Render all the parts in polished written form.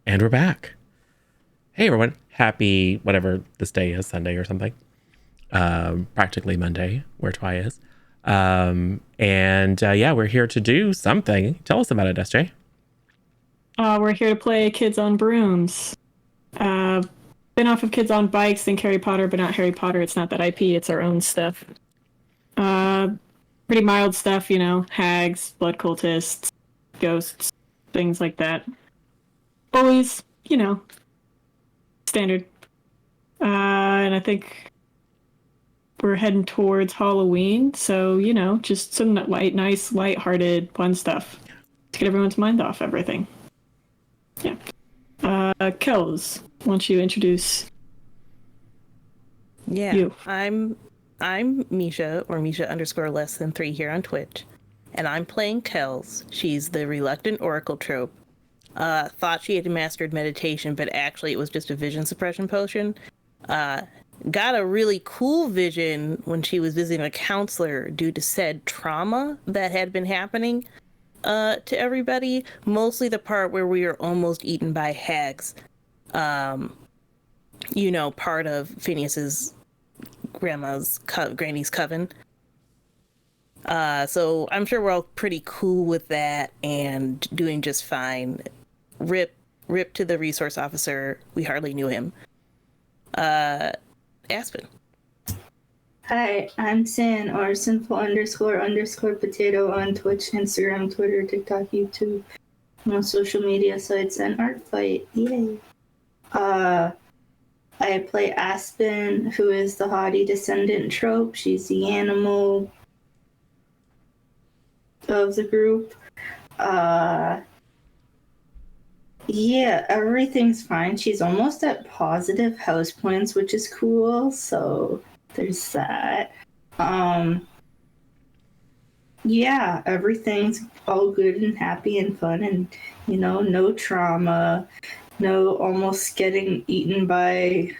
And we're back. Hey everyone, happy whatever this day is, Sunday or something. Practically Monday, where Twy is. Yeah, we're here to do something. Tell us about it, SJ. We're here to play Kids on Brooms. Been off of Kids on Bikes, think Harry Potter, but not Harry Potter. It's not that IP, it's our own stuff. Pretty mild stuff, you know, hags, blood cultists, ghosts, things like that. Bullies, you know, standard. And I think we're heading towards Halloween, so, you know, just some nice, light-hearted, fun stuff to get everyone's mind off everything. Yeah. Kels, why don't you introduce you? I'm Misha, or Misha underscore less than 3 here on Twitch, and I'm playing Kels. She's the reluctant oracle trope. Thought she had mastered meditation, but actually it was just a vision suppression potion. Got a really cool vision when she was visiting a counselor due to said trauma that had been happening to everybody. Mostly the part where we were almost eaten by hags. You know, part of Phineas's granny's coven. So I'm sure we're all pretty cool with that and doing just fine. Rip to the resource officer. We hardly knew him. Aspen. Hi, I'm Sin, or sinful underscore potato on Twitch, Instagram, Twitter, TikTok, YouTube, most social media sites, and Artfight. Yay! I play Aspen, who is the haughty descendant trope. She's the animal of the group. Yeah, everything's fine. She's almost at positive house points, which is cool, so there's that. Yeah, everything's all good and happy and fun, and, you know, no trauma, no almost getting eaten by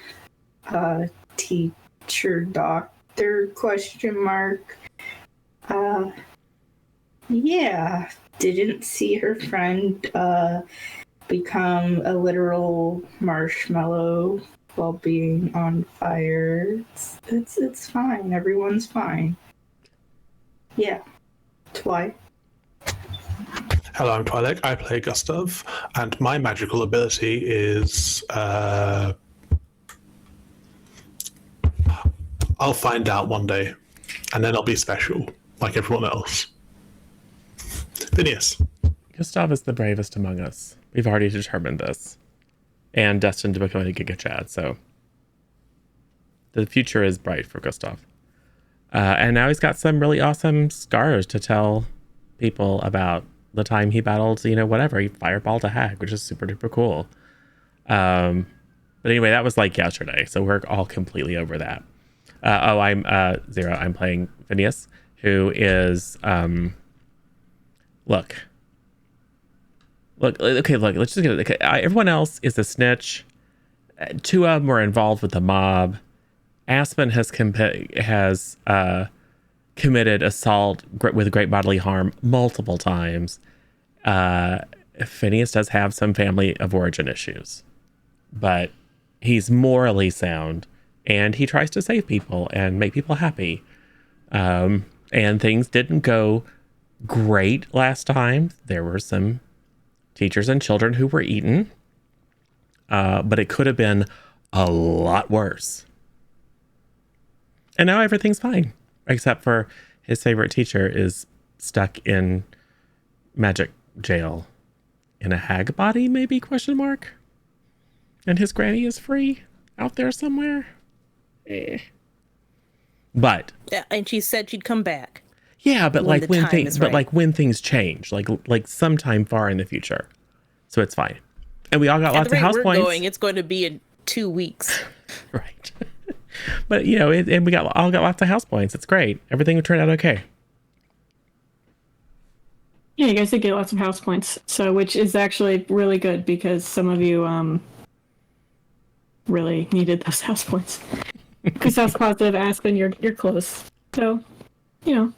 teacher, doctor, question mark. Yeah, didn't see her friend become a literal marshmallow while being on fire. It's fine. Everyone's fine. Yeah. Twy. Hello, I'm Twi'lek. I play Gustav, and my magical ability is I'll find out one day, and then I'll be special, like everyone else. Phineas. Gustav is the bravest among us. We've already determined this. And destined to become a Giga Chad, so the future is bright for Gustav. And now he's got some really awesome scars to tell people about the time he battled, you know, whatever. He fireballed a hag, which is super duper cool. But anyway, that was like yesterday, so we're all completely over that. I'm Zero. I'm playing Phineas, who is look, let's just get it. Okay, everyone else is a snitch. 2 of them were involved with the mob. Aspen has committed assault with great bodily harm multiple times. Phineas does have some family of origin issues, but he's morally sound, and he tries to save people and make people happy. And things didn't go great last time. There were some teachers and children who were eaten, but it could have been a lot worse. And now everything's fine, except for his favorite teacher is stuck in magic jail in a hag body, maybe, question mark? And his granny is free out there somewhere. But Yeah, and she said she'd come back. yeah, but When the time is right. like when things change, like sometime far in the future. So it's fine. And we all got At lots the of rate house we're points. going, it's going to be in 2 weeks. Right. But you know, and we all got lots of house points. It's great. Everything turned out okay. Yeah, you guys did get lots of house points, so which is actually really good because some of you really needed those house points. Because that's positive, Aspen, you're close. So, you know.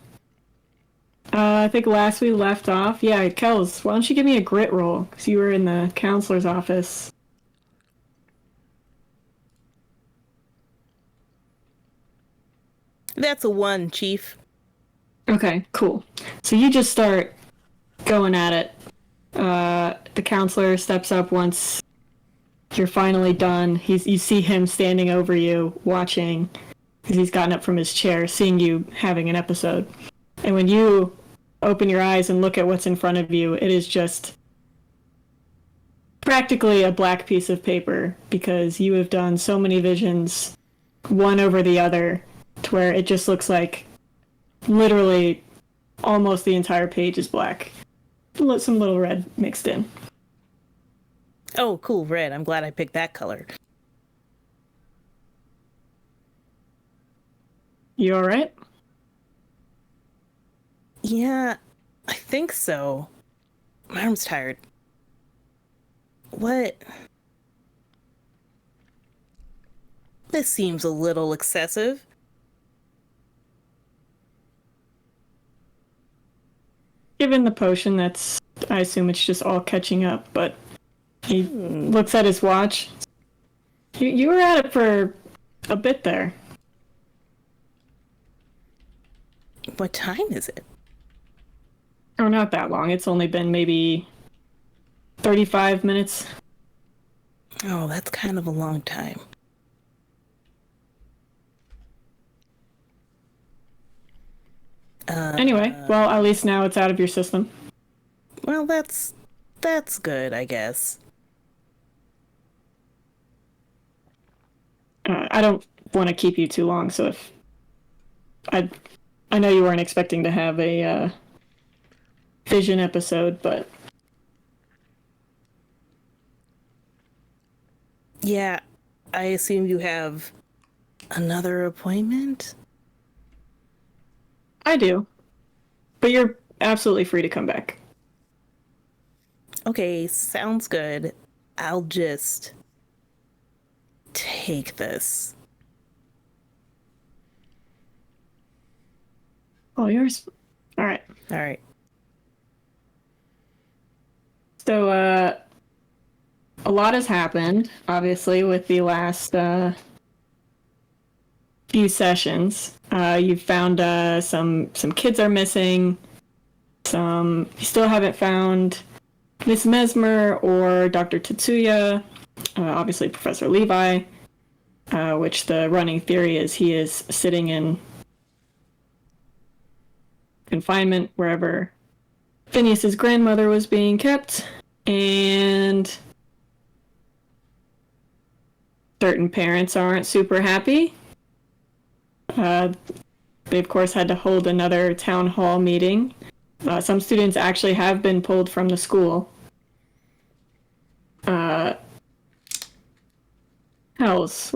I think last we left off, yeah, Kels, why don't you give me a grit roll? Because you were in the counselor's office. That's a 1, Chief. Okay, cool. So you just start going at it. The counselor steps up once you're finally done. You see him standing over you, watching, because he's gotten up from his chair, seeing you having an episode. And when you open your eyes and look at what's in front of you, it is just practically a black piece of paper, because you have done so many visions, one over the other, to where it just looks like literally almost the entire page is black. Some little red mixed in. Oh, cool, red. I'm glad I picked that color. You all right? Yeah, I think so. My arm's tired. What? This seems a little excessive. Given the potion, I assume it's just all catching up, but he looks at his watch. You were at it for a bit there. What time is it? Or not that long. It's only been maybe 35 minutes. Oh, that's kind of a long time. Anyway, well, at least now it's out of your system. Well, that's good, I guess. I don't want to keep you too long, so if I know you weren't expecting to have a vision episode, but Yeah, I assume you have another appointment? I do. But you're absolutely free to come back. Okay, sounds good. I'll just take this. Oh, yours. All right. All right. So, a lot has happened, obviously, with the last few sessions. You've found some kids are missing. You still haven't found Miss Mesmer or Dr. Tetsuya. Obviously, Professor Levi, which the running theory is he is sitting in confinement wherever Phineas's grandmother was being kept, and certain parents aren't super happy. They, of course, had to hold another town hall meeting. Some students actually have been pulled from the school. Hells.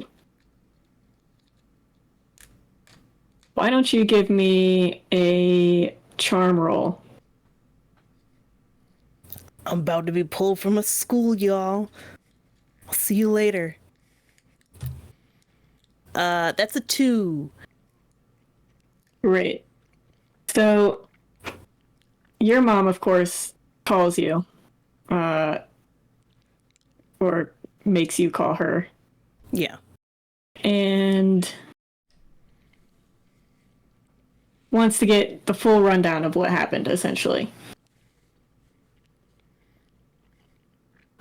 Why don't you give me a charm roll? I'm about to be pulled from a school, y'all. I'll see you later. That's a 2. Great. So, your mom, of course, calls you, or makes you call her, Yeah. and wants to get the full rundown of what happened, essentially.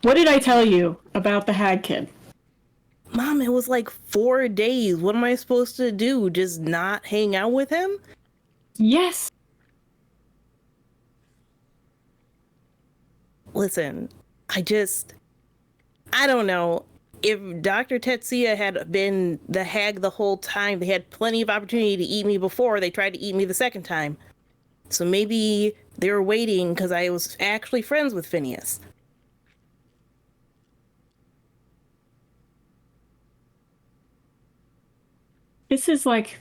What did I tell you about the hag kid? Mom, it was like 4 days. What am I supposed to do? Just not hang out with him? Yes. Listen, I don't know. If Dr. Tetsuya had been the hag the whole time, they had plenty of opportunity to eat me before they tried to eat me the second time. So maybe they were waiting because I was actually friends with Phineas. This is like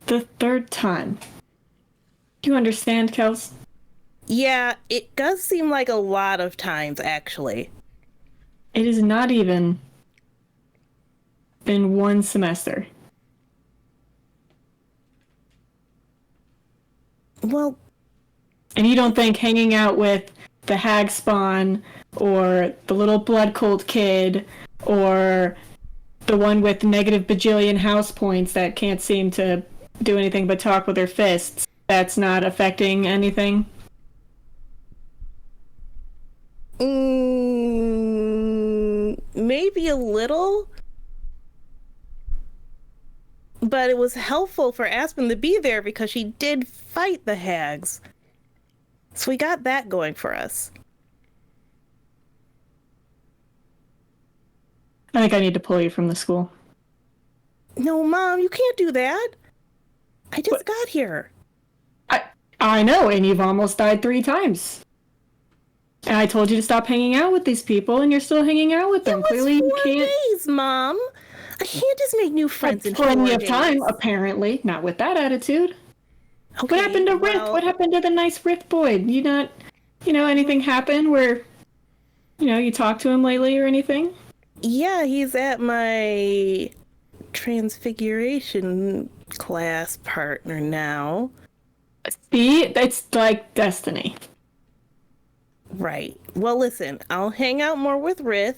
the third time. Do you understand, Kels? Yeah, it does seem like a lot of times, actually. It has not even been one semester. Well, And you don't think hanging out with the hag spawn or the little blood cult kid or the one with negative bajillion house points that can't seem to do anything but talk with their fists, that's not affecting anything? Maybe a little. But it was helpful for Aspen to be there because she did fight the hags. So we got that going for us. I think I need to pull you from the school. No, Mom, you can't do that. I just got here. I know, and you've almost died 3 times. And I told you to stop hanging out with these people, and you're still hanging out with them. It was Clearly, 4 you can't. days, Mom. I can't just make new friends in 4 plenty of days. time, apparently. Not with that attitude. Okay, What happened to Rith? What happened to the nice Rith boy? You not, anything happen where, you talked to him lately or anything? Yeah, he's at my transfiguration class partner now. See, it's like destiny. Right. Well, listen, I'll hang out more with Rith,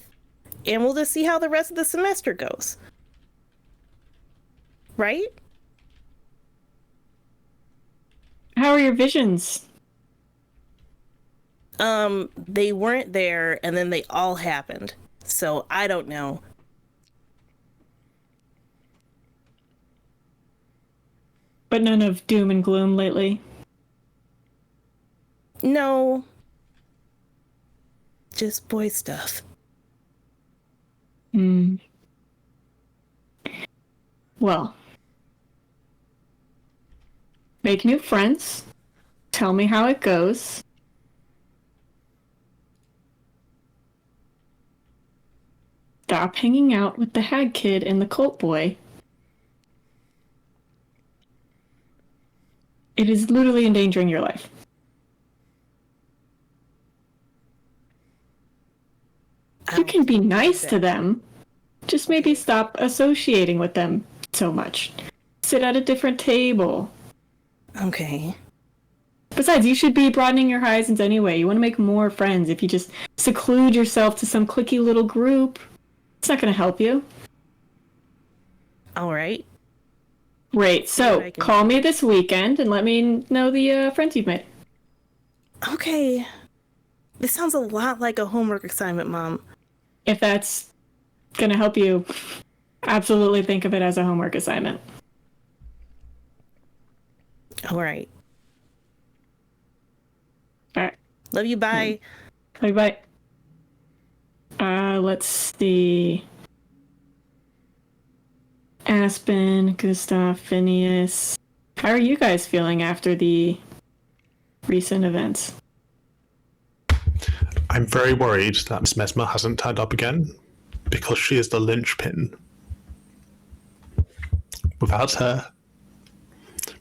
and we'll just see how the rest of the semester goes. Right? How are your visions? They weren't there, and then they all happened. So, I don't know. But none of doom and gloom lately? No. Just boy stuff. Well. Make new friends. Tell me how it goes. Stop hanging out with the hag kid and the cult boy. It is literally endangering your life. You can be nice to them. Just maybe stop associating with them so much. Sit at a different table. Okay. Besides, you should be broadening your horizons anyway. You want to make more friends. If you just seclude yourself to some cliquey little group, it's not going to help you. All right. Great. So, call me this weekend and let me know the friends you've made. Okay. This sounds a lot like a homework assignment, Mom. If that's going to help you, absolutely think of it as a homework assignment. All right. All right. Love you. Bye. Bye. Let's see. Aspen, Gustav, Phineas. How are you guys feeling after the recent events? I'm very worried that Miss Mesmer hasn't turned up again, because she is the linchpin. Without her,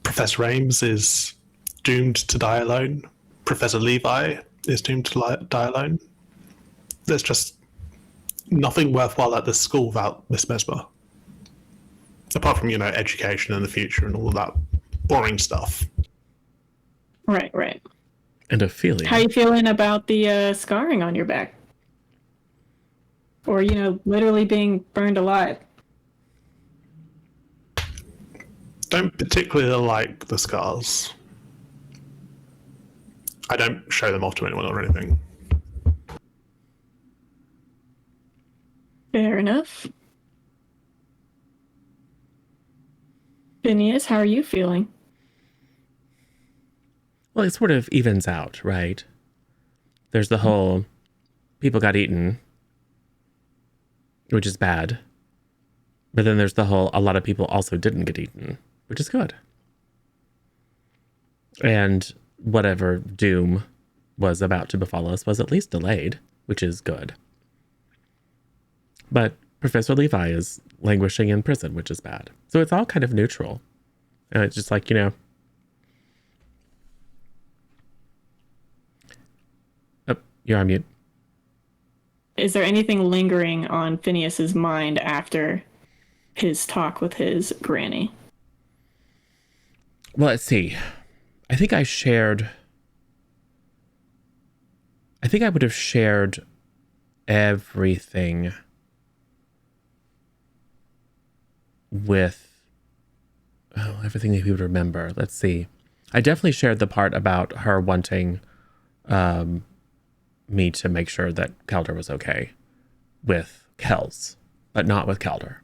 Professor Ames is doomed to die alone. Professor Levi is doomed to die alone. There's just nothing worthwhile at this school without Miss Mesmer. Apart from, education in the future and all of that boring stuff. Right. And Ophelia. How you feeling about the scarring on your back? Or, literally being burned alive? Don't particularly like the scars. I don't show them off to anyone or anything. Fair enough. Phineas, how are you feeling? Well, it sort of evens out, right? There's the whole people got eaten, which is bad. But then there's the whole a lot of people also didn't get eaten, which is good. And whatever doom was about to befall us was at least delayed, which is good. But Professor Levi is languishing in prison, which is bad. So it's all kind of neutral. And it's just like, Oh, you're on mute. Is there anything lingering on Phineas's mind after his talk with his granny? Well, let's see. I think I shared I think I would have shared everything with everything that he would remember. Let's see. I definitely shared the part about her wanting me to make sure that Calder was okay with Kels, but not with Calder.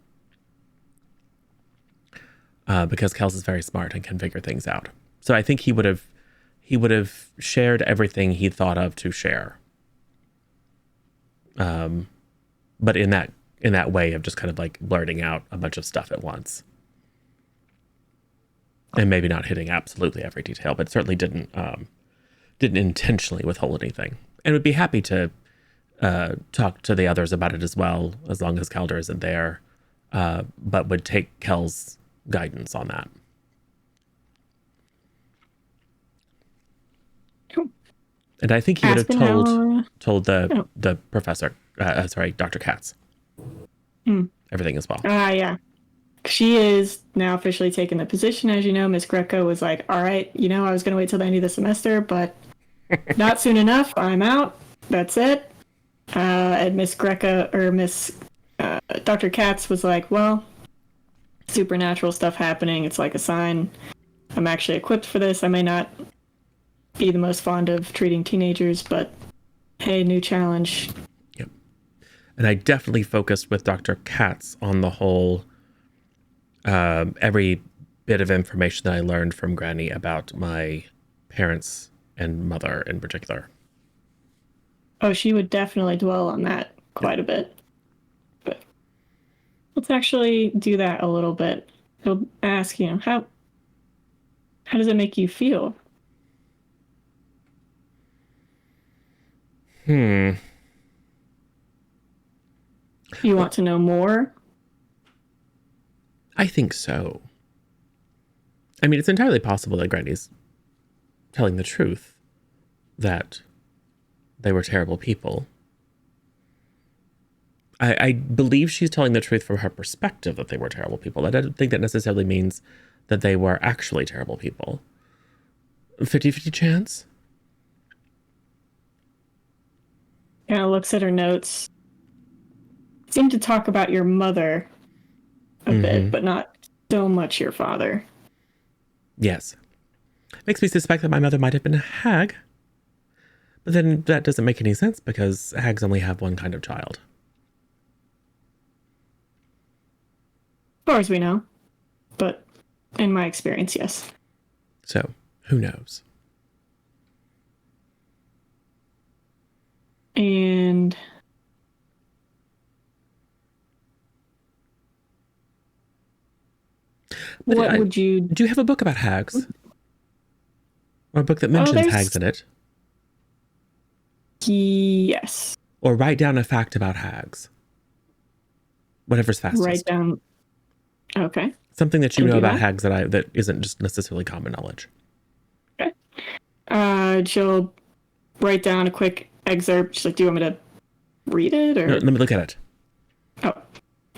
Because Kels is very smart and can figure things out. So I think he would have shared everything he thought of to share. But in that way of just kind of like blurting out a bunch of stuff at once. And maybe not hitting absolutely every detail, but certainly didn't intentionally withhold anything. And would be happy to talk to the others about it as well, as long as Calder isn't there, but would take Kel's guidance on that. Cool. And I think he would have Aspen, told the professor, Dr. Katz, everything as well. Yeah. She is now officially taking the position. As you know, Miss Greco was like, all right, I was going to wait till the end of the semester, but not soon enough. I'm out. That's it. And Miss Greco, or Dr. Katz was like, well, supernatural stuff happening. It's like a sign. I'm actually equipped for this. I may not be the most fond of treating teenagers, but hey, new challenge. Yep. And I definitely focused with Dr. Katz on the whole, every bit of information that I learned from Granny about my parents and mother in particular. Oh, she would definitely dwell on that quite a bit. But let's actually do that a little bit. He'll ask, how does it make you feel? You want to know more? I think so. I mean, it's entirely possible that Granny's telling the truth, that they were terrible people. I believe she's telling the truth from her perspective that they were terrible people. I don't think that necessarily means that they were actually terrible people. 50-50 chance? Kind of looks at her notes. Seemed to talk about your mother a bit, but not so much your father. Yes. Makes me suspect that my mother might have been a hag. But then that doesn't make any sense because hags only have one kind of child. As far as we know. But in my experience, yes. So, who knows? And what would you... Do you have a book about hags? Or a book that mentions hags in it? Yes. Or write down a fact about hags. Whatever's fastest. Write down... Okay. Something that you know about hags that isn't just necessarily common knowledge. Okay. She'll write down a quick excerpt. She's like, do you want me to read it? Or... No, let me look at it. Oh.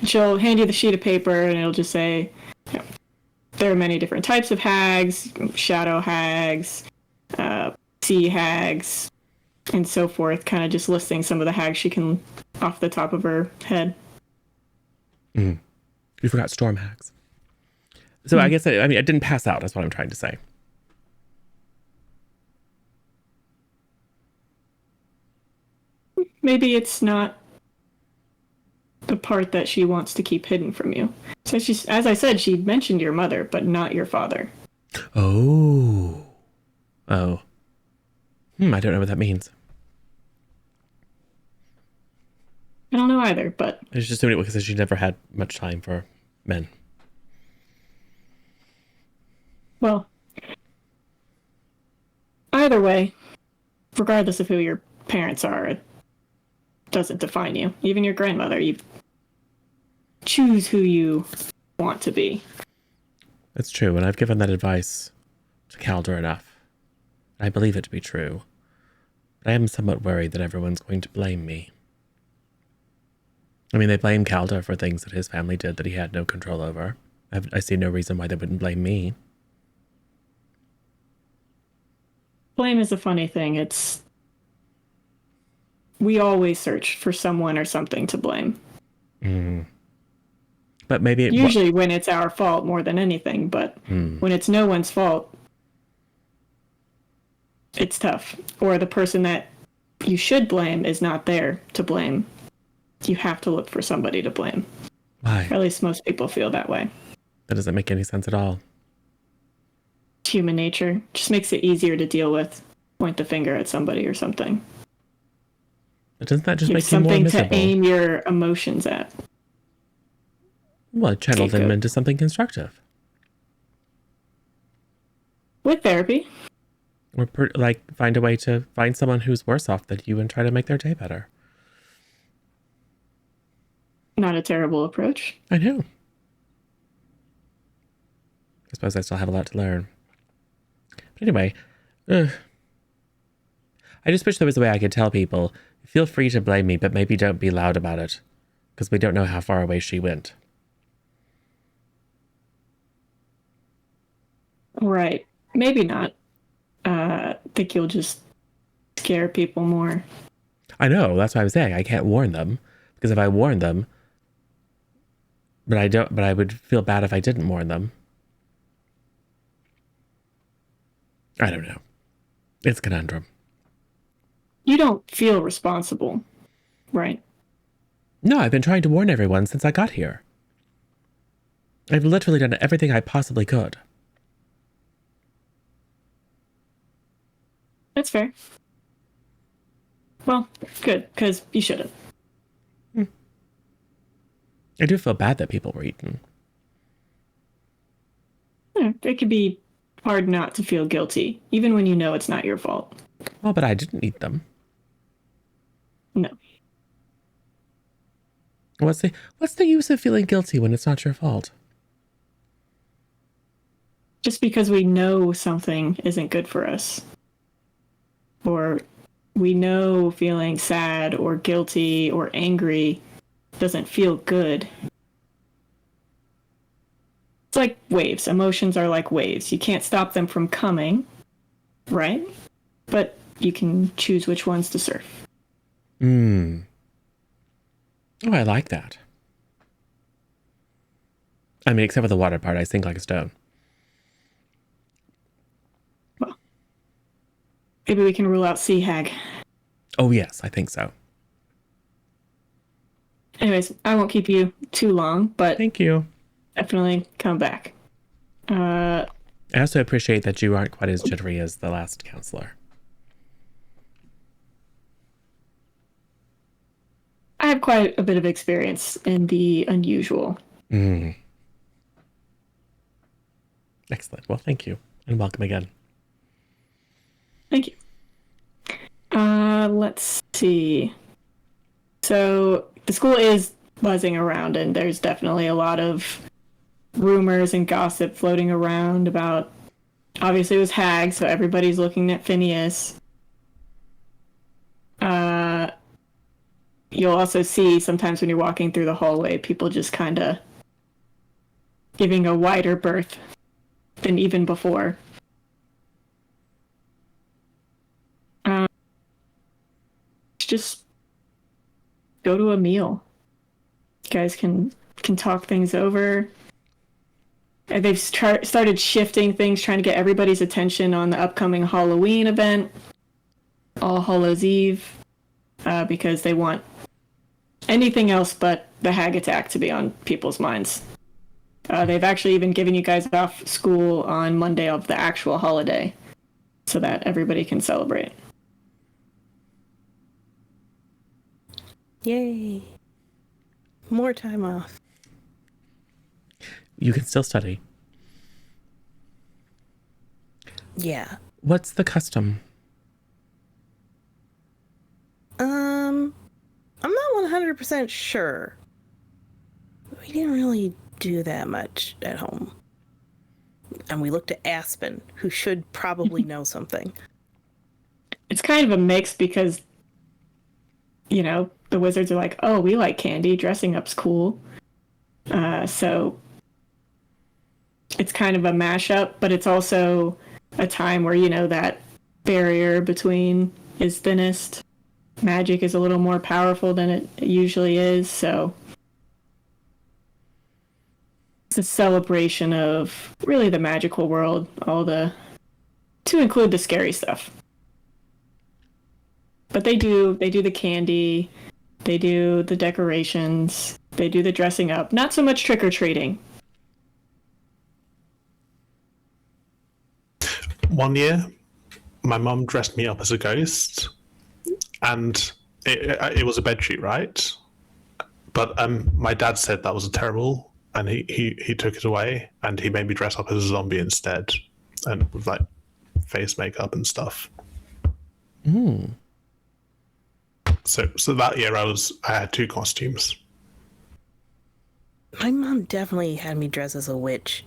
She'll hand you the sheet of paper and it'll just say, there are many different types of hags, shadow hags, sea hags, and so forth, kind of just listing some of the hags she can off the top of her head. You forgot storm hags. So I guess, I didn't pass out, that's what I'm trying to say. Maybe it's not the part that she wants to keep hidden from you. So she's, as I said, she mentioned your mother, but not your father. Oh. I don't know what that means. I don't know either, but... I was just doing it because she never had much time for men. Well, either way, regardless of who your parents are, it doesn't define you. Even your grandmother, you choose who you want to be. That's true, and I've given that advice to Calder enough. I believe it to be true. But I am somewhat worried that everyone's going to blame me. I mean, they blame Calder for things that his family did that he had no control over. I see no reason why they wouldn't blame me. Blame is a funny thing. It's we always search for someone or something to blame. But maybe usually when it's our fault more than anything, but when it's no one's fault, it's tough. Or the person that you should blame is not there to blame. You have to look for somebody to blame. Why? Or at least most people feel that way. That doesn't make any sense at all. It's human nature. Just makes it easier to deal with. Point the finger at somebody or something. But doesn't that just Give make you more something miserable? to aim your emotions at. Well, channel them into something constructive. With therapy. Or find a way to find someone who's worse off than you and try to make their day better. Not a terrible approach. I know. I suppose I still have a lot to learn. But anyway, I just wish there was a way I could tell people, feel free to blame me, but maybe don't be loud about it. Because we don't know how far away she went. Right. Maybe not. I think you'll just scare people more. I know, that's what I was saying. I can't warn them. Because if I warn them, but I would feel bad if I didn't warn them. I don't know. It's a conundrum. You don't feel responsible, right? No, I've been trying to warn everyone since I got here. I've literally done everything I possibly could. That's fair. Well, good, because you should have. I do feel bad that people were eaten. Yeah, it could be hard not to feel guilty, even when you know it's not your fault. Well, but I didn't eat them. No. What's the use of feeling guilty when it's not your fault? Just because we know something isn't good for us, or we know feeling sad or guilty or angry doesn't feel good. It's like waves. Emotions are like waves. You can't stop them from coming, right? But you can choose which ones to surf. Oh, I like that. I mean, except for the water part, I sink like a stone. Well, maybe we can rule out Sea Hag. Oh, yes, I think so. Anyways, I won't keep you too long, but Thank you. definitely come back. I also appreciate that you aren't quite as jittery as the last counselor. I have quite a bit of experience in the unusual. Excellent. Well, thank you. And welcome again. Thank you. Let's see. So the school is buzzing around, and there's definitely a lot of rumors and gossip floating around about. Obviously, it was Hag, so everybody's looking at Phineas. You'll also see sometimes when you're walking through the hallway, people just kind of giving a wider berth than even before. Just go to a meal. You guys can talk things over. And they've started shifting things, trying to get everybody's attention on the upcoming Halloween event, All Hallows Eve, because they want anything else but the Hag attack to be on people's minds. They've actually even given you guys off school on Monday of the actual holiday so that everybody can celebrate. Yay. More time off. You can still study. Yeah. What's the custom? I'm not 100% sure. We didn't really do that much at home. And we looked at Aspen, who should probably know something. It's kind of a mix because, you know, the wizards are like, oh, we like candy, dressing up's cool. So it's kind of a mashup, but it's also a time where, you know, that barrier between is thinnest. magic is a little more powerful than it usually is, so it's a celebration of really the magical world, to include the scary stuff. But they do the candy, they do the decorations, they do the dressing up. Not so much trick-or-treating. One year, my mum dressed me up as a ghost, and it was a bedsheet, right? But my dad said that was terrible, and he took it away, and he made me dress up as a zombie instead, and with like face makeup and stuff. So that year I had 2 costumes. My mom definitely had me dress as a witch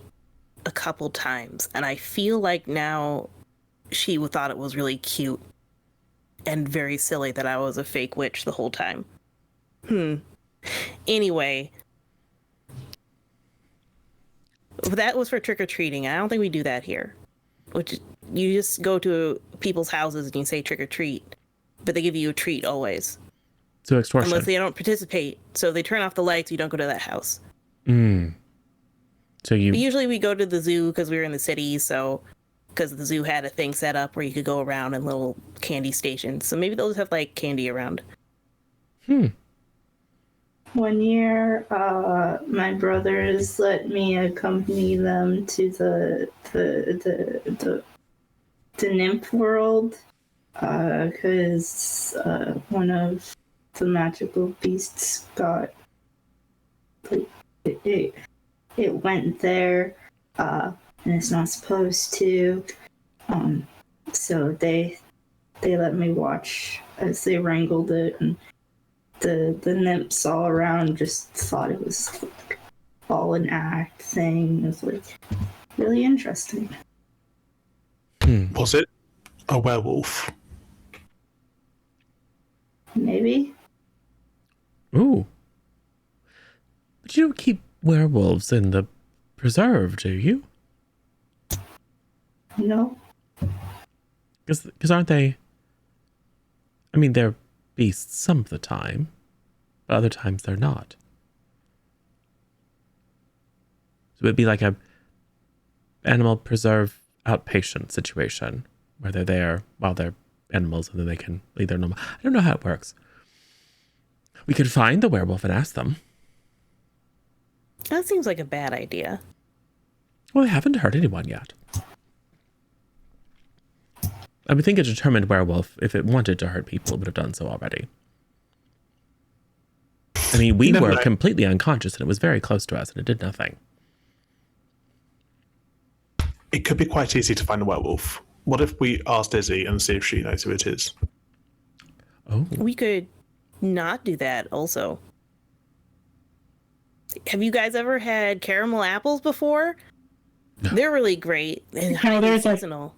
a couple times, and I feel like now she thought it was really cute and very silly that I was a fake witch the whole time. Anyway, that was for trick-or-treating. I don't think we do that here. Which you just go to people's houses and you say trick-or-treat, but they give you a treat always. So extortion. Unless they don't participate. So they turn off the lights, you don't go to that house. So you... But usually we go to the zoo because we were in the city, so... Because the zoo had a thing set up where you could go around in little candy stations. So maybe they'll just have, like, candy around. One year, my brothers let me accompany them to the nymph world, because one of the magical beasts got, like, it went there, and it's not supposed to. So they let me watch as they wrangled it, and the nymphs all around just thought it was like all an act thing. It was like really interesting. Was it a werewolf? Maybe. Ooh. But you don't keep werewolves in the preserve, do you? No. Because aren't they... I mean, they're beasts some of the time, but other times they're not. So it'd be like a animal preserve outpatient situation where they're there while they're animals and then they can lead their normal... I don't know how it works. We could find the werewolf and ask them. That seems like a bad idea. Well, they haven't hurt anyone yet. I would think a determined werewolf, if it wanted to hurt people, would have done so already. I mean, we were completely unconscious and it was very close to us and it did nothing. It could be quite easy to find a werewolf. What if we asked Izzy and see if she knows who it is? Oh. We could not do that also. Have you guys ever had caramel apples before? No. They're really great and highly seasonal.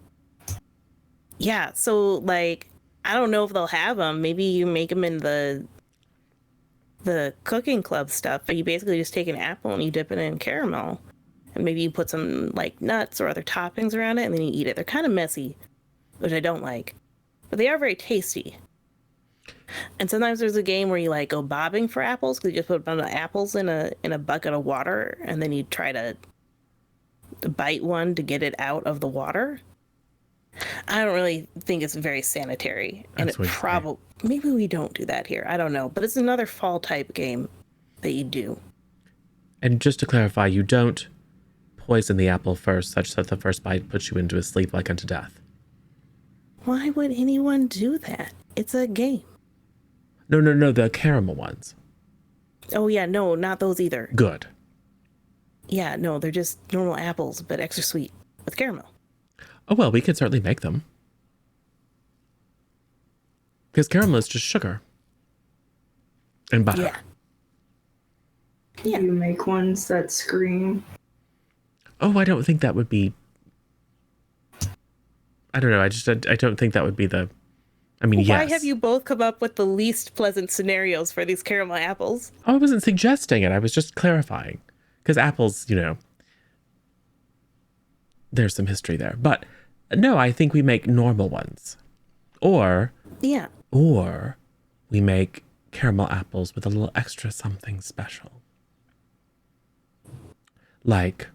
Yeah, so like I don't know if they'll have them. Maybe you make them in the cooking club stuff, but you basically just take an apple and you dip it in caramel. And maybe you put some like nuts or other toppings around it and then you eat it. They're kind of messy, which I don't like, but they are very tasty. And sometimes there's a game where you like go bobbing for apples because you just put a bunch of apples in a bucket of water and then you try to bite one to get it out of the water. I don't really think it's very sanitary, and it probably maybe we don't do that here. I don't know, but it's another fall type game that you do. And just to clarify, you don't poison the apple first, such that the first bite puts you into a sleep like unto death. Why would anyone do that? It's a game. No, the caramel ones. Oh yeah, no, not those either. Good. Yeah, no, they're just normal apples, but extra sweet with caramel. Oh, well, we could certainly make them. Because caramel is just sugar. And butter. Yeah. You make ones that scream. Oh, I don't think that would be... I don't know, I don't think that would be the... I mean, yes. Why have you both come up with the least pleasant scenarios for these caramel apples? Oh, I wasn't suggesting it, I was just clarifying. Because apples, you know... There's some history there. But no, I think we make normal ones. Or we make caramel apples with a little extra something special. Like,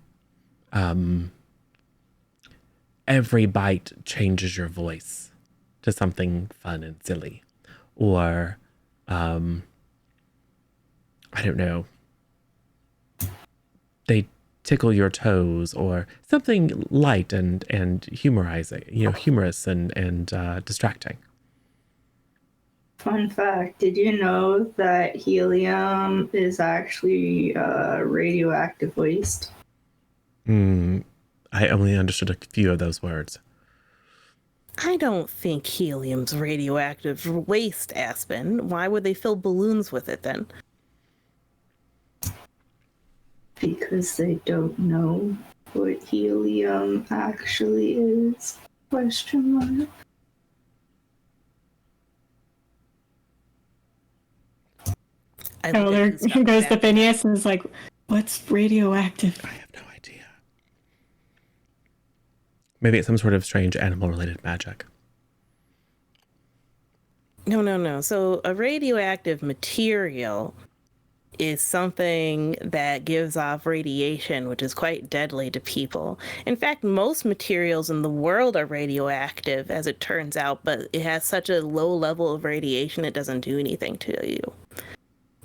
every bite changes your voice to something fun and silly. Or, I don't know, they tickle your toes, or something light and humorizing, humorous and distracting. Fun fact, did you know that helium is actually radioactive waste? I only understood a few of those words. I don't think helium's radioactive waste, Aspen. Why would they fill balloons with it then? Because they don't know what helium actually is. Question mark. Oh, there goes the Phineas and is like, what's radioactive? I have no idea. Maybe it's some sort of strange animal-related magic. No. So a radioactive material is something that gives off radiation, which is quite deadly to people. In fact, most materials in the world are radioactive, as it turns out, but it has such a low level of radiation it doesn't do anything to you.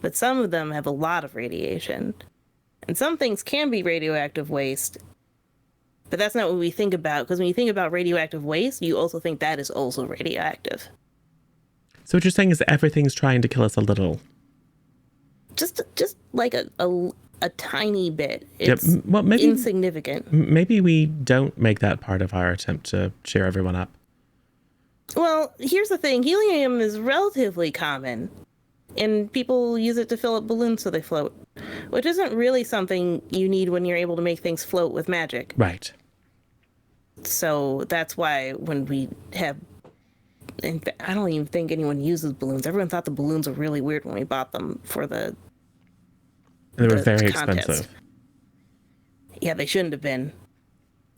But some of them have a lot of radiation. And some things can be radioactive waste, but that's not what we think about, because when you think about radioactive waste, you also think that is also radioactive. So what you're saying is that everything's trying to kill us a little. Just like a tiny bit. It's maybe insignificant. Maybe we don't make that part of our attempt to cheer everyone up. Well, here's the thing. Helium is relatively common, and people use it to fill up balloons so they float, which isn't really something you need when you're able to make things float with magic. Right. So that's why when we have... I don't even think anyone uses balloons. Everyone thought the balloons were really weird when we bought them for the... And they were very contest. expensive. Yeah, they shouldn't have been.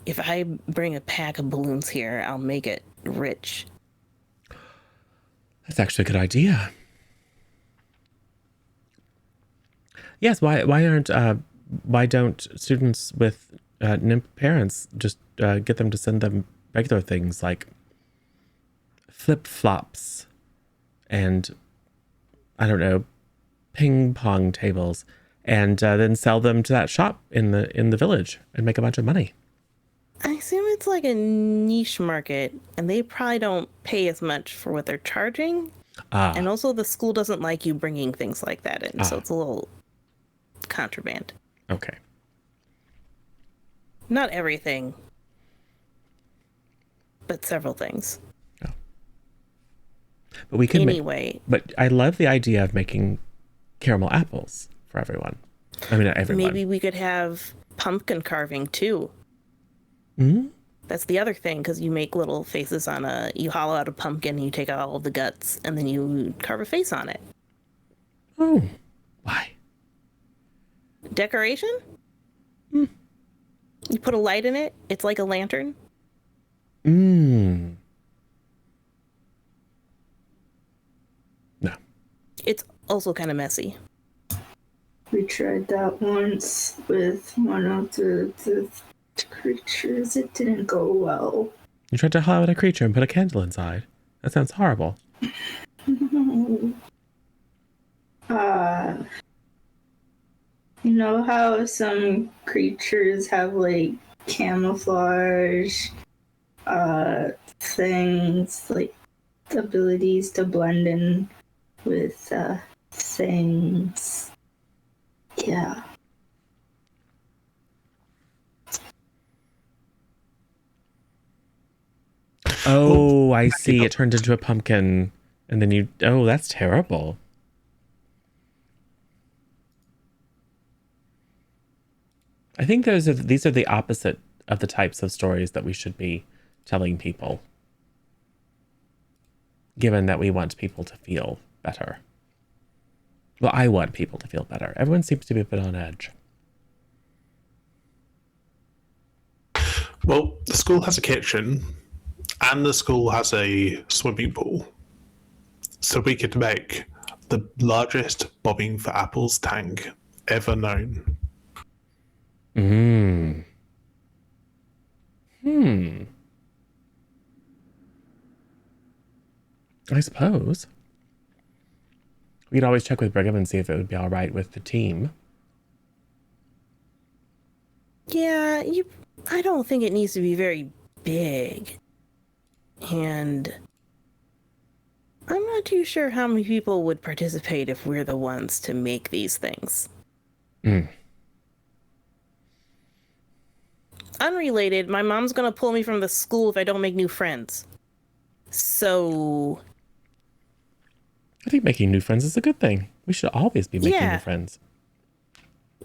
If I bring a pack of balloons here, I'll make it rich. That's actually a good idea. Yes, why don't students with NIMP parents just get them to send them regular things like flip-flops and, I don't know, ping pong tables, and then sell them to that shop in the village and make a bunch of money. I assume it's like a niche market, and they probably don't pay as much for what they're charging. And also the school doesn't like you bringing things like that in, so it's a little contraband. Okay. Not everything, but several things. Oh. But we can anyway. But I love the idea of making caramel apples for everyone. I mean, not everyone. Maybe we could have pumpkin carving too. Mm-hmm. That's the other thing, because you make little faces on you hollow out a pumpkin, and you take out all of the guts, and then you carve a face on it. Oh, why? Decoration? You put a light in it, it's like a lantern. No. It's also kind of messy. We tried that once with one of the creatures. It didn't go well. You tried to hollow out a creature and put a candle inside. That sounds horrible. You know how some creatures have like camouflage things, like abilities to blend in with things. Yeah. Oh, I see. It turned into a pumpkin. And then oh, that's terrible. I think these are the opposite of the types of stories that we should be telling people, given that we want people to feel better. Well, I want people to feel better. Everyone seems to be a bit on edge. Well, the school has a kitchen, and the school has a swimming pool. So we could make the largest bobbing for apples tank ever known. I suppose. We could always check with Brigham and see if it would be all right with the team. Yeah, I don't think it needs to be very big. And I'm not too sure how many people would participate if we're the ones to make these things. Unrelated, my mom's gonna pull me from the school if I don't make new friends. So... I think making new friends is a good thing. We should always be making new friends.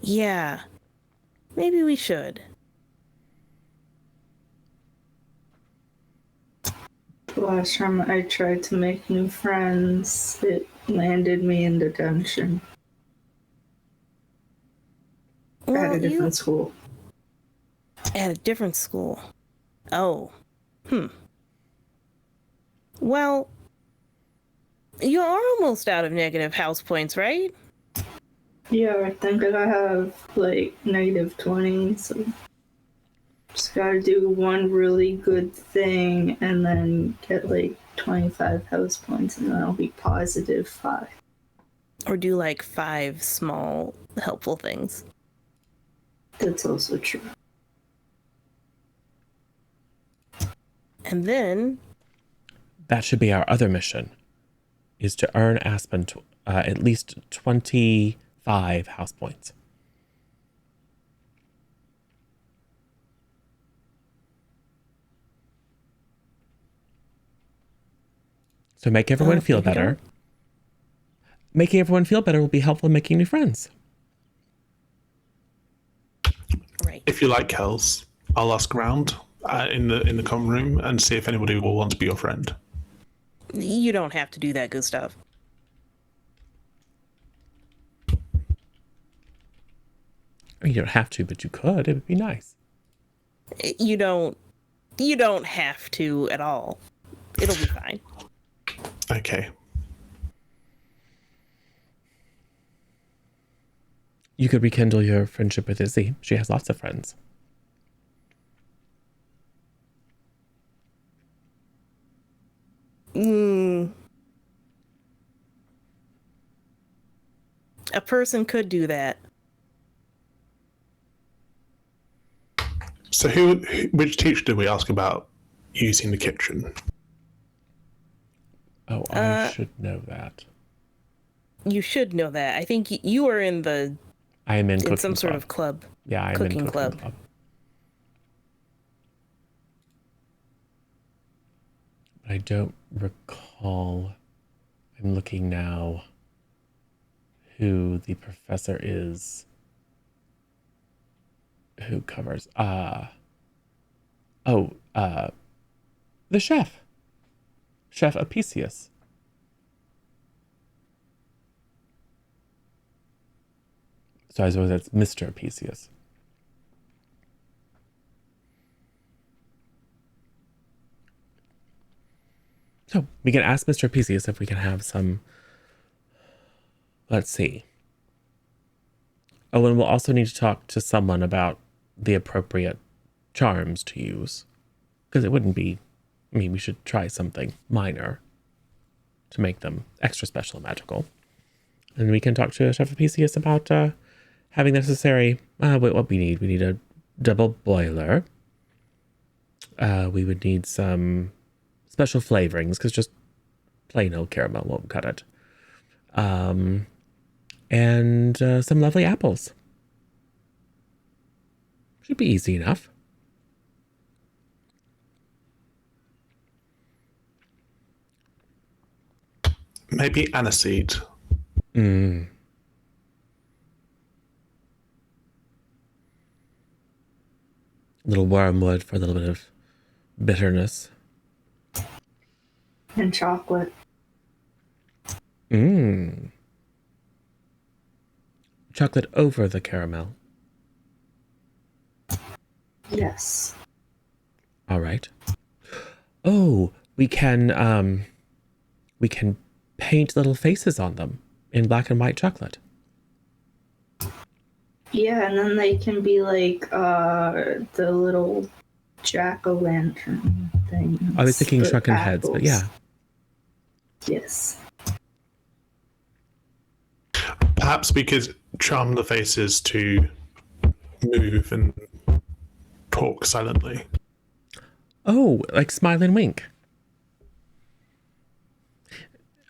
Yeah. Maybe we should. The last time I tried to make new friends, it landed me in detention. At a different school. At a different school. Oh. Well, you are almost out of negative house points, right? Yeah, I think that I have like -20, so just gotta do one really good thing and then get like 25 house points and then I'll be +5. Or do like 5 small helpful things. That's also true. And then... That should be our other mission, is to earn Aspen at least 25 house points. So make everyone feel better. Making everyone feel better will be helpful in making new friends. Right. If you like Kells, I'll ask around in the common room and see if anybody will want to be your friend. You don't have to do that, Gustav. You don't have to, but you could. It would be nice. You don't have to at all. It'll be fine. Okay. You could rekindle your friendship with Izzy. She has lots of friends. A person could do that. So which teacher did we ask about using the kitchen? Oh, I should know that. You should know that. I think you are in the... I am in some sort of club. Yeah, I'm cooking in cooking club. club. But I don't recall. I'm looking now who the professor is who covers the chef Apicius. So I suppose that's Mr. Apicius. So we can ask Mr. Apicius if we can have some. Let's see. Oh, and we'll also need to talk to someone about the appropriate charms to use. Because it wouldn't be... I mean, we should try something minor to make them extra special and magical. And we can talk to Chef Apicius about having the necessary... what we need. We need a double boiler. We would need some special flavorings, because just plain old caramel won't cut it. And some lovely apples. Should be easy enough. Maybe aniseed. A little wormwood for a little bit of bitterness. And chocolate. Chocolate over the caramel. Yes. All right. Oh, we can paint little faces on them in black and white chocolate. Yeah, and then they can be like the little jack-o'-lantern thing. I was thinking shrunken heads, but yeah. Yes. Perhaps we could charm the faces to move and talk silently. Oh, like smile and wink.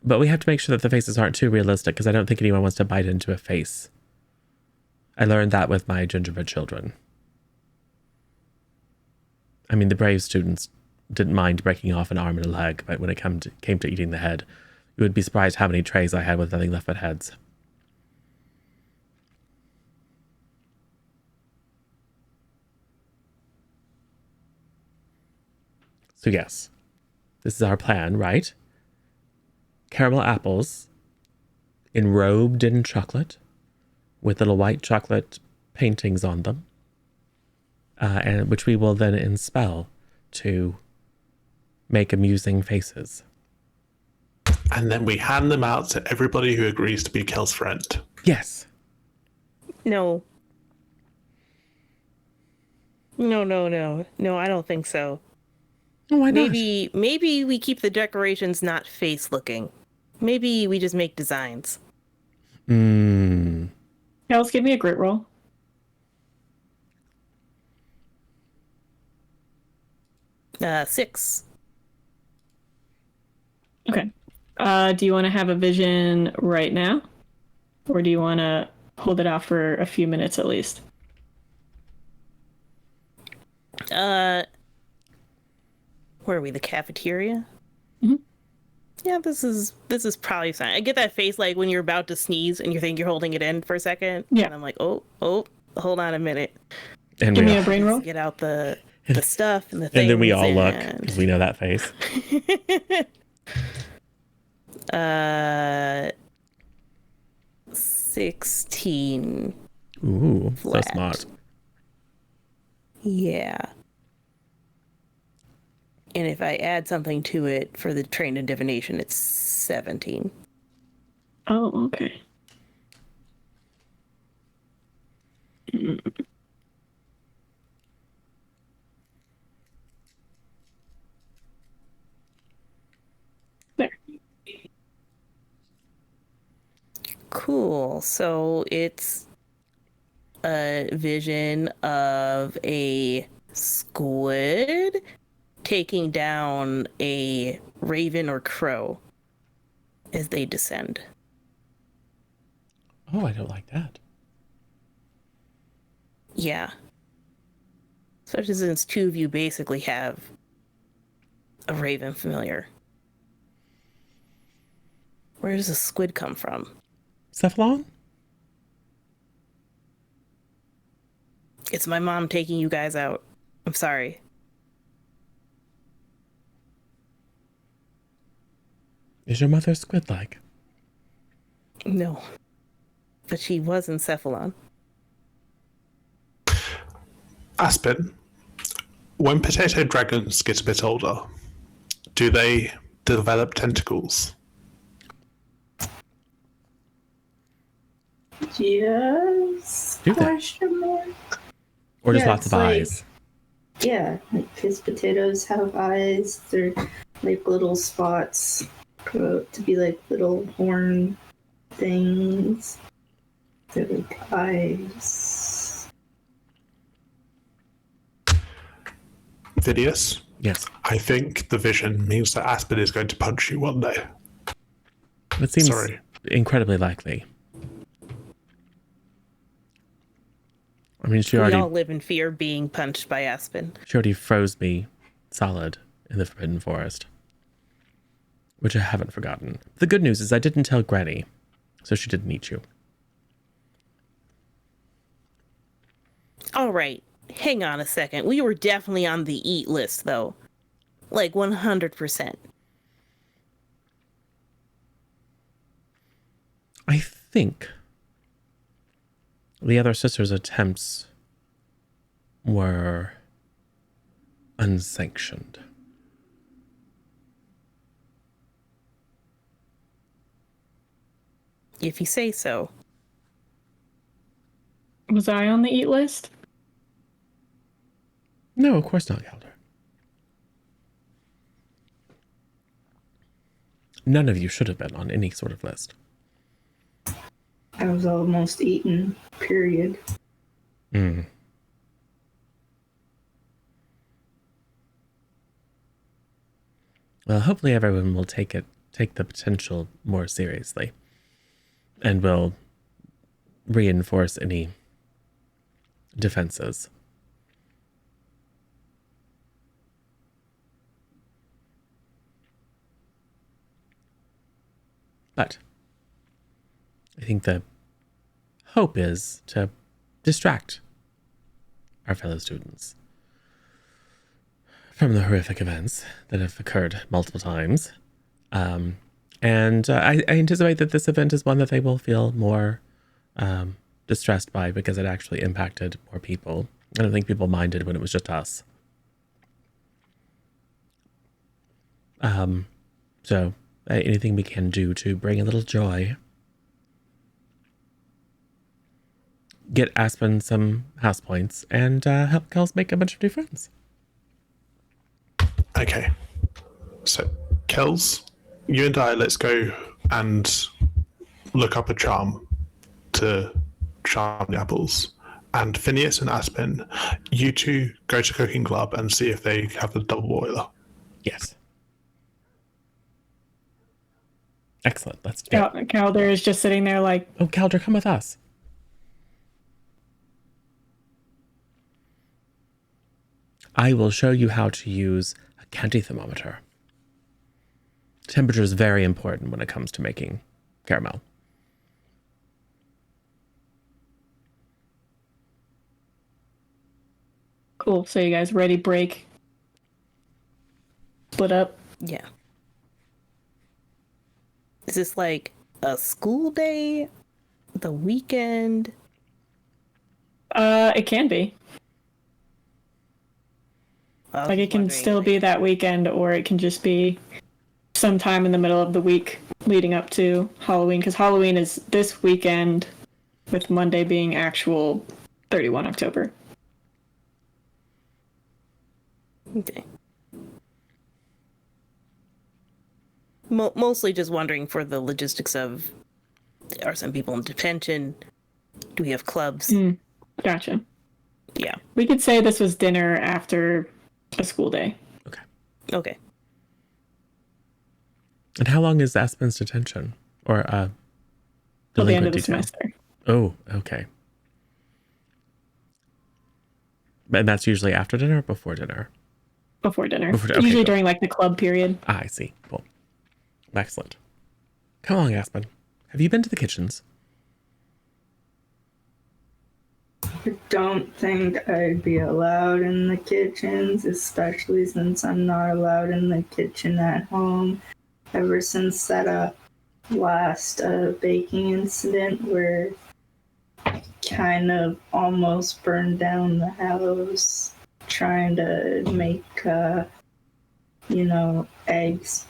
But we have to make sure that the faces aren't too realistic, because I don't think anyone wants to bite into a face. I learned that with my gingerbread children. I mean, the brave students didn't mind breaking off an arm and a leg, but when it came to eating the head, you would be surprised how many trays I had with nothing left but heads. So yes, this is our plan, right? Caramel apples enrobed in chocolate with little white chocolate paintings on them, and which we will then enspell to make amusing faces. And then we hand them out to everybody who agrees to be Kel's friend. Yes. No. No, I don't think so. Oh, why not? Maybe we keep the decorations not face looking. Maybe we just make designs. Kels, give me a grit roll. Six. Okay. Do you want to have a vision right now? Or do you want to hold it off for a few minutes at least? Where are we? The cafeteria? Mm-hmm. Yeah, this is probably fine. I get that face like when you're about to sneeze and you think you're holding it in for a second. Yeah. And I'm like, oh, hold on a minute. And Give me a brain roll. Get out the stuff and the things. And then we all look because we know that face. 16. Ooh, Flat. so smart. Yeah. And if I add something to it for the trained in divination, it's 17. Oh, okay. There. Cool. So it's a vision of a squid taking down a raven or crow as they descend. Oh, I don't like that. Yeah. Especially since two of you basically have a raven familiar. Where does the squid come from? Cephalon? It's my mom taking you guys out. I'm sorry. Is your mother squid-like? No. But she was in Cephalon. Aspen, when potato dragons get a bit older, do they develop tentacles? Yes. Do they? Question mark. Or just Yeah, lots of it's like- eyes? Yeah, because potatoes have eyes. They're like little spots to be like little horn things. They're like eyes. Vidius, Yes. I think the vision means that Aspen is going to punch you one day. That seems Sorry. incredibly likely. I mean, she We already all live in fear of being punched by Aspen. froze me solid in the Forbidden Forest, which I haven't forgotten. The good news is I didn't tell Granny, so she didn't eat you. All right. Hang on a second. We were definitely on the eat list, though. Like 100%. I think the other sisters' attempts were unsanctioned. If you say so. Was I on the eat list? No, of course not, Calder. None of you should have been on any sort of list. I was almost eaten, period. Mm. Well, hopefully everyone will take the potential more seriously, and will reinforce any defenses. But I think the hope is to distract our fellow students from the horrific events that have occurred multiple times. And I anticipate that this event is one that they will feel more distressed by, because it actually impacted more people. I don't think people minded when it was just us. So anything we can do to bring a little joy, get Aspen some house points, and help Kels make a bunch of new friends. Okay. So, Kels, you and I, let's go and look up a charm to charm the apples. And Phineas and Aspen, you two go to Cooking Club and see if they have the double boiler. Yes. Excellent. Let's go. Calder is just sitting there like, Oh, Calder, come with us. I will show you how to use a candy thermometer. Temperature is very important when it comes to making caramel. cool. So you guys ready, break, split up? Yeah. Is this like a school day? The weekend? It can be. I was Like, it can wondering, still be that weekend, or it can just be sometime in the middle of the week leading up to Halloween, because Halloween is this weekend, with Monday being actual 31 October. Okay. Mostly just wondering for the logistics of, are some people in detention? Do we have clubs? Gotcha. Yeah. We could say this was dinner after a school day. Okay. And how long is Aspen's detention? Or Till the end of the detail? semester. Oh, okay. And that's usually after dinner or before dinner? Before dinner. Okay, Usually cool. during like the club period. I see. Cool. Excellent. Come along, Aspen. Have you been to the kitchens? I don't think I'd be allowed in the kitchens, especially since I'm not allowed in the kitchen at home. Ever since that last baking incident where I kind of almost burned down the house trying to make, eggs.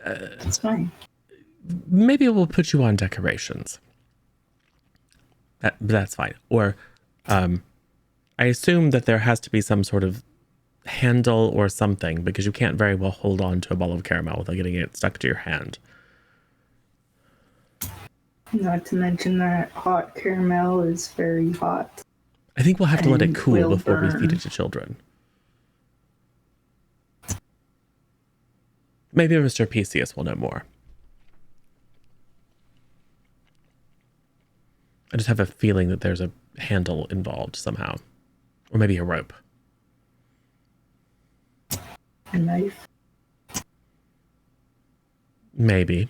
It's fine. Maybe we'll put you on decorations. That's fine. Or I assume that there has to be some sort of handle or something, because you can't very well hold on to a ball of caramel without getting it stuck to your hand. Not to mention that hot caramel is very hot. I think we'll have to let it And cool will before we feed burn. it to children. Maybe Mr. Pesius will know more. I just have a feeling that there's a handle involved somehow. Or maybe a rope. A knife. Maybe.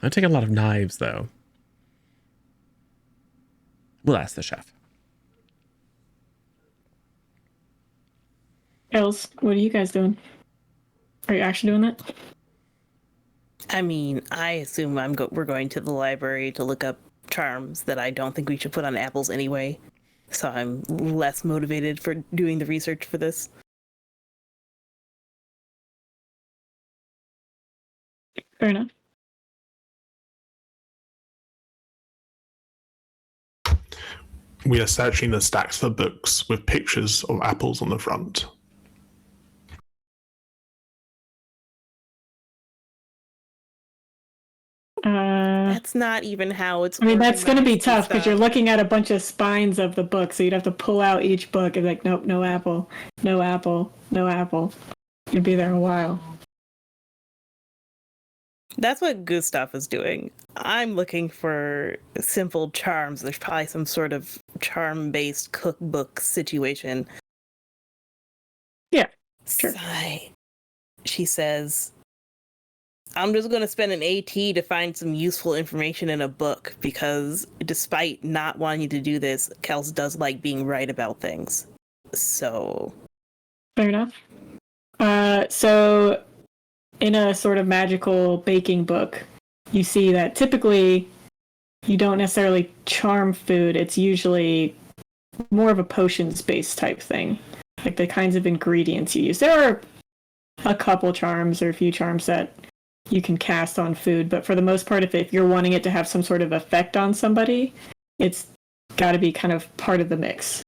I take a lot of knives, though. We'll ask the chef. Els, what are you guys doing? Are you actually doing that? I mean, I assume we're going to the library to look up charms that I don't think we should put on apples anyway. So I'm less motivated for doing the research for this. Fair enough. We are searching the stacks for books with pictures of apples on the front. That's not even how it's. I mean, that's going to be organized, tough because you're Gustav. looking at a bunch of spines of the book, so you'd have to pull out each book and be like, nope, no apple, no apple, no apple. You'd be there a while. That's what Gustav is doing. I'm looking for simple charms. There's probably some sort of charm-based cookbook situation. Yeah, sure. Sigh. She says, I'm just going to spend an AT to find some useful information in a book because despite not wanting to do this, Kels does like being right about things. So... Fair enough. So in a sort of magical baking book, you see that typically you don't necessarily charm food. It's usually more of a potions-based type thing, like the kinds of ingredients you use. There are a couple charms or a few charms that you can cast on food, but for the most part, if you're wanting it to have some sort of effect on somebody, it's got to be kind of part of the mix.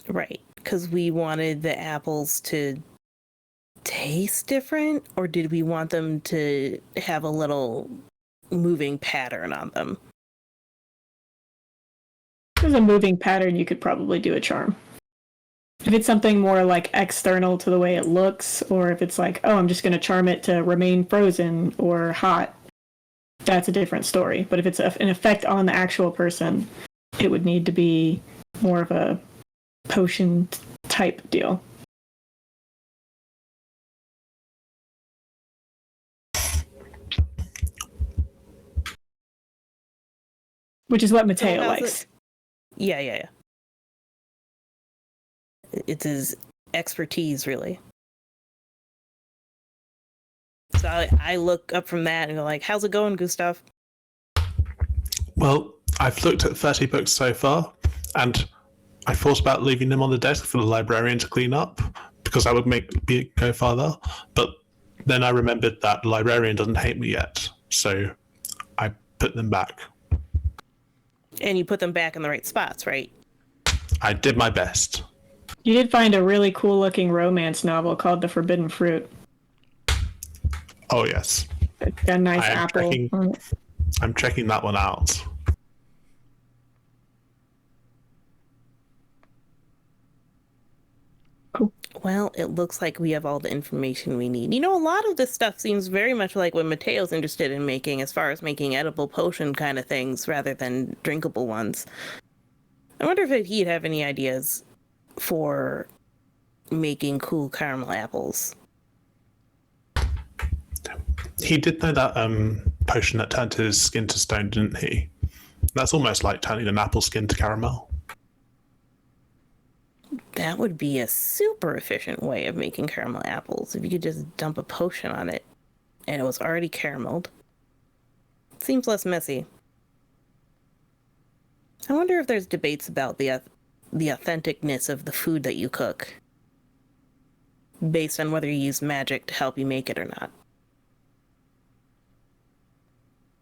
Right, because we wanted the apples to taste different, or did we want them to have a little moving pattern on them? If there's a moving pattern, you could probably do a charm. If it's something more like external to the way it looks, or if it's like, oh, I'm just going to charm it to remain frozen or hot, that's a different story. But if it's an effect on the actual person, it would need to be more of a potion type deal. Which is what Mateo So how's likes. it- Yeah. It's his expertise, really. So I look up from that and go like, how's it going, Gustav? Well, I've looked at 30 books so far, and I thought about leaving them on the desk for the librarian to clean up, because that would make me go farther. But then I remembered that the librarian doesn't hate me yet, so I put them back. And you put them back in the right spots, right? I did my best. You did find a really cool looking romance novel called The Forbidden Fruit. Oh, yes. It's got a nice I am apple checking- on it. I'm checking that one out. Well, it looks like we have all the information we need. You know, a lot of this stuff seems very much like what Mateo's interested in making, as far as making edible potion kind of things rather than drinkable ones. I wonder if he'd have any ideas for making cool caramel apples. He did know that potion that turned his skin to stone, didn't he? That's almost like turning an apple skin to caramel. That would be a super efficient way of making caramel apples if you could just dump a potion on it and it was already carameled. Seems less messy. I wonder if there's debates about the authenticness of the food that you cook based on whether you use magic to help you make it or not.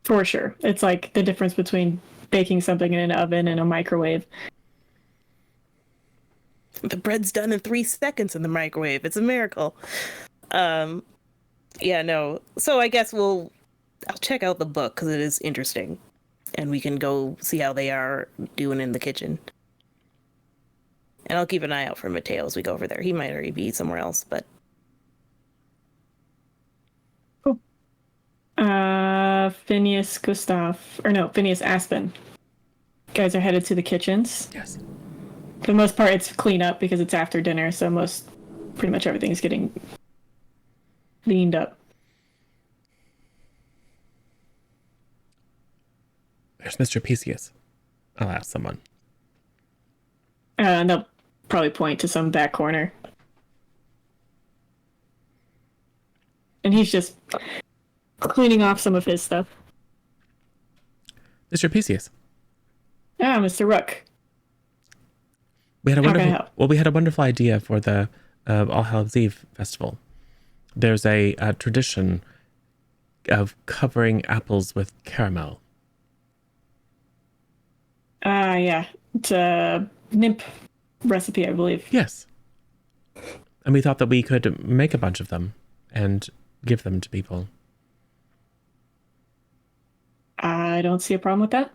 For sure. It's like the difference between baking something in an oven and a microwave. The bread's done in 3 seconds in the microwave. It's a miracle. Yeah, no. So I guess I'll check out the book because it is interesting. And we can go see how they are doing in the kitchen. And I'll keep an eye out for Mateo as we go over there. He might already be somewhere else, but... Cool. Phineas Aspen. You guys are headed to the kitchens. Yes. For the most part, it's clean up because it's after dinner, so pretty much everything's getting cleaned up. There's Mr. Pisius. I'll ask someone. And they'll probably point to some back corner. And he's just cleaning off some of his stuff. Mr. Pisius. Ah, Mr. Rook. We had a How can I wonderful. help? Well, we had a wonderful idea for the All Hallows Eve festival. There's a tradition of covering apples with caramel. Yeah. It's a nymph recipe, I believe. Yes. And we thought that we could make a bunch of them and give them to people. I don't see a problem with that.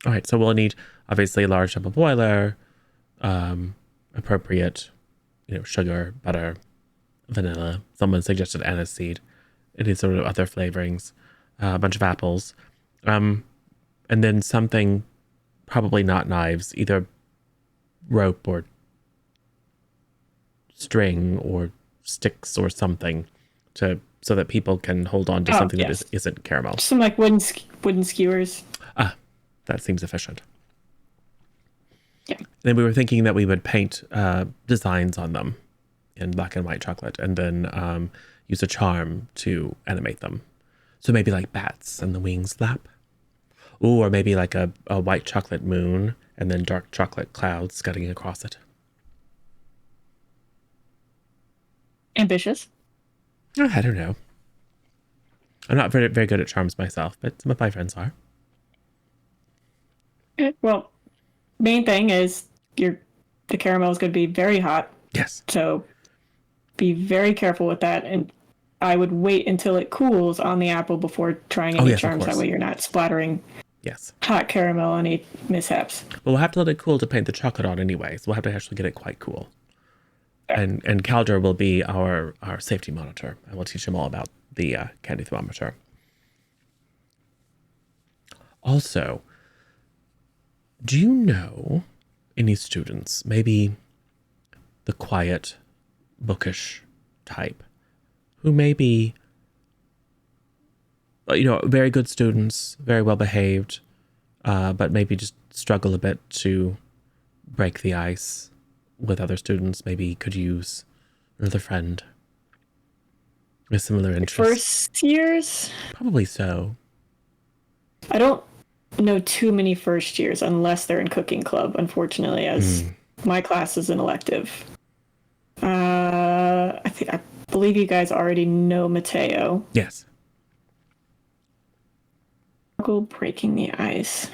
All right, so we'll need obviously a large double boiler, appropriate, sugar, butter, vanilla. Someone suggested aniseed, any sort of other flavorings, a bunch of apples, and then something, probably not knives, either rope or string or sticks or something, so that people can hold on to something yes. that isn't caramel. Some like wooden skewers. That seems efficient. Yeah. And then we were thinking that we would paint designs on them in black and white chocolate, and then use a charm to animate them. So maybe like bats and the wings flap. Ooh, or maybe like a white chocolate moon and then dark chocolate clouds scudding across it. Ambitious. I don't know. I'm not very, very good at charms myself, but some of my friends are. Okay, well, main thing is the caramel is going to be very hot. Yes. So be very careful with that. And I would wait until it cools on the apple before trying any charms. That way you're not splattering hot caramel on any mishaps. Well, we'll have to let it cool to paint the chocolate on anyway. So we'll have to actually get it quite cool. And Calder will be our safety monitor. I will teach him all about the candy thermometer. Also, do you know any students, maybe the quiet, bookish type, who may be, very good students, very well behaved, but maybe just struggle a bit to break the ice with other students, maybe could use another friend with similar interests? First years? Probably so. I don't know too many first years unless they're in cooking club, unfortunately, as my class is an elective. I believe you guys already know Mateo. Yes. Breaking the ice.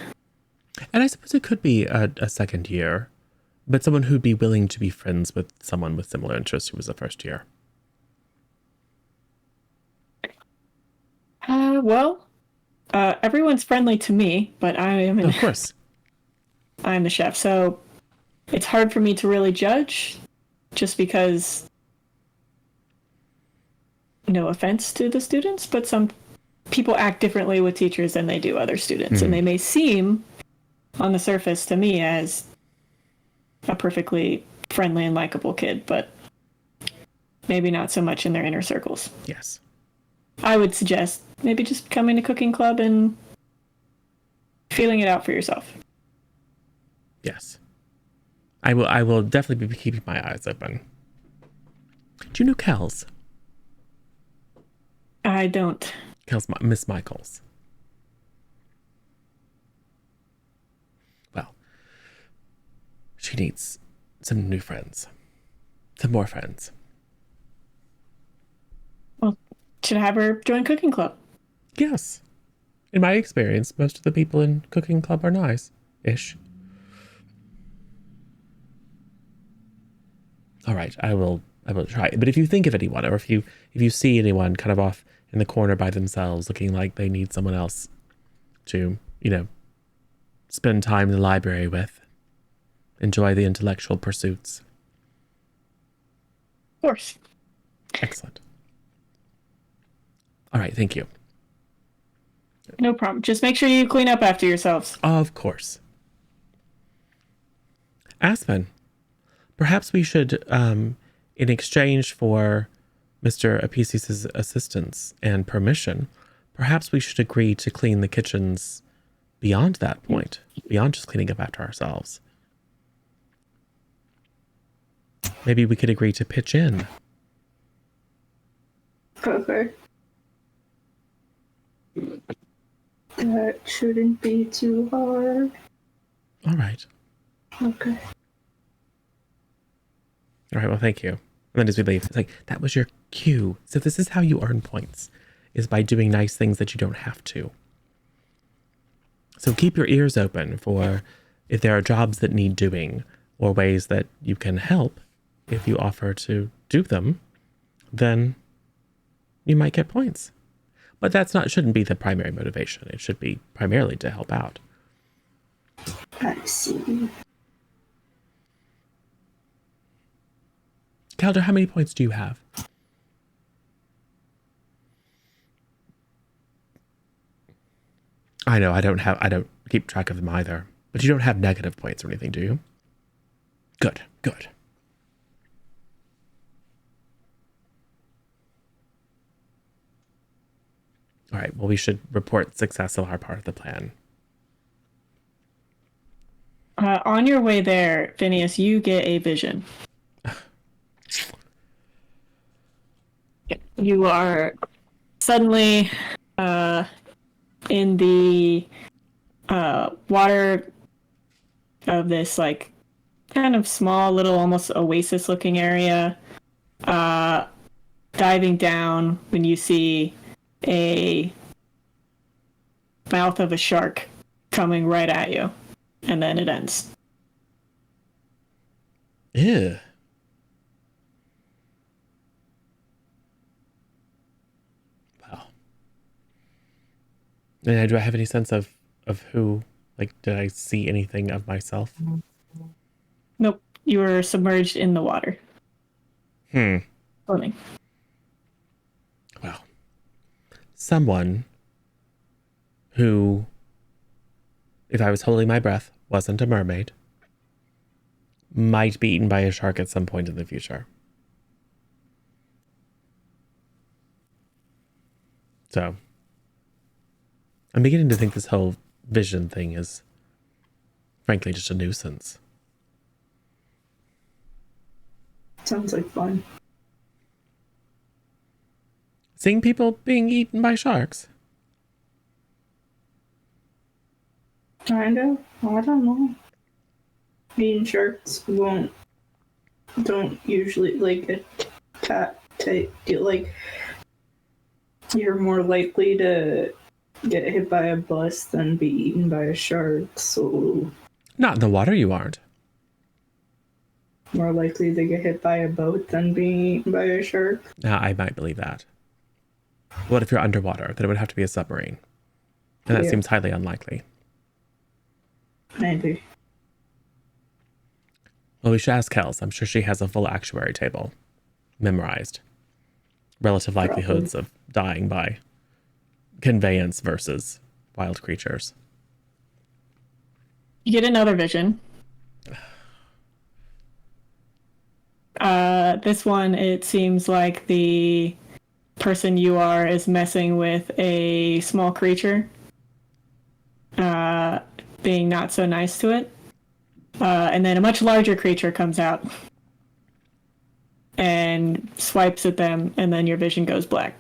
And I suppose it could be a second year, but someone who'd be willing to be friends with someone with similar interests who was a first year. Everyone's friendly to me, but Of course. I'm the chef, so it's hard for me to really judge, just because, no offense to the students, but some people act differently with teachers than they do other students, and they may seem, on the surface, to me as a perfectly friendly and likable kid, but maybe not so much in their inner circles. Yes. I would suggest maybe just coming to cooking club and feeling it out for yourself. Yes. I will definitely be keeping my eyes open. Do you know Kels? I don't. Kels, Miss Michaels. Well, she needs some new friends. Some more friends. Well, should have her join cooking club. Yes. In my experience, most of the people in cooking club are nice-ish. All right, I will try. But if you think of anyone, or if you see anyone kind of off in the corner by themselves, looking like they need someone else to, spend time in the library with, enjoy the intellectual pursuits. Of course. Excellent. All right, thank you. No problem. Just make sure you clean up after yourselves. Of course. Aspen, perhaps we should, in exchange for Mr. Apicius' assistance and permission, perhaps we should agree to clean the kitchens beyond that point, beyond just cleaning up after ourselves. Maybe we could agree to pitch in. Okay. That shouldn't be too hard. All right. Okay. All right, well, thank you. And then as we leave, it's like, that was your cue. So this is how you earn points, is by doing nice things that you don't have to. So keep your ears open for if there are jobs that need doing or ways that you can help, if you offer to do them, then you might get points. But shouldn't be the primary motivation. It should be primarily to help out. I see. Calder, how many points do you have? I know I don't keep track of them either. But you don't have negative points or anything, do you? Good. All right, well, we should report success of our part of the plan. On your way there, Phineas, you get a vision. You are suddenly in the water of this like kind of small little almost oasis looking area, diving down when you see a mouth of a shark coming right at you, and then it ends. Ew. Wow. And do I have any sense of who, like, did I see anything of myself? Nope, you were submerged in the water. Floating. Well, someone who, if I was holding my breath, wasn't a mermaid, might be eaten by a shark at some point in the future. So, I'm beginning to think this whole vision thing is, frankly, just a nuisance. Sounds like fun. Seeing people being eaten by sharks? Kind of. I don't know. Mean sharks don't usually like like you're more likely to get hit by a bus than be eaten by a shark, so Not in the water, you aren't. more likely to get hit by a boat than being eaten by a shark. I might believe that. What if you're underwater? Then it would have to be a submarine. And that Yeah. seems highly unlikely. Maybe. Well, we should ask Kels. I'm sure she has a full actuary table memorized. Relative likelihoods of dying by conveyance versus wild creatures. You get another vision. This one, it seems like the person you are is messing with a small creature, being not so nice to it. And then a much larger creature comes out and swipes at them, and then your vision goes black.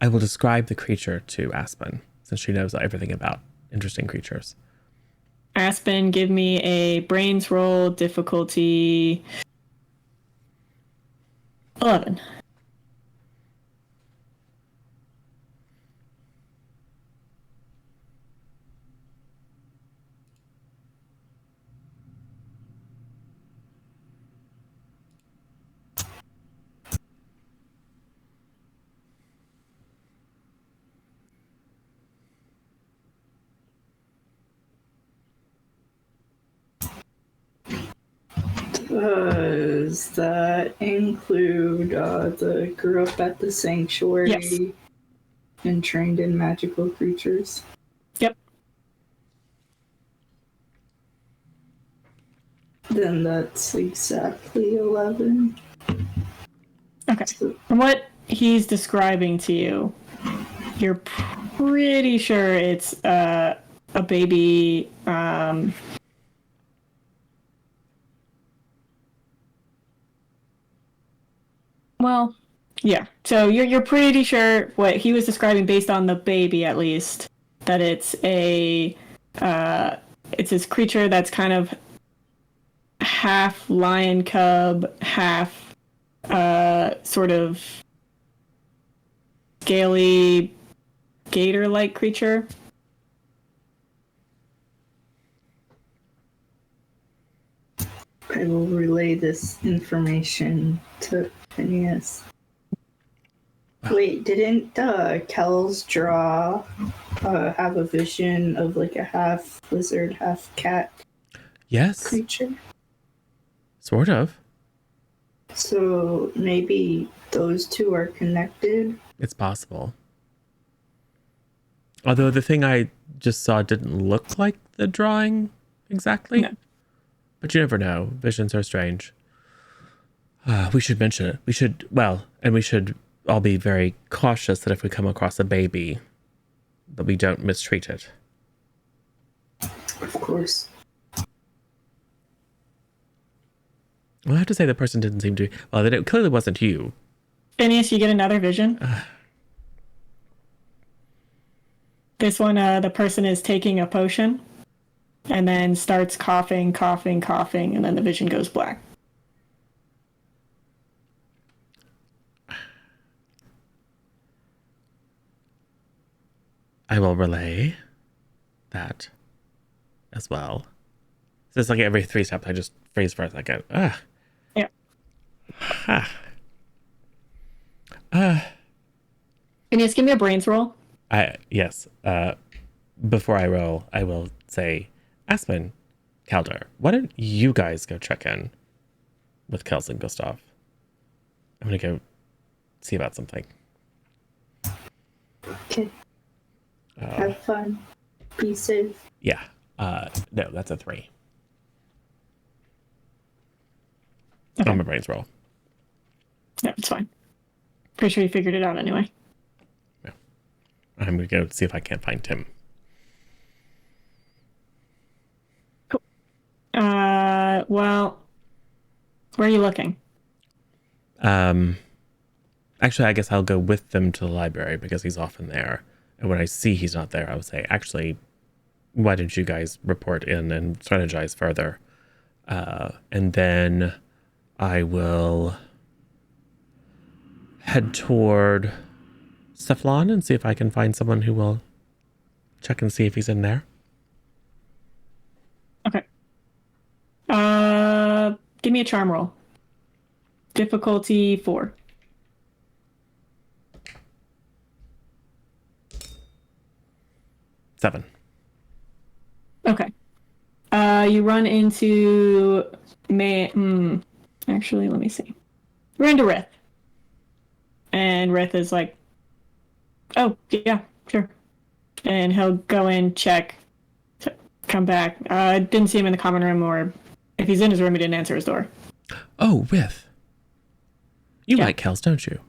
I will describe the creature to Aspen, since she knows everything about interesting creatures. Aspen, give me a brains roll, difficulty 11. Does that include the grew up at the sanctuary Yes. and trained in magical creatures? Yep. Then that's exactly 11. Okay. From what he's describing to you, you're pretty sure it's a baby. Well, yeah. So you're pretty sure what he was describing, based on the baby at least, that it's this creature that's kind of half lion cub, half sort of scaly gator-like creature. I will relay this information to Phineas. Wait, didn't Kells draw have a vision of like a half lizard, half cat Yes, creature? sort of. So maybe those two are connected? It's possible. Although the thing I just saw didn't look like the drawing exactly. No. But you never know. Visions are strange. We should mention it. We should all be very cautious that if we come across a baby, that we don't mistreat it. Of course. Well, I have to say the person didn't seem to. Well, it clearly wasn't you. Phineas, you get another vision. This one, the person is taking a potion and then starts coughing, and then the vision goes black. I will relay that as well. So it's like every 3 steps I just freeze for a second. Yeah. Phineas, give me a brains roll. Yes. Before I roll, I will say, Aspen, Calder, why don't you guys go check in with Kels and Gustav? I'm gonna go see about something. Okay. Have fun. Be safe. Yeah. No, that's a 3. Okay. On my brains roll. Yeah, it's fine. Pretty sure you figured it out anyway. Yeah. I'm gonna go see if I can't find Tim. Cool. Well, where are you looking? Actually, I guess I'll go with them to the library because he's often there. And when I see he's not there, I would say, actually, why don't you guys report in and strategize further? And then I will head toward Stefan and see if I can find someone who will check and see if he's in there. Okay. Give me a charm roll. Difficulty 4. Seven. Okay. You run into actually, let me see. You run into Rith. And Rith is like, oh, yeah, sure. And he'll go in, check, come back. Didn't see him in the common room, or if he's in his room, he didn't answer his door. Oh, Rith. You Yeah. like Kels, don't you?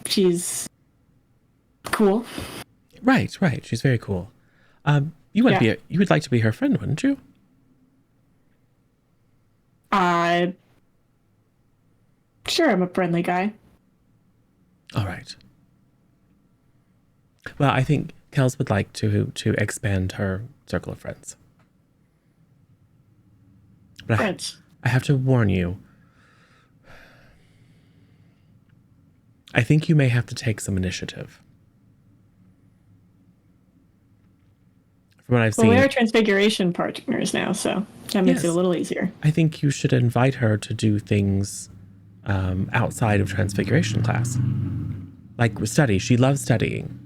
She's cool. Right. She's very cool. You would you would like to be her friend, wouldn't you? Sure, I'm a friendly guy. All right. Well, I think Kels would like to expand her circle of friends. But Friends. I have to warn you. I think you may have to take some initiative. From what I've Well, seen, we are transfiguration partners now, so that makes it a Yes. little easier. I think you should invite her to do things outside of transfiguration class. Like study. She loves studying.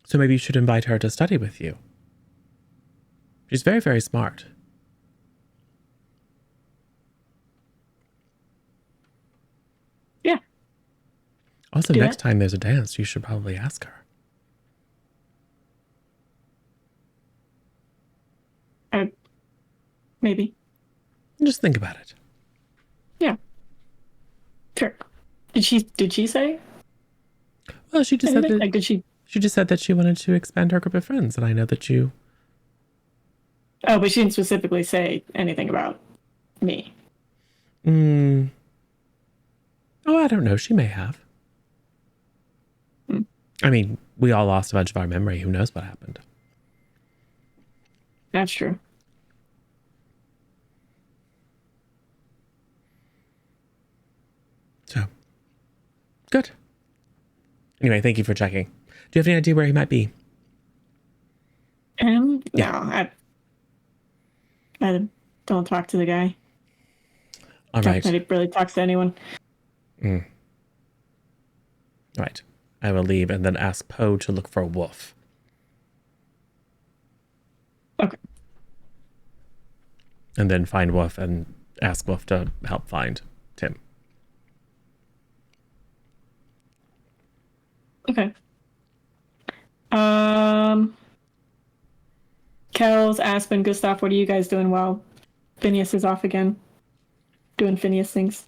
So maybe you should invite her to study with you. She's very, very smart. Yeah. Also, Do next that. time there's a dance, you should probably ask her. Maybe. Just think about it. Yeah. Sure. Did she say Well, she just said anything? that, Like, did she? she just said that she wanted to expand her group of friends, and I know that you. Oh, but she didn't specifically say anything about me. Oh, I don't know. She may have. Hmm. I mean, we all lost a bunch of our memory. Who knows what happened? That's true. So, Good. Anyway, thank you for checking. Do you have any idea where he might be? No, Yeah. I don't talk to the guy. All Don't right. that he really talks to anyone. All right. I will leave and then ask Poe to look for Wolf. Okay. And then find Wolf and ask Wolf to help find Tim. Okay. Kels, Aspen, Gustav, what are you guys doing while Phineas is off again? Doing Phineas things.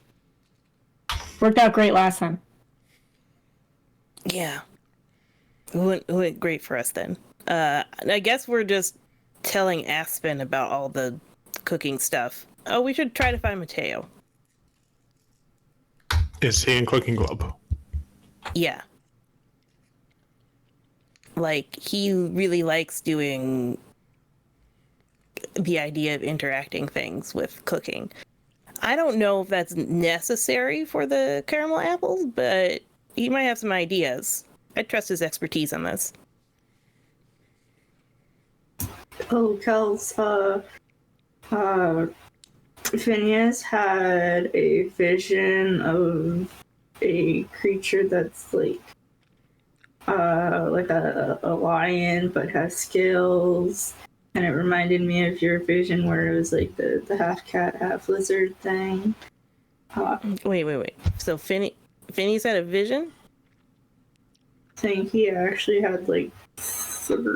Worked out great last time. Yeah. It went great for us then. I guess we're just telling Aspen about all the cooking stuff. Oh, we should try to find Mateo. Is he in Cooking Club? Yeah. Like, he really likes doing the idea of interacting things with cooking. I don't know if that's necessary for the caramel apples, but he might have some ideas. I trust his expertise on this. Oh, Kels, Phineas had a vision of a creature that's like a lion but has scales, and it reminded me of your vision where it was like the half cat, half lizard thing. Wait. So Phineas had a vision? I think he actually had like 3-ish.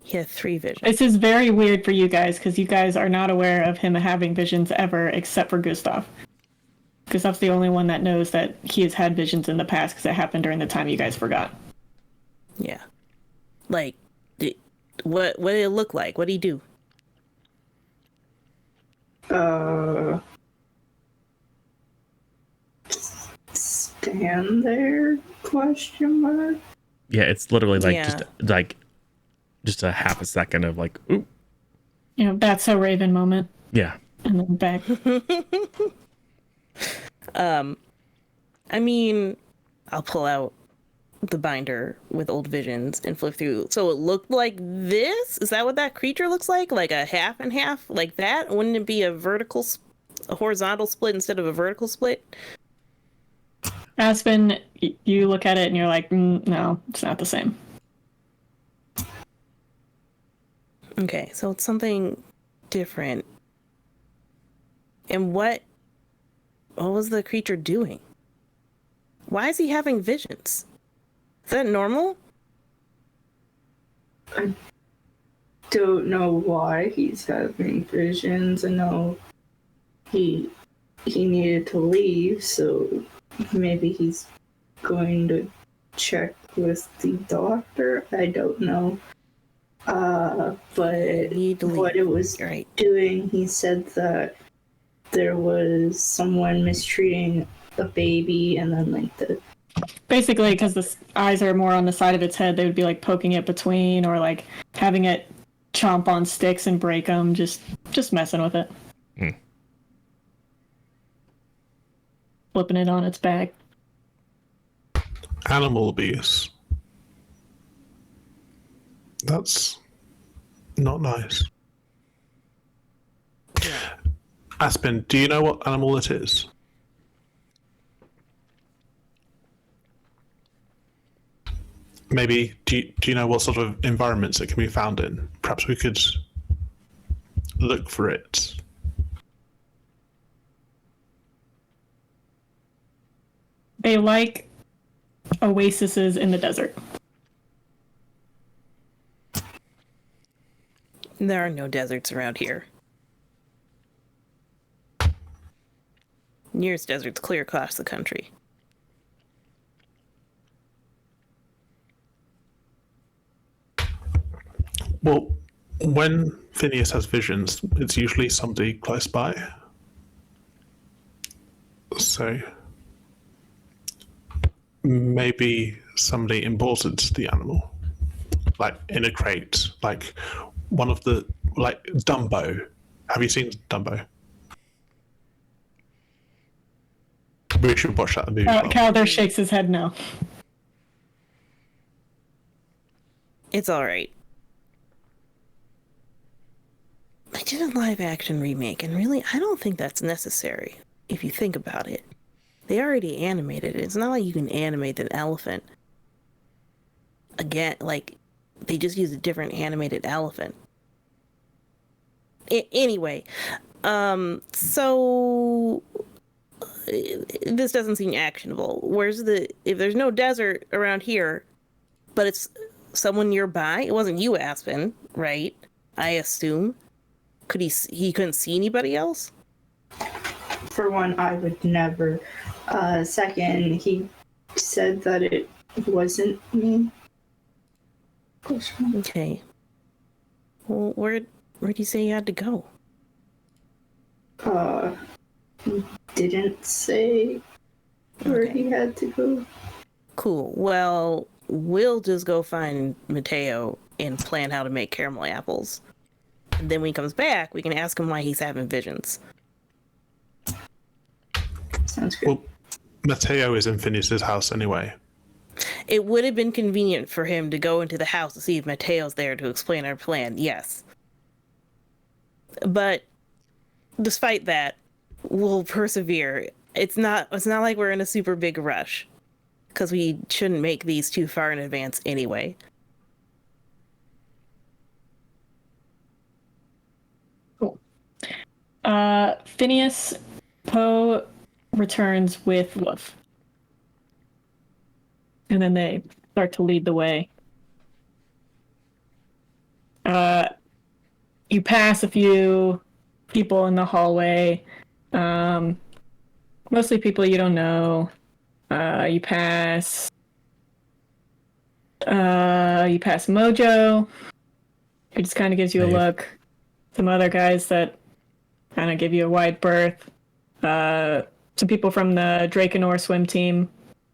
He had 3 visions. This is very weird for you guys because you guys are not aware of him having visions ever except for Gustav. Gustav's the only one that knows that he has had visions in the past because it happened during the time you guys forgot. Yeah. Like, what did it look like? What did he do? Stand there? Question mark. Yeah, it's literally like Yeah. just a half a second of like, ooh. You know, that's so Raven moment. Yeah. And then back. I mean, I'll pull out the binder with old visions and flip through. So it looked like this? Is that what that creature looks like? Like a half and half? Like that? Wouldn't it be a horizontal split instead of a vertical split? Aspen, you look at it and you're like, no, it's not the same. Okay, so it's something different. And what was the creature doing? Why is he having visions? Is that normal? I don't know why he's having visions. I know he needed to leave, so maybe he's going to check with the doctor. I don't know. But what it was doing, he said that there was someone mistreating a baby, and then like basically because the eyes are more on the side of its head, they would be like poking it between or like having it chomp on sticks and break them, just messing with it. Flipping it on its back. Animal abuse. That's not nice. Aspen, do you know what animal it is? Maybe, do you know what sort of environments it can be found in? Perhaps we could look for it. They like oases in the desert. There are no deserts around here. Nearest desert's clear across the country. Well, when Phineas has visions, it's usually somebody close by. So maybe somebody imported the animal, like in a crate, like one of the, like Dumbo. Have you seen Dumbo? We should watch that movie. Calder shakes his head no. It's all right. I did a live action remake, and really, I don't think that's necessary. If you think about it, they already animated it. It's not like you can animate an elephant again. Like, they just use a different animated elephant. Anyway, so this doesn't seem actionable. If there's no desert around here, but it's someone nearby? It wasn't you, Aspen, right? I assume. He couldn't see anybody else? For one, I would never. Second, he said that it wasn't me. Okay. Well, where'd you say you had to go? He didn't say where Okay. he had to go. Cool. Well, we'll just go find Mateo and plan how to make caramel apples. And then when he comes back, we can ask him why he's having visions. Sounds good. Well, Mateo is in Phineas's house anyway. It would have been convenient for him to go into the house to see if Mateo's there to explain our plan, yes. But despite that, we'll persevere. It's not like we're in a super big rush, because we shouldn't make these too far in advance anyway. Cool. Phineas, Poe returns with Woof. And then they start to lead the way. You pass a few people in the hallway. Mostly people you don't know. You pass Mojo, who just kind of gives you a look. Some other guys that kind of give you a wide berth. Some people from the Drakenor swim team,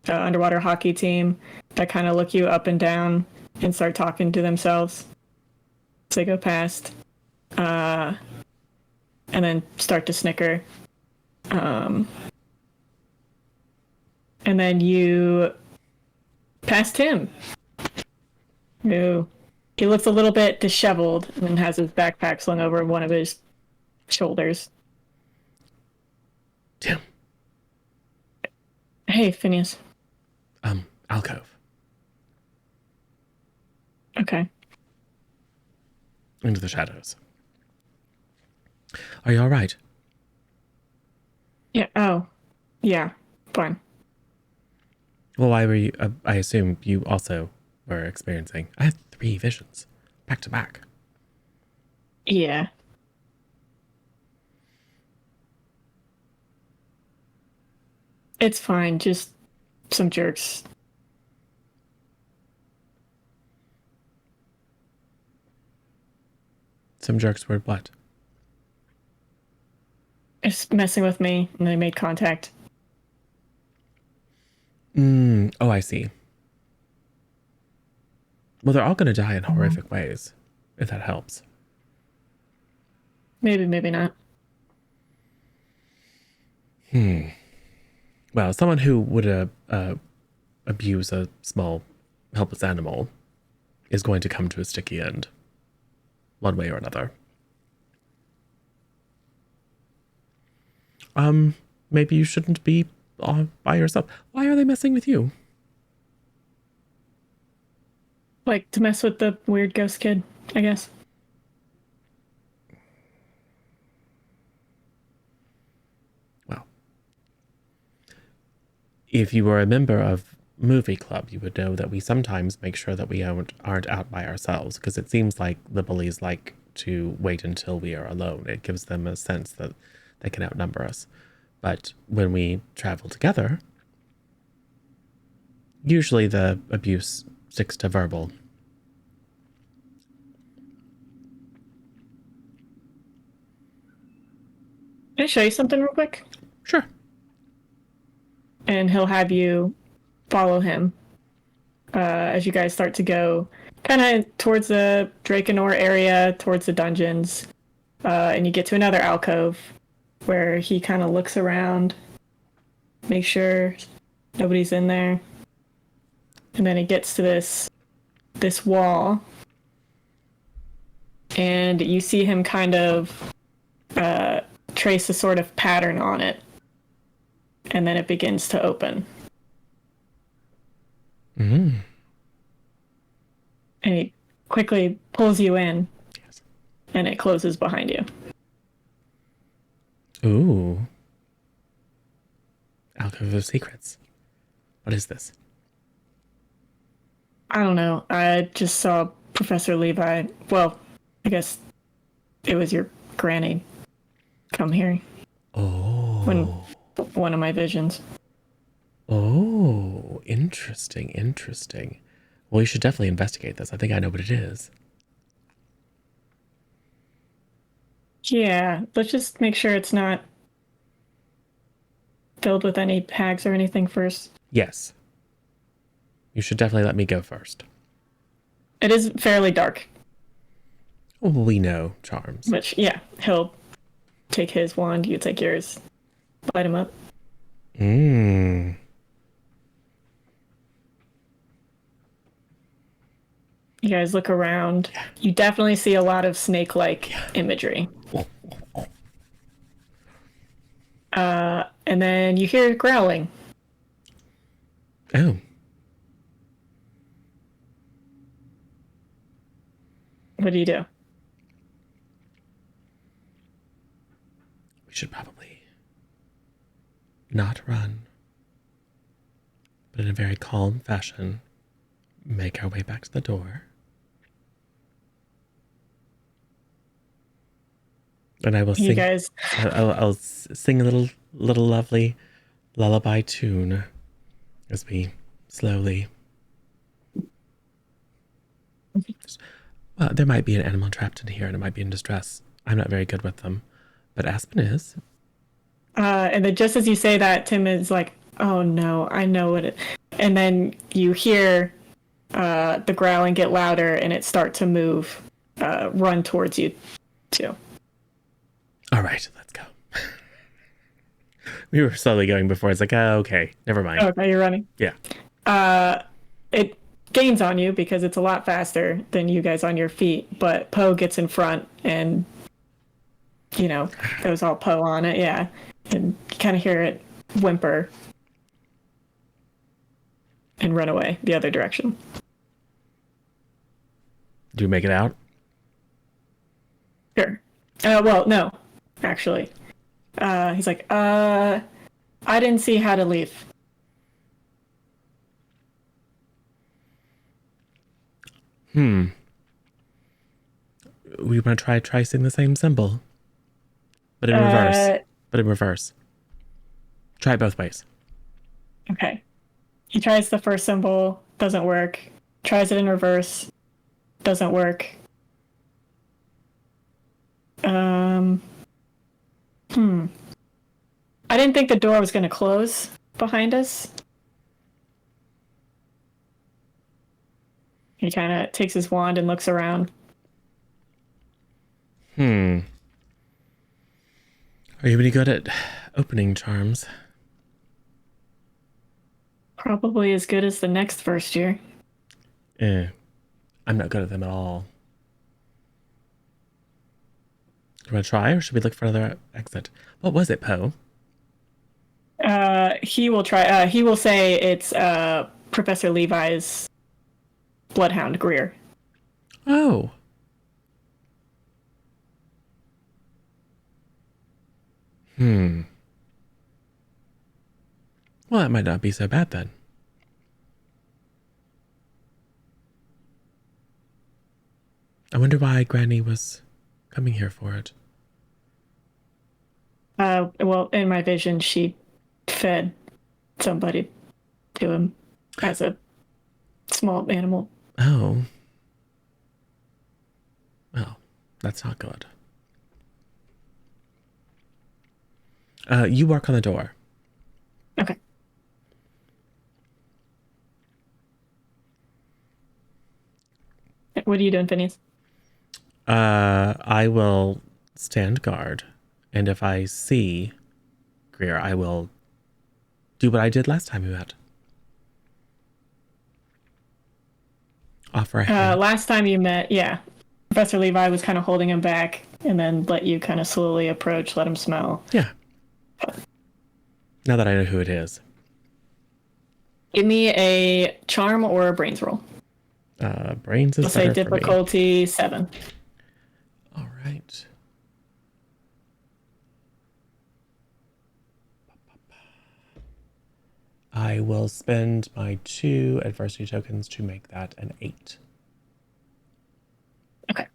underwater hockey team, that kind of look you up and down and start talking to themselves as they go past. And then start to snicker. And then you passed him. Who he looks a little bit disheveled and has his backpack slung over one of his shoulders. Tim. Hey, Phineas. Alcove. Okay. Into the shadows. Are you all right? Yeah. Oh. Yeah. Fine. Well, why were you? I assume you also were experiencing. I had 3 visions, back to back. Yeah. It's fine. Just some jerks. Some jerks were what? Just messing with me, and they made contact. Oh, I see. Well, they're all going to die in horrific ways, if that helps. Maybe, maybe not. Well, someone who would abuse a small, helpless animal is going to come to a sticky end, one way or another. Maybe you shouldn't be by yourself. Why are they messing with you? Like, to mess with the weird ghost kid, I guess. Well, if you were a member of movie club, you would know that we sometimes make sure that we aren't out by ourselves, because it seems like the bullies like to wait until we are alone. It gives them a sense that they can outnumber us. But when we travel together, usually the abuse sticks to verbal. Can I show you something real quick? Sure. And he'll have you follow him as you guys start to go kind of towards the Drakenor area, towards the dungeons. And you get to another alcove where he kind of looks around make sure nobody's in there. And then it gets to this wall. And you see him kind of trace a sort of pattern on it. And then it begins to open. Mm. And he quickly pulls you in. Yes. And it closes behind you. Ooh. Alcove of Secrets. What is this? I don't know. I just saw Professor Levi. Well, I guess it was your granny come here. Oh. One of my visions. Oh, interesting. Well, you should definitely investigate this. I think I know what it is. Yeah, let's just make sure it's not filled with any hags or anything first. Yes. You should definitely let me go first. It is fairly dark, Oh, we know, Charms. which, yeah, he'll take his wand, you take yours, light him up. Mmm. You guys look around. You definitely see a lot of snake-like imagery. And then you hear growling. Oh. What do you do? We should probably not run, but in a very calm fashion, make our way back to the door. And I will You sing. guys, I'll sing a little lovely lullaby tune as we slowly. Well, there might be an animal trapped in here, and it might be in distress. I'm not very good with them, but Aspen is. and then just as you say that, Tim is like, "Oh no, I know what it." And then you hear the growling get louder, and it start to move, run towards you, too. All right, let's go. We were slowly going before. It's like, oh, okay, never mind. Okay, you're running. Yeah. It gains on you because it's a lot faster than you guys on your feet. But Poe gets in front, and goes all Poe on it. Yeah, and you kind of hear it whimper and run away the other direction. Do you make it out? Sure. Well, no, actually. He's like, I didn't see how to leave. We want to try tracing the same symbol, but in reverse. Try it both ways. Okay. He tries the first symbol, doesn't work. Tries it in reverse, doesn't work. I didn't think the door was going to close behind us. He kind of takes his wand and looks around. Are you any good at opening charms? Probably as good as the next first year. I'm not good at them at all. Do you want to try, or should we look for another exit? What was it, Poe? He will try. He will say it's Professor Levi's bloodhound, Greer. Oh. Well, that might not be so bad then. I wonder why Granny was coming here for it. Well, in my vision, she fed somebody to him as a small animal. Oh. Well, that's not good. You work on the door. Okay. What are you doing, Phineas? I will stand guard, and if I see Greer, I will do what I did last time we met. Offer a hand. Last time you met, yeah, Professor Levi was kind of holding him back and then let you kind of slowly approach, let him smell. Yeah. Now that I know who it is. Give me a charm or a brains roll. Brains is I'll say better for me. difficulty 7. All right. I will spend my 2 adversity tokens to make that an 8. Okay.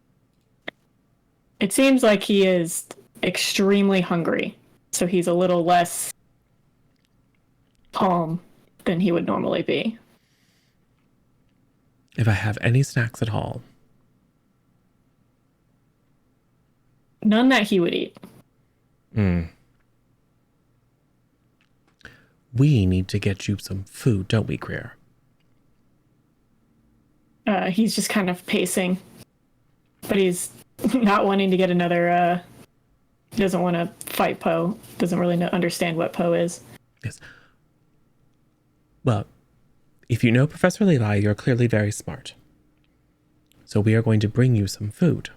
It seems like he is extremely hungry, so he's a little less calm than he would normally be. If I have any snacks at all. None that he would eat. We need to get you some food, don't we, Greer? He's just kind of pacing, but he's not wanting to get another. He doesn't want to fight Poe. Doesn't really understand what Poe is. Yes. Well, if you know Professor Levi, you're clearly very smart. So we are going to bring you some food,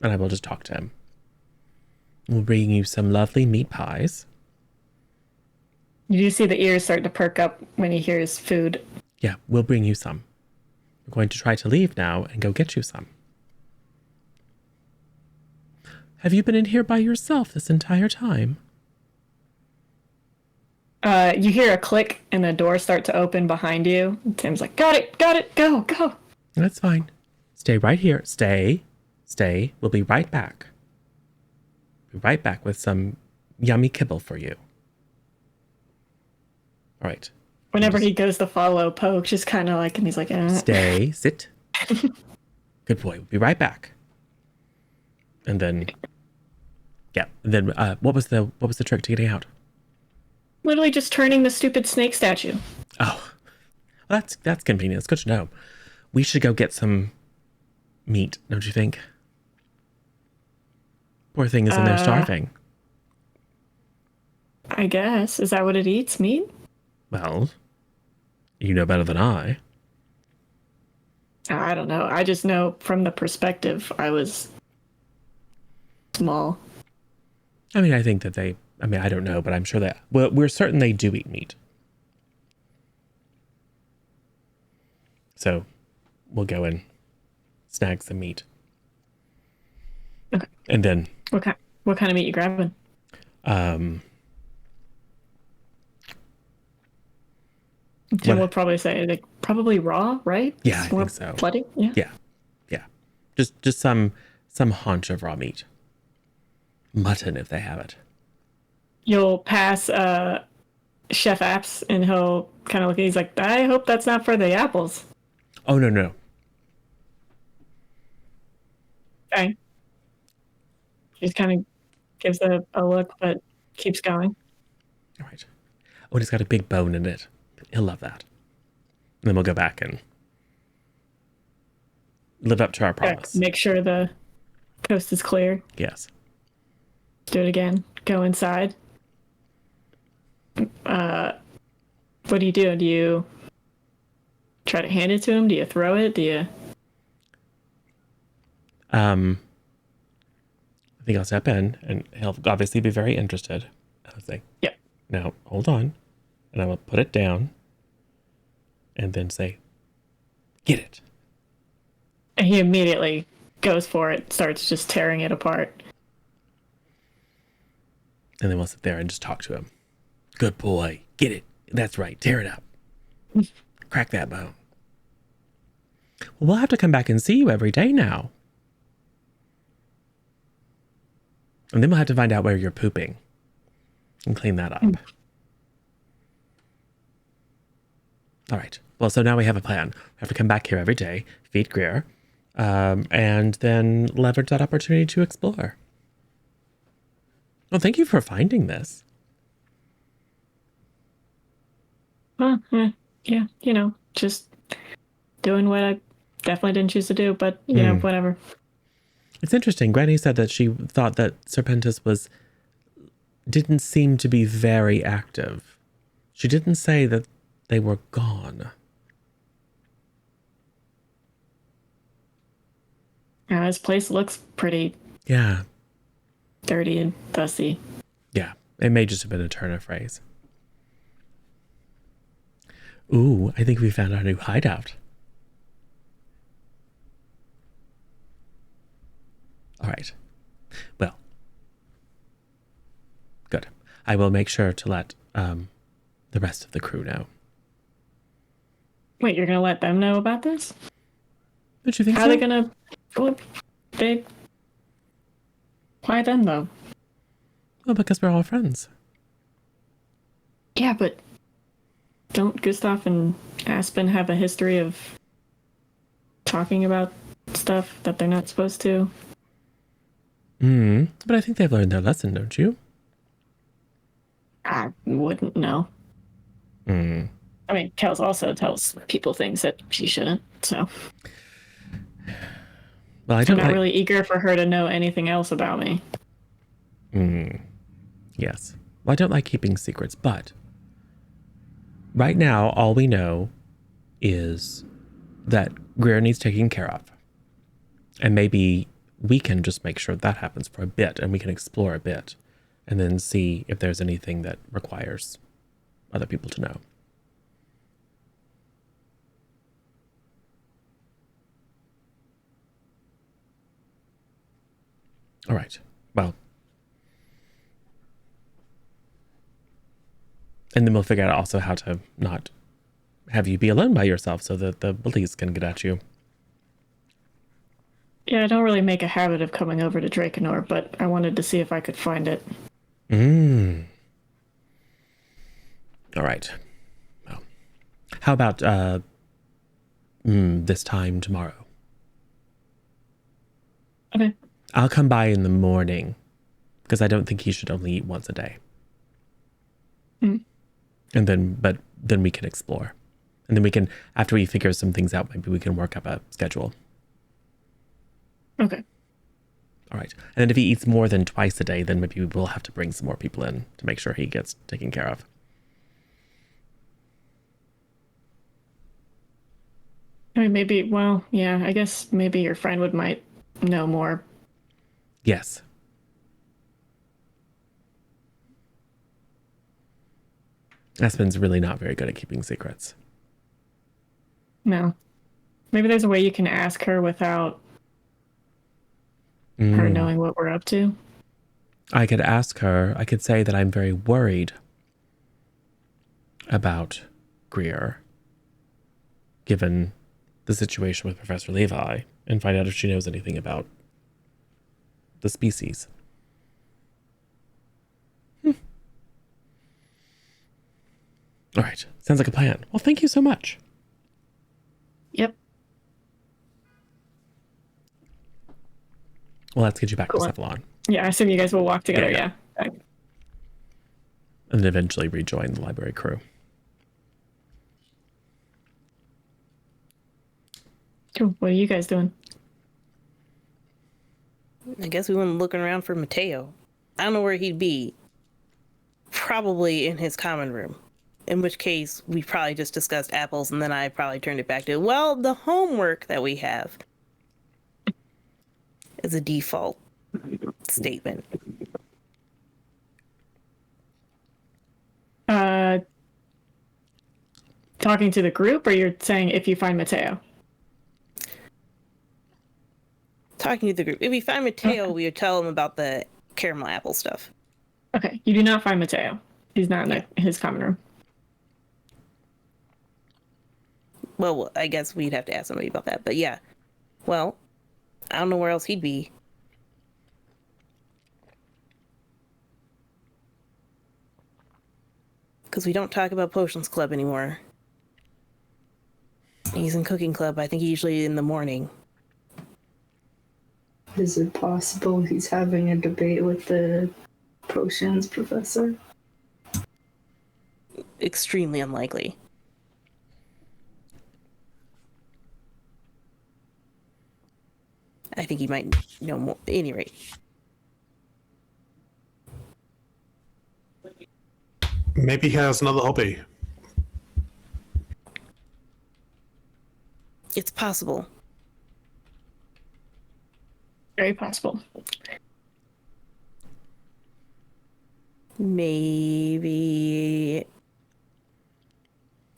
and I will just talk to him. We'll bring you some lovely meat pies. You do see the ears start to perk up when he hears food. Yeah, we'll bring you some. We're going to try to leave now and go get you some. Have you been in here by yourself this entire time? You hear a click and the door start to open behind you. Tim's like, got it, go. That's fine. Stay right here. Stay. We'll be right back. Be right back with some yummy kibble for you. All right. Whenever he goes to follow, Poe just kind of like, and he's like, Stay, sit. Good boy. We'll be right back. And then, yeah. And then, what was the trick to getting out? Literally just turning the stupid snake statue. Oh, well, that's convenient. It's good to know. We should go get some meat, don't you think? Poor thing is in there starving. I guess. Is that what it eats? Meat? Well, you know better than I. I don't know. I just know from the perspective I was small. I mean, I think that I don't know, but I'm sure that, well, we're certain they do eat meat. So we'll go and snag some meat. Okay. And then... What kind of meat you grabbing? Tim will probably say, like, probably raw, right? Yeah, It's I more think so. bloody? Yeah. Yeah. Just some haunch of raw meat. Mutton, if they have it. You'll pass Chef Apps, and he'll kind of look. He's like, I hope that's not for the apples. Oh, no. Okay. He just kind of gives a look, but keeps going. All right. Oh, and it's got a big bone in it. He'll love that. And then we'll go back and live up to our promise. Make sure the coast is clear. Yes. Do it again. Go inside. What do you do? Do you try to hand it to him? Do you throw it? Do you... I think I'll step in, and he'll obviously be very interested. I'll say, Yep. Now, hold on. And I will put it down and then say, get it. And he immediately goes for it, starts just tearing it apart. And then we'll sit there and just talk to him. Good boy. Get it. That's right. Tear it up. Crack that bone. Well, we'll have to come back and see you every day now. And then we'll have to find out where you're pooping and clean that up. All right. Well, so now we have a plan. We have to come back here every day, feed Greer, and then leverage that opportunity to explore. Well, thank you for finding this. Yeah, just doing what I definitely didn't choose to do, but, whatever. It's interesting. Granny said that she thought that Serpentis didn't seem to be very active. She didn't say that they were gone. Yeah, this place looks pretty Yeah. dirty and dusty. Yeah. It may just have been a turn of phrase. Ooh, I think we found our new hideout. All right. Well, good. I will make sure to let the rest of the crew know. Wait, you're gonna let them know about this? Don't you think How so? are they gonna? Well, they. Why them though? Well, because we're all friends. Yeah, but don't Gustav and Aspen have a history of talking about stuff that they're not supposed to? But I think they've learned their lesson, don't you? I wouldn't know. Hmm. I mean, Kels also tells people things that she shouldn't, so Well, I I'm don't not like... really eager for her to know anything else about me. Yes. Well, I don't like keeping secrets, but right now, all we know is that Greer needs taking care of. And maybe we can just make sure that happens for a bit and we can explore a bit and then see if there's anything that requires other people to know. All right. Well, and then we'll figure out also how to not have you be alone by yourself so that the bullies can get at you. Yeah, I don't really make a habit of coming over to Drakenor, but I wanted to see if I could find it. All right. Well, how about this time tomorrow? Okay. I'll come by in the morning because I don't think he should only eat once a day. And then we can explore. And then we can, after we figure some things out, maybe we can work up a schedule. Okay. All right. And then if he eats more than twice a day, then maybe we'll have to bring some more people in to make sure he gets taken care of. I mean, maybe, well, yeah, I guess maybe your friend might know more. Yes. Aspen's really not very good at keeping secrets. No. Maybe there's a way you can ask her without her knowing what we're up to. I could ask her, I could say that I'm very worried about Greer, given the situation with Professor Levi, and find out if she knows anything about the species. All right. Sounds like a plan. Well, thank you so much. Yep. Well, let's get you back Cool. to Cephalon. Yeah, I assume you guys will walk together, Yeah. yeah. And then eventually rejoin the library crew. Cool. What are you guys doing? I guess we went looking around for Mateo. I don't know where he'd be. Probably in his common room. In which case, we probably just discussed apples, and then I probably turned it back to, well, the homework that we have is a default statement. Talking to the group, or you're saying if you find Mateo? Talking to the group. If we find Mateo, we would tell him about the caramel apple stuff. Okay, you do not find Mateo. He's not in his common room. Well, I guess we'd have to ask somebody about that. But yeah. Well, I don't know where else he'd be. Because we don't talk about Potions Club anymore. He's in Cooking Club. I think usually in the morning. Is it possible he's having a debate with the potions professor? Extremely unlikely. I think he might know more. At any rate. Maybe he has another hobby. It's possible. Very possible. Maybe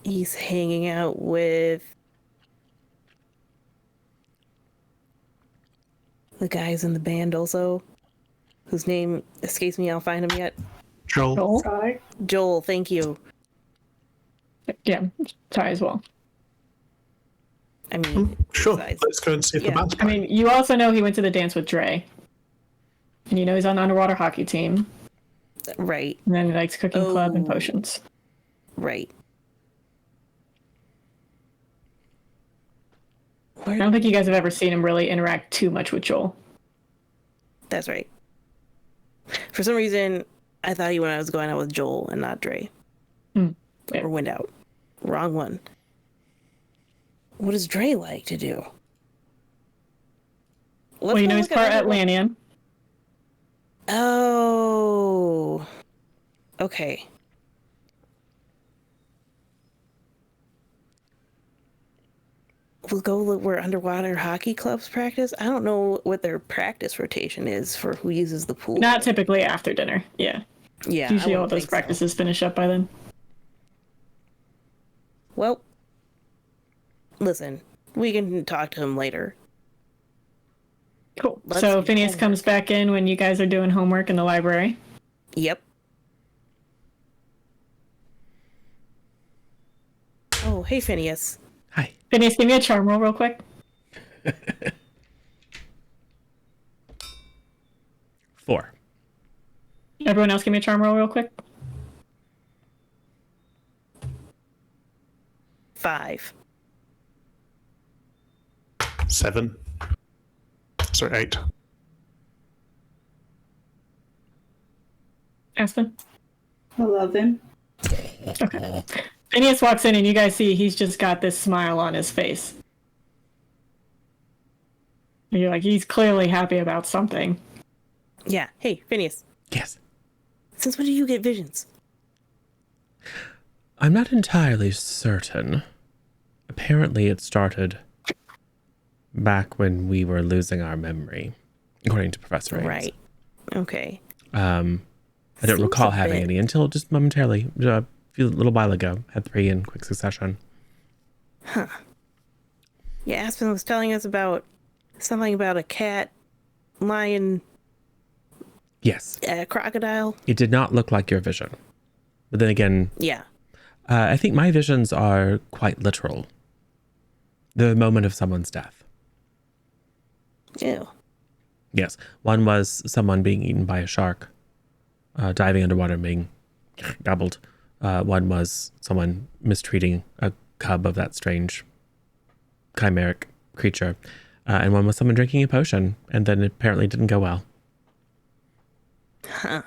he's hanging out with the guys in the band also, whose name escapes me. I'll find him yet. Joel. Joel? Sorry. Joel, thank you. Yeah, Ty as well. I mean, Sure, besides- let's go and see if yeah. the band's I mean, you also know he went to the dance with Dre. And you know he's on the underwater hockey team. right, And then he likes cooking club and Oh. potions. right. I don't think you guys have ever seen him really interact too much with Joel. That's right. For some reason, I thought he was going out with Joel and not Dre. Yeah. Or went out. Wrong one. What does Dre like to do? Well, you know he's part Atlantean. Oh. Okay. We'll go look where underwater hockey clubs practice. I don't know what their practice rotation is for who uses the pool. Not typically after dinner. Yeah. Yeah. Usually I all wouldn't those think so. practices finish up by then. Well, listen, we can talk to him later. Cool. Let's So do Phineas homework. comes back in when you guys are doing homework in the library. Yep. Oh, hey, Phineas. Hi. Phineas, give me a charm roll real quick. 4. Everyone else give me a charm roll real quick. 5. 7. Sorry, 8. Aspen? 11. Okay. Phineas walks in and you guys see he's just got this smile on his face. And you're like, he's clearly happy about something. Yeah. Hey, Phineas. Yes. Since when do you get visions? I'm not entirely certain. Apparently it started back when we were losing our memory, according to Professor Ames. Right. Okay. I don't Seems recall a having bit- any until just momentarily, a little while ago. Had 3 in quick succession. Yeah, Aspen was telling us about something about a cat, lion, Yes. crocodile. It did not look like your vision. But then again, Yeah. I think my visions are quite literal. The moment of someone's death. Ew. Yes. One was someone being eaten by a shark, diving underwater and being gobbled. One was someone mistreating a cub of that strange chimeric creature. And one was someone drinking a potion, and then it apparently didn't go well. Huh.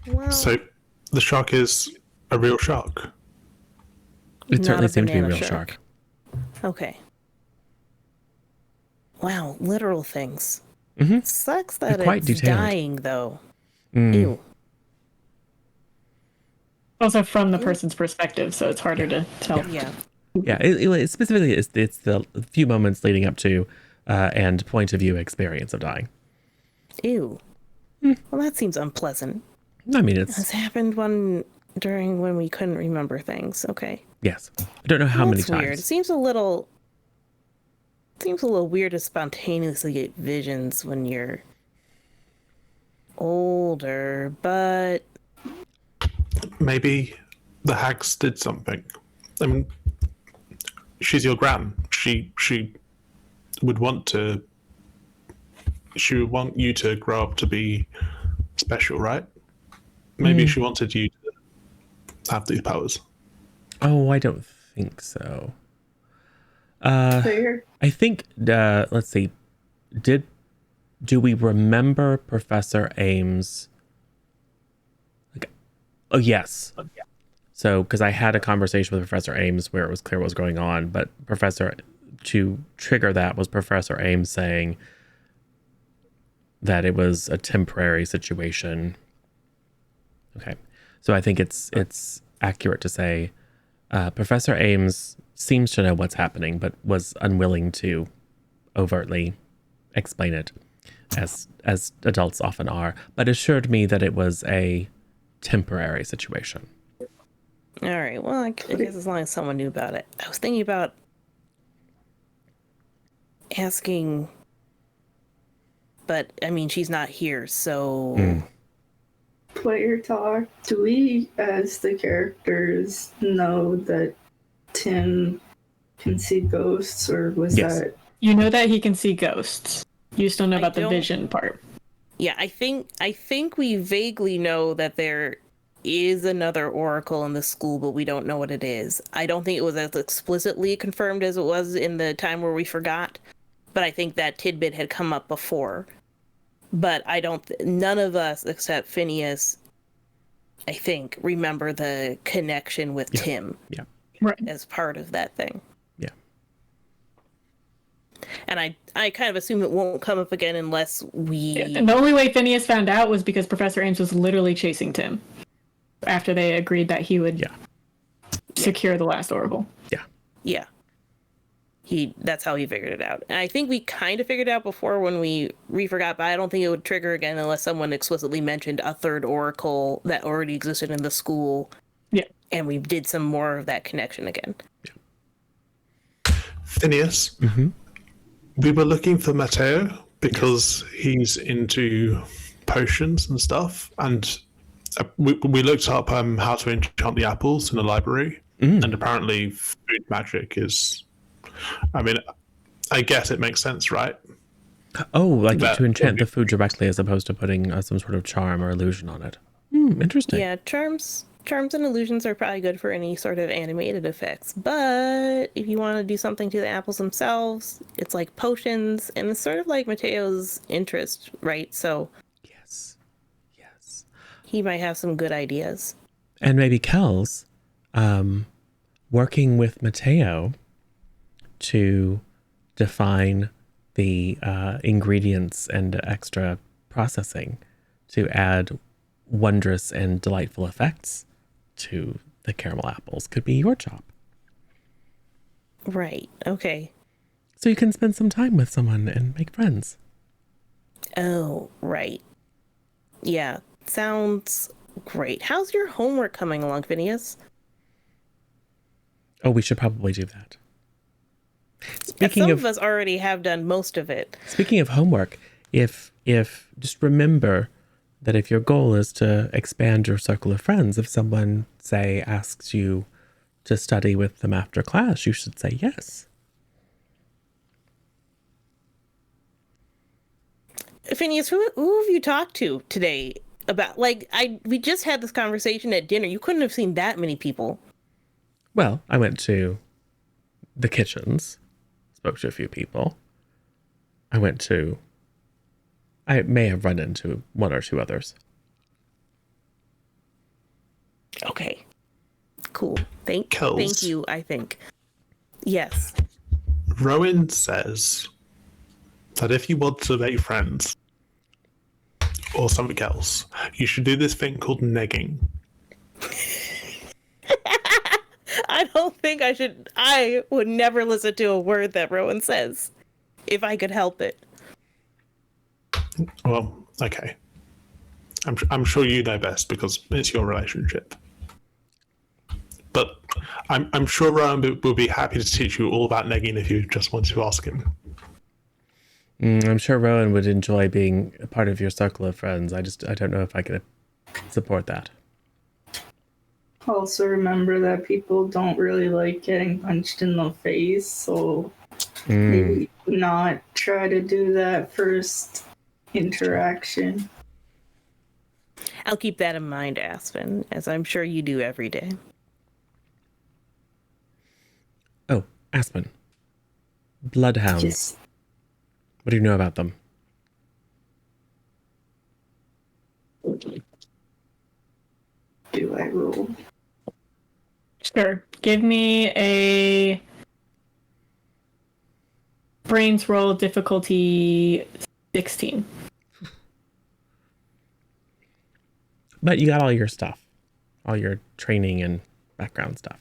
Well, So the shark is a real shark. It Not certainly a seemed to be a banana real shark. shark. okay. Wow, literal things. Mm-hmm. Sucks that They're quite it's detailed. dying, though. Mm. Ew. Also from the person's perspective, so it's harder to tell. Yeah. Yeah, it specifically, it's the few moments leading up to and point of view experience of dying. Ew. Well, that seems unpleasant. I mean, it's, This happened during when we couldn't remember things. Okay. yes. I don't know how many That's weird. It times. seems a little weird to spontaneously get visions when you're older, but Maybe the hags did something. I mean, she's your gran. She would want to. She would want you to grow up to be special, right? Maybe she wanted you to have these powers. Oh, I don't think so. Fair. I think, let's see, do we remember Professor Ames? Oh, yes. So, because I had a conversation with Professor Ames where it was clear what was going on, but to trigger that was Professor Ames saying that it was a temporary situation. Okay. So I think it's accurate to say Professor Ames seems to know what's happening, but was unwilling to overtly explain it, as adults often are, but assured me that it was a temporary situation. All right. Well, I guess as long as someone knew about it. I was thinking about asking, but I mean, she's not here, so. Player talk. Do we, as the characters, know that Tim can see ghosts, or was Yes. that? You know that he can see ghosts. You just don't know I about the don't- vision part. Yeah, I think we vaguely know that there is another oracle in the school, but we don't know what it is. I don't think it was as explicitly confirmed as it was in the time where we forgot, but I think that tidbit had come up before. But none of us except Phineas, I think, remember the connection with Tim Right. as part of that thing. Yeah. And I kind of assume it won't come up again unless we... And the only way Phineas found out was because Professor Ames was literally chasing Tim after they agreed that he would secure the last oracle. Yeah. That's how he figured it out. And I think we kind of figured it out before when we forgot, but I don't think it would trigger again unless someone explicitly mentioned a third oracle that already existed in the school. Yeah. And we did some more of that connection again. Phineas, we were looking for Matteo because he's into potions and stuff, and we looked up how to enchant the apples in the library, and apparently food magic is... I mean, I guess it makes sense, right? Oh, like to enchant the food directly as opposed to putting some sort of charm or illusion on it. Interesting. Yeah, charms and illusions are probably good for any sort of animated effects, but if you want to do something to the apples themselves, it's like potions, and it's sort of like Mateo's interest, right? So Yes. he might have some good ideas. And maybe Kel's working with Mateo to define the ingredients and extra processing to add wondrous and delightful effects to the caramel apples could be your job. Right. Okay. So you can spend some time with someone and make friends. Oh, right. Yeah. Sounds great. How's your homework coming along, Phineas? Oh, we should probably do that. Some of us already have done most of it. Speaking of homework, if just remember that if your goal is to expand your circle of friends, if someone, say, asks you to study with them after class, you should say yes. Phineas, who have you talked to today about? We just had this conversation at dinner. You couldn't have seen that many people. Well, I went to the kitchens, spoke to a few people. I may have run into one or two others. Okay. Cool. Thank Kells. you, I think. Yes. Rowan says that if you want to make friends or something else, you should do this thing called negging. I don't think I should. I would never listen to a word that Rowan says if I could help it. Well, okay. I'm sure you know best because it's your relationship. But I'm sure Rowan will be happy to teach you all about negging if you just want to ask him. I'm sure Rowan would enjoy being a part of your circle of friends. I don't know if I could support that. Also remember that people don't really like getting punched in the face, so maybe not try to do that first interaction. I'll keep that in mind, Aspen, as I'm sure you do every day. Oh, Aspen. Bloodhounds. Just What do you know about them? do I roll? Sure. Give me a brains roll difficulty 16. But you got all your stuff. all your training and background stuff.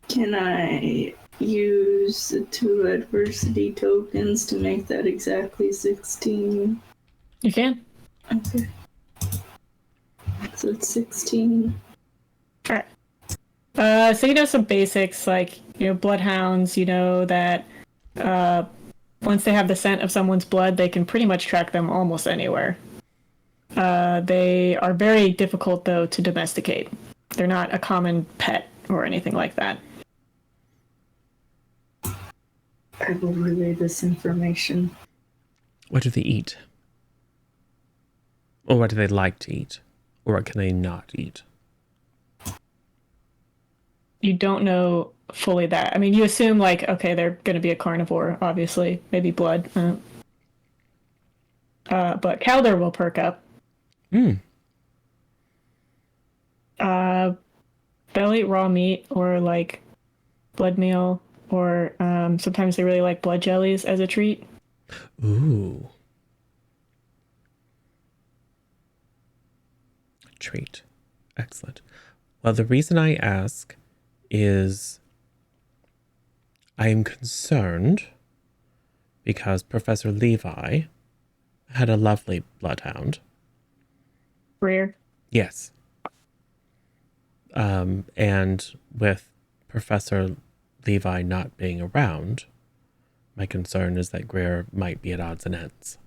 Can I use the 2 adversity tokens to make that exactly 16? You can. Okay. So it's 16. Alright. So you know some basics, like, bloodhounds, that once they have the scent of someone's blood, they can pretty much track them almost anywhere. They are very difficult, though, to domesticate. They're not a common pet or anything like that. I will relay this information. What do they eat? Or what do they like to eat? Or what can they not eat? You don't know fully that. I mean, you assume, like, okay, they're going to be a carnivore, obviously. Maybe blood. But Calder will perk up. They'll eat raw meat or, like, blood meal. Or sometimes they really like blood jellies as a treat. Ooh. Treat. Excellent. Well, the reason I ask is I am concerned because Professor Levi had a lovely bloodhound. Rare. Yes. And with Professor Levi not being around, my concern is that Greer might be at odds and ends.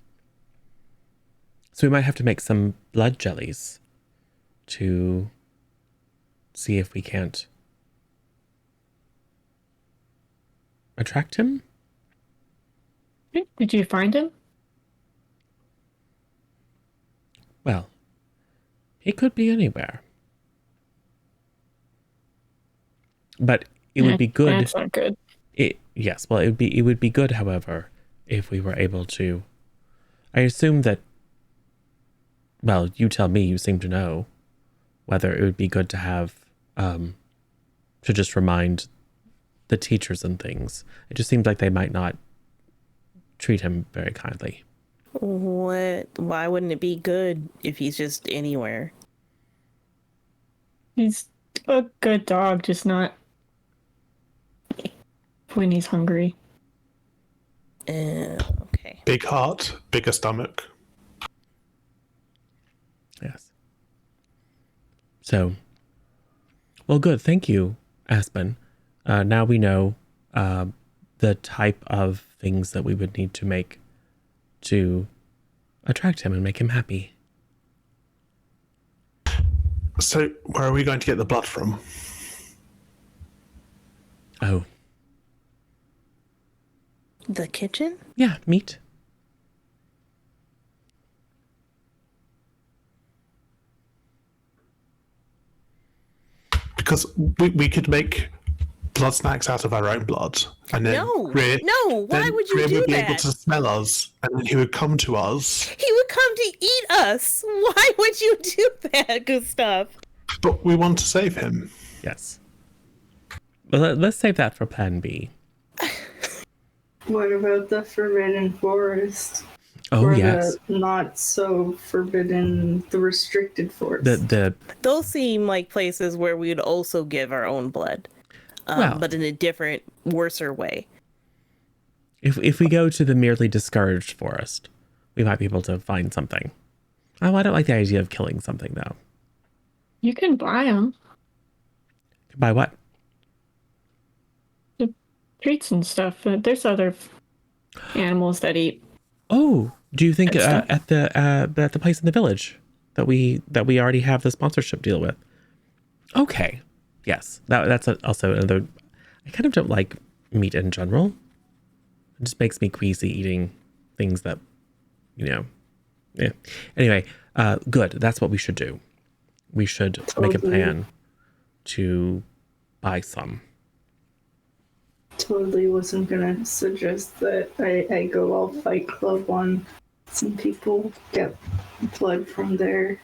So we might have to make some blood jellies to see if we can't attract him. Did you find him? Well, he could be anywhere. But it would be good. That's not good. Yes, well, it would be good, however, if we were able to. I assume that. Well, you tell me. You seem to know whether it would be good to have to just remind the teachers and things. It just seems like they might not treat him very kindly. What? Why wouldn't it be good if he's just anywhere? He's a good dog, just not when he's hungry. Okay. Big heart, bigger stomach. Yes. So, well, good. Thank you, Aspen. Now we know the type of things that we would need to make to attract him and make him happy. So, where are we going to get the blood from? Oh, The kitchen? yeah, meat. Because we could make blood snacks out of our own blood, and then No, Greer, no. Why then would you Greer do would be that? able to smell us, and then he would come to us. He would come to eat us. Why would you do that, Gustav? But we want to save him. Yes. Well, let's save that for Plan B. What about the forbidden forest? Oh, or yes. the not so forbidden, the restricted forest? Those seem like places where we would also give our own blood, Well. but in a different, worser way. If we go to the merely discouraged forest, we might be able to find something. Oh, I don't like the idea of killing something, though. You can buy them. By what? Treats and stuff. There's other animals that eat. Oh, do you think Good stuff. at the place in the village that we already have the sponsorship deal with? Okay, yes, that's also another. I kind of don't like meat in general. It just makes me queasy eating things that, Yeah. Anyway, good. That's what we should do. We should make a plan to buy some. Totally wasn't gonna suggest that I go all Fight Club on some people, get blood from there.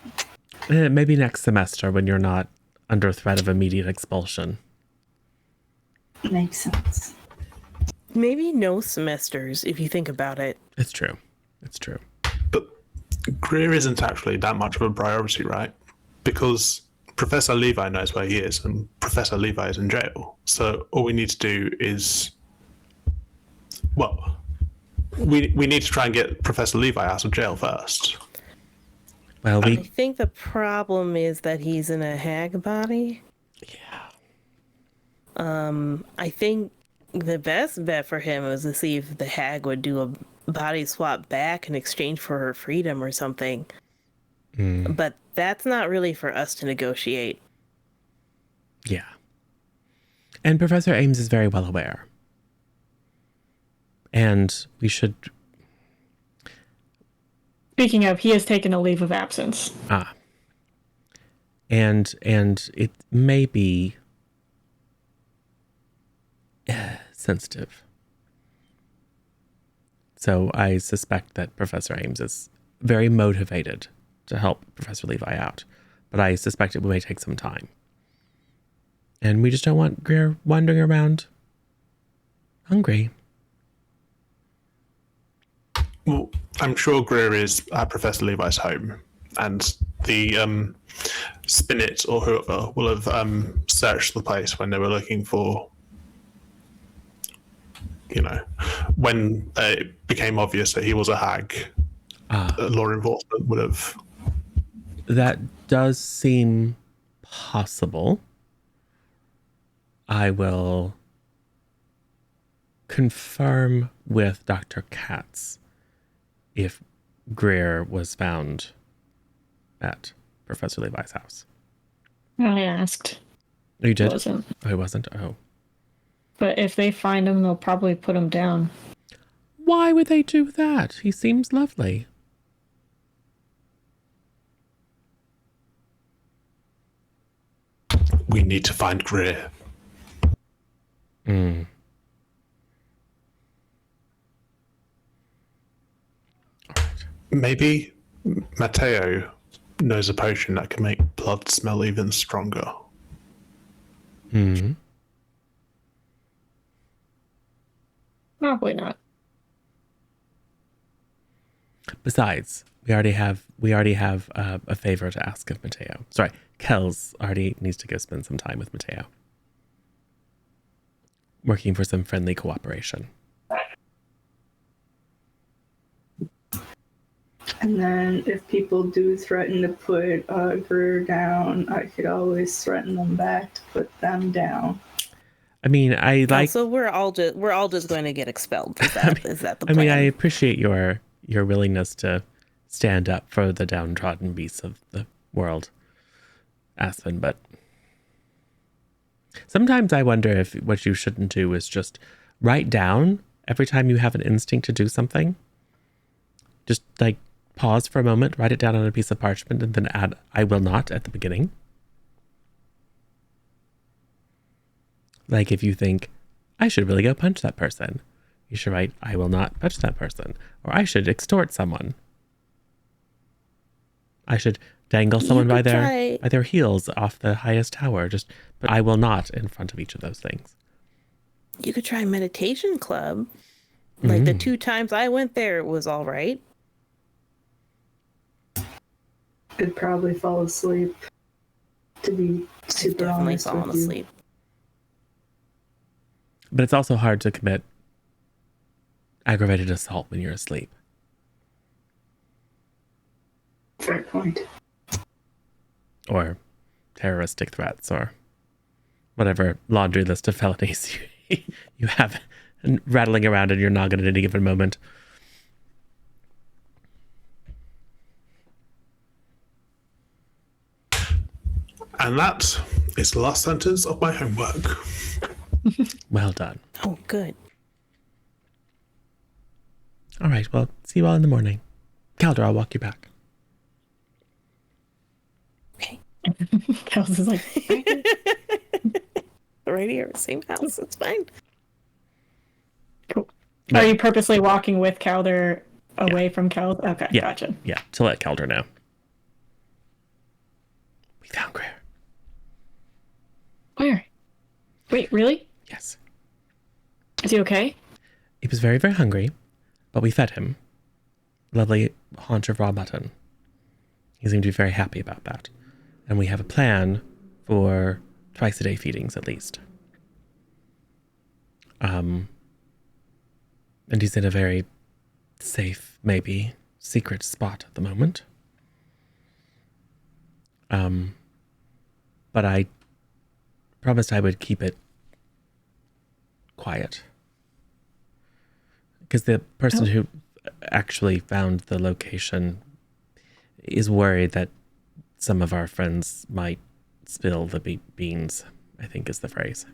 Maybe next semester when you're not under threat of immediate expulsion. Makes sense. Maybe no semesters, if you think about it. It's true. It's true. But Greer isn't actually that much of a priority, right? Because Professor Levi knows where he is, and Professor Levi is in jail. So all we need to do is, well, we need to try and get Professor Levi out of jail first. Well, I think the problem is that he's in a hag body. Yeah. I think the best bet for him was to see if the hag would do a body swap back in exchange for her freedom or something. But that's not really for us to negotiate. Yeah. And Professor Ames is very well aware. And we should... Speaking of, he has taken a leave of absence. And it may be sensitive. So I suspect that Professor Ames is very motivated to help Professor Levi out. But I suspect it may take some time. And we just don't want Greer wandering around hungry. Well, I'm sure Greer is at Professor Levi's home, and the Spinet or whoever will have searched the place when they were looking for, when it became obvious that he was a hag. Law enforcement would have. That does seem possible. I will confirm with Dr. Katz if Greer was found at Professor Levi's house. I asked. Oh, you did? Wasn't. Oh, he wasn't? Oh. But if they find him, they'll probably put him down. Why would they do that? He seems lovely. We need to find Greer. Mm. All right. Maybe Matteo knows a potion that can make blood smell even stronger. Mm. Probably not. Besides, we already have a favor to ask of Matteo. Sorry, Kels already needs to go spend some time with Matteo, working for some friendly cooperation. And then if people do threaten to put Greer down, I could always threaten them back to put them down. I mean, So we're all just going to get expelled. Is that the plan? I mean, I appreciate your willingness to stand up for the downtrodden beasts of the world, Aspen, but sometimes I wonder if what you shouldn't do is just write down every time you have an instinct to do something. Just like pause for a moment, write it down on a piece of parchment, and then add "I will not" at the beginning. Like if you think, I should really go punch that person, you should write, I will not touch that person. Or I should extort someone. I should dangle someone by their heels off the highest tower. Just put I will not in front of each of those things. You could try meditation club. Like the 2 times I went there, it was all right. I'd probably fall asleep, to be super Definitely honest falling with you. asleep. But it's also hard to commit aggravated assault when you're asleep. Fair point. Or terroristic threats, or whatever laundry list of felonies you have rattling around in your noggin at any given moment. And that is the last sentence of my homework. Well done. Oh, good. All right, well, see you all in the morning. Calder, I'll walk you back. Okay. Kels is like, Right here, same house. It's fine. cool. Are you purposely walking with Calder away from Calder? Okay, Yeah. gotcha. Yeah, to let Calder know. We found Greer. Wait, really? Yes. Is he okay? He was very, very hungry, but we fed him. Lovely haunch of raw mutton. He seemed to be very happy about that. And we have a plan for twice a day feedings at least. And he's in a very safe, maybe secret spot at the moment. But I promised I would keep it quiet. Because the person who actually found the location is worried that some of our friends might spill the beans, I think is the phrase.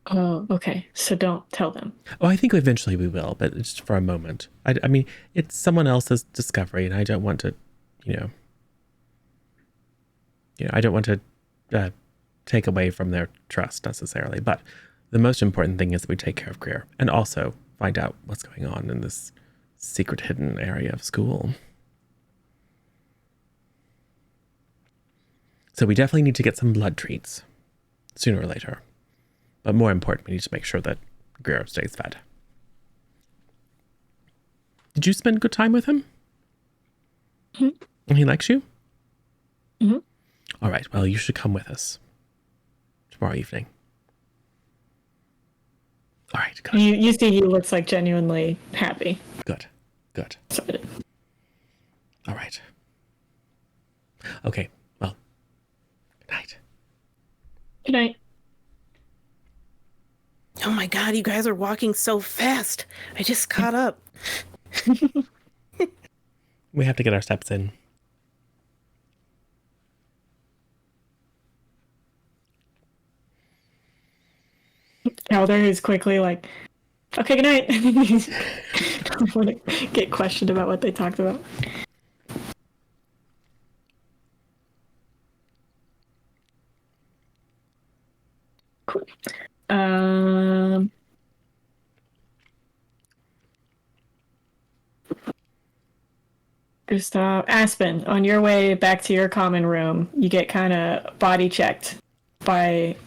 Oh, okay. So don't tell them. Oh, I think eventually we will, but just for a moment. I mean, it's someone else's discovery, and I don't want to, I don't want to take away from their trust necessarily. But the most important thing is that we take care of Greer, and also find out what's going on in this secret hidden area of school. So we definitely need to get some blood treats sooner or later. But more important, we need to make sure that Greer stays fed. Did you spend good time with him? Mm-hmm. And he likes you? Mm-hmm. All right, well, you should come with us tomorrow evening. All right, good. You see he looks like genuinely happy. Good. Excited. All right. Okay, well, good night. Good night. Oh my god, you guys are walking so fast. I just caught up. We have to get our steps in. Calder is quickly like, okay, good night. I want to get questioned about what they talked about. Cool. Gustav, Aspen, on your way back to your common room, you get kind of body checked by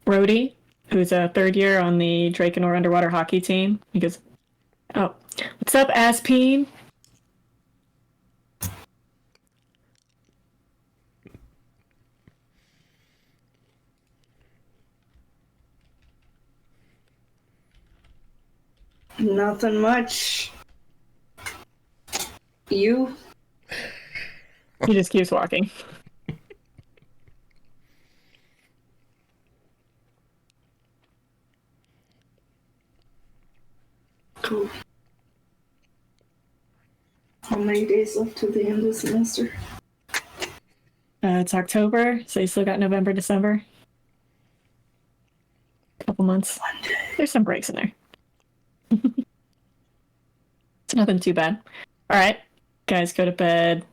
Rhodey, who's a third year on the Drakenor underwater hockey team. He goes, "Oh, what's up, Aspen?" Nothing much. You? He just keeps walking. Cool. How many days left to the end of the semester? It's October, so you still got November, December. Couple months. There's some breaks in there. It's nothing too bad. All right, guys, go to bed.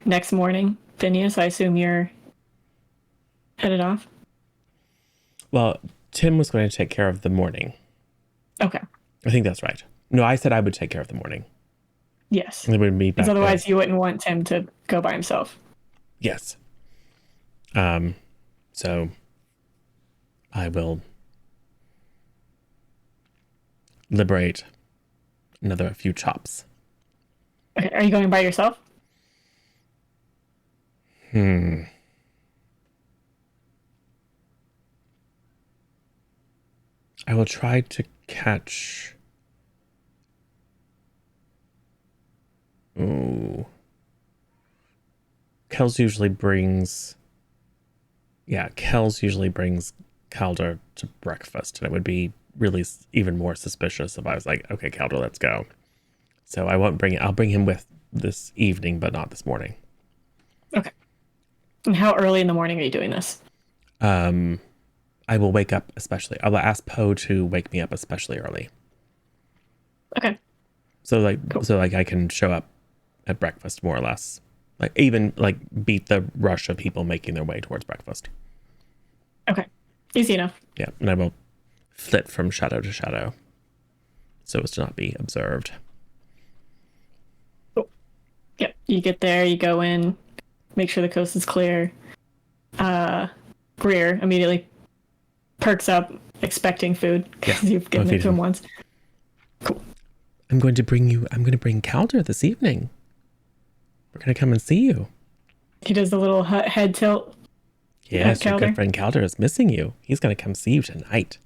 Next morning, Phineas, I assume you're headed off. Well, Tim was going to take care of the morning. Okay. I think that's right. No, I said I would take care of the morning. Yes. And then we'd meet back Because otherwise, there. you wouldn't want Tim to go by himself. Yes. So I will liberate another few chops. Okay. Are you going by yourself? I will try to catch. Ooh. Kells usually brings Calder to breakfast, and it would be really even more suspicious if I was like, okay, Calder, let's go. So I'll bring him with this evening, but not this morning. Okay. And how early in the morning are you doing this? I will wake up I'll ask Poe to wake me up especially early. Okay. So Cool. I can show up at breakfast more or less. Like even like beat the rush of people making their way towards breakfast. Okay. Easy enough. Yeah, and I will flit from shadow to shadow so as to not be observed. Cool. Yep. You get there, you go in, make sure the coast is clear. Greer immediately perks up, expecting food because you've given it to him once. Cool. I'm going to bring Calder this evening. We're going to come and see you. He does the little head tilt. Yes, your Calder. good friend Calder is missing you. He's going to come see you tonight.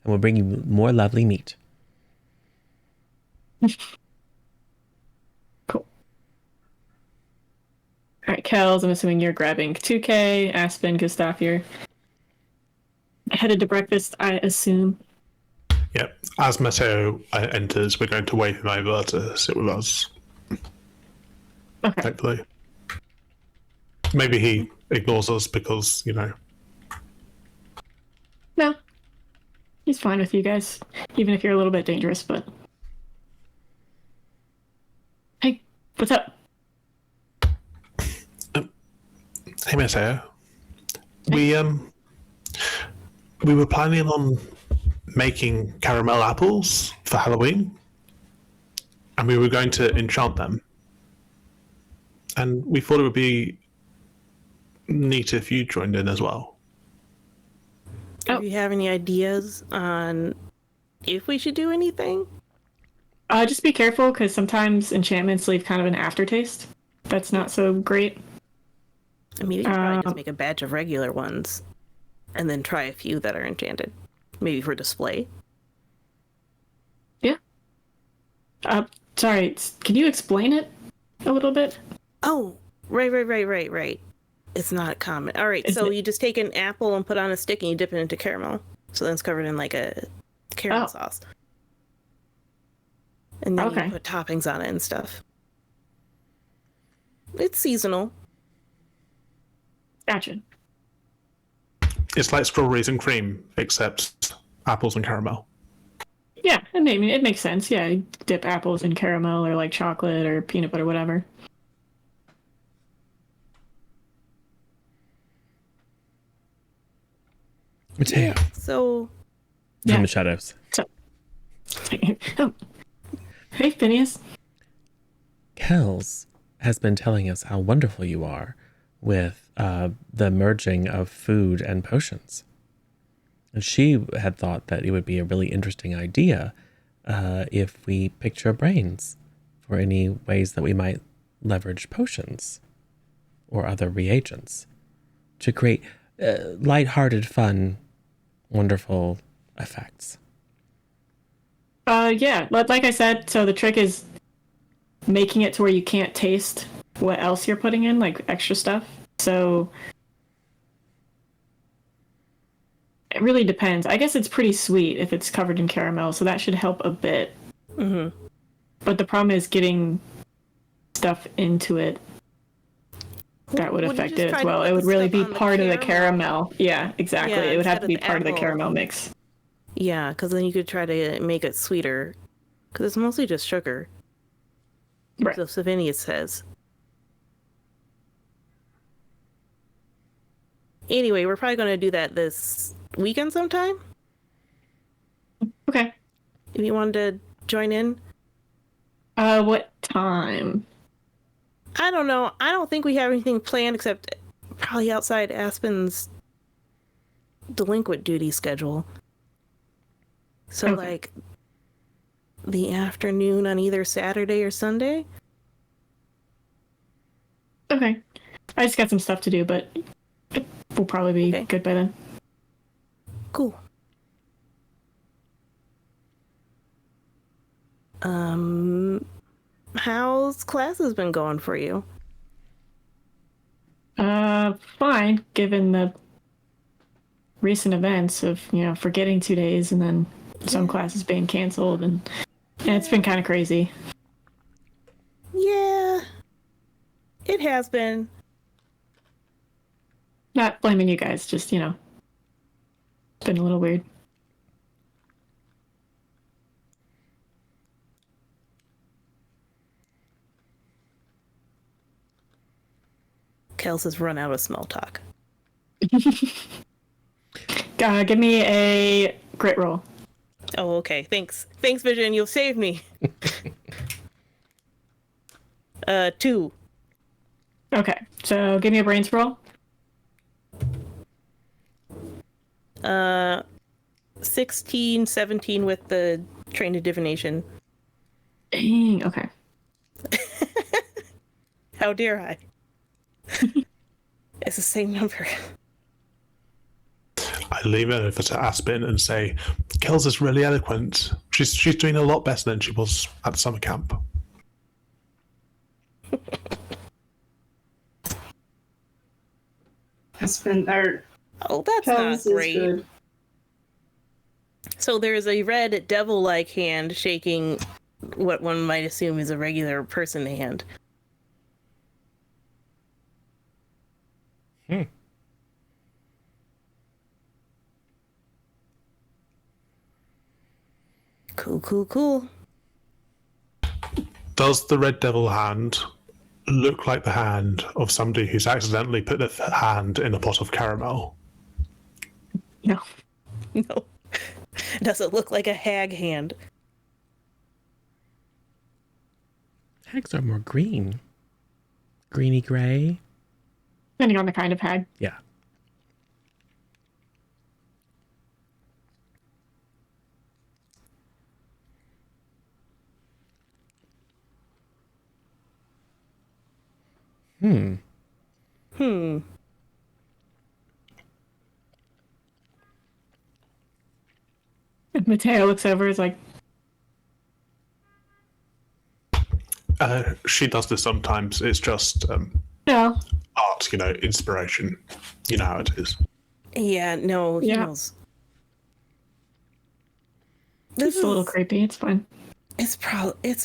And we'll bring you more lovely meat. Cool. All right, Kels, I'm assuming you're grabbing 2K, Aspen, Gustav, you're headed to breakfast, I assume. Yep. As Mateo enters, we're going to wave him over to sit with us. Okay. Hopefully. Maybe he ignores us because, No. He's fine with you guys, even if you're a little bit dangerous, but... Hey, what's up? Hey, Mateo. We were planning on making caramel apples for Halloween, and we were going to enchant them. And we thought it would be neat if you joined in as well. Do you have any ideas on if we should do anything? Just be careful, because sometimes enchantments leave kind of an aftertaste. That's not so great. I mean, you could probably just make a batch of regular ones, and then try a few that are enchanted. Maybe for display. Yeah. Sorry, can you explain it a little bit? Oh, right. It's not common. All right, so you just take an apple and put on a stick and you dip it into caramel. So then it's covered in like a caramel sauce. And then you put toppings on it and stuff. It's seasonal. Gotcha. It's like strawberries and cream, except apples and caramel. Yeah, I mean, it makes sense. Yeah, you dip apples in caramel or like chocolate or peanut butter, whatever. Mateo. So... From the shadows. So... Oh. Hey, Phineas. Kels has been telling us how wonderful you are with the merging of food and potions. And she had thought that it would be a really interesting idea if we picked your brains for any ways that we might leverage potions or other reagents to create lighthearted, fun, wonderful effects. Yeah, like I said, so the trick is making it to where you can't taste what else you're putting in, like extra stuff. So it really depends. I guess it's pretty sweet if it's covered in caramel, so that should help a bit. Mm-hmm. But the problem is getting stuff into it that would affect it as well. It would really be part of the caramel. Yeah, exactly. It would have to be part of the caramel mix. Yeah, because then you could try to make it sweeter. Because it's mostly just sugar. Right. So Savinius says. Anyway, we're probably going to do that this weekend sometime. Okay. If you wanted to join in. What time? I don't know. I don't think we have anything planned except probably outside Aspen's delinquent duty schedule. So, like, the afternoon on either Saturday or Sunday? Okay. I just got some stuff to do, but we'll probably be good by then. Cool. How's classes been going for you? Fine, given the recent events of, forgetting 2 days and then some classes being canceled, and it's been kind of crazy. Yeah, it has been. Not blaming you guys, just, it's been a little weird. Kels has run out of small talk. Give me a grit roll. Oh, okay. Thanks. Thanks, Vision. You'll save me. 2. Okay, so give me a brains roll. 16, 17 with the trained divination. Dang. Okay. How dare I? It's the same number. I leave it over to Aspen and say, Kels is really eloquent. She's doing a lot better than she was at summer camp. Aspen, or Oh, that's Kels not is great. good. So there is a red devil-like hand shaking what one might assume is a regular person hand. Cool, cool, cool. Does the red devil hand look like the hand of somebody who's accidentally put their hand in a pot of caramel? No. No. Does it look like a hag hand? Hags are more green. Greeny gray. Depending on the kind of hag. Yeah. Hmm. And Mateo looks over, is like, She does this sometimes. It's just no. art, inspiration. You know how it is. Yeah, no, he Yeah. knows. It's a little creepy. It's fine. It's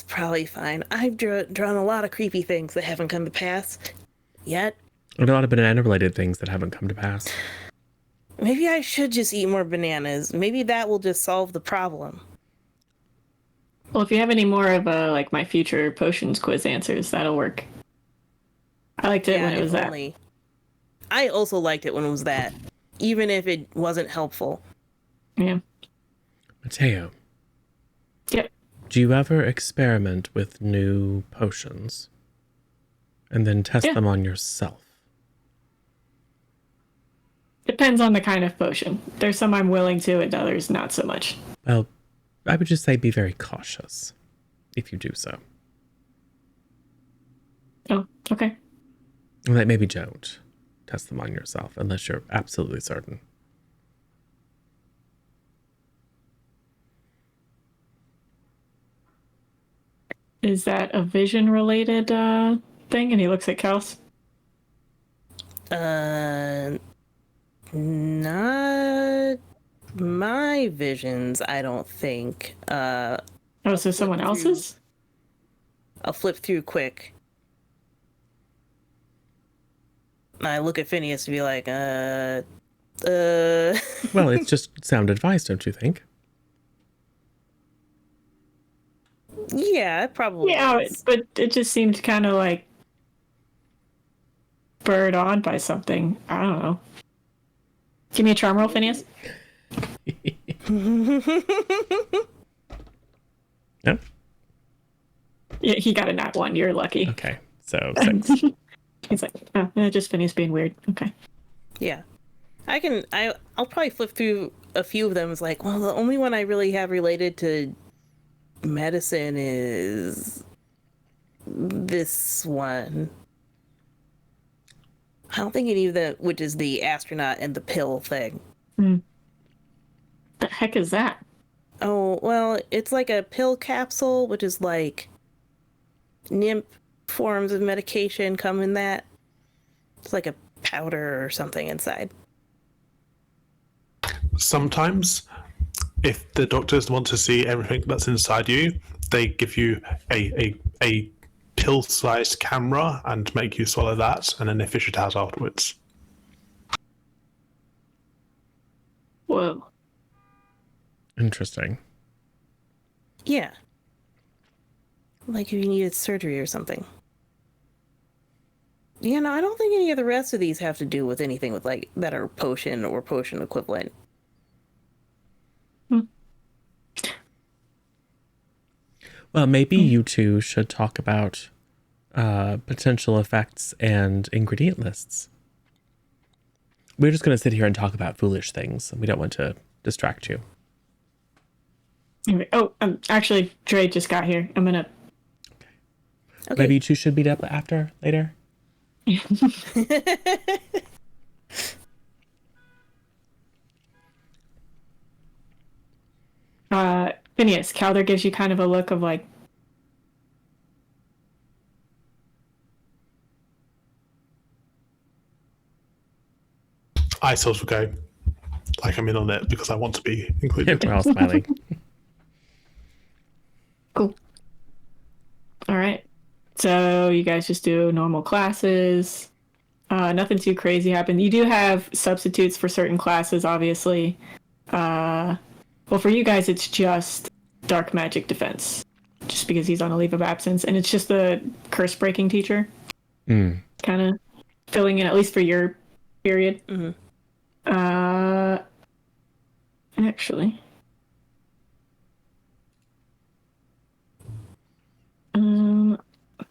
probably fine. I've drawn a lot of creepy things that haven't come to pass yet. And a lot of banana-related things that haven't come to pass. Maybe I should just eat more bananas. Maybe that will just solve the problem. Well, if you have any more of like my future potions quiz answers, that'll work. I liked it when it was that. I also liked it when it was that, even if it wasn't helpful. Yeah. Mateo, Yep. do you ever experiment with new potions and then test Yeah. them on yourself? Depends on the kind of potion. There's some I'm willing to, and others not so much. Well, I would just say be very cautious if you do so. Oh, okay. Like maybe don't test them on yourself unless you're absolutely certain. Is that a vision related thing? And he looks at Kels. Not my visions, I don't think. Oh, so someone through. else's? I'll flip through quick. I look at Phineas to be like, Well, it's just sound advice, don't you think? Yeah, it probably Yeah, is. but it just seemed kind of like spurred on by something. I don't know. Give me a charm roll, Phineas. No? Yeah, he got a nat 1. You're lucky. Okay, so 6. He's like, oh, just Phineas being weird. Okay. Yeah. I'll probably flip through a few of them. It's like, well, the only one I really have related to medicine is this one. I don't think any of them, which is the astronaut and the pill thing. The heck is that? Oh, well, it's like a pill capsule, which is like nymph forms of medication come in that. It's like a powder or something inside. Sometimes, if the doctors want to see everything that's inside you, they give you a pill-sized camera and make you swallow that, and then they fish it out afterwards. Whoa. Interesting. Yeah. Like if you needed surgery or something. Yeah, no, I don't think any of the rest of these have to do with anything with like that are potion or potion equivalent. Well, maybe you two should talk about potential effects and ingredient lists. we're just going to sit here and talk about foolish things. We don't want to distract you. Anyway, actually, Dre just got here. I'm gonna. Okay. Maybe you two should meet up later. Phineas, Calder gives you kind of a look of like, I sort of go, like I'm in on it because I want to be included. We're all smiling. cool. All right. So you guys just do normal classes. Nothing too crazy happened. You do have substitutes for certain classes, obviously. Well, for you guys, it's just dark magic defense, just because he's on a leave of absence, and it's just the curse breaking teacher, kind of filling in at least for your period. Mm-hmm. Actually,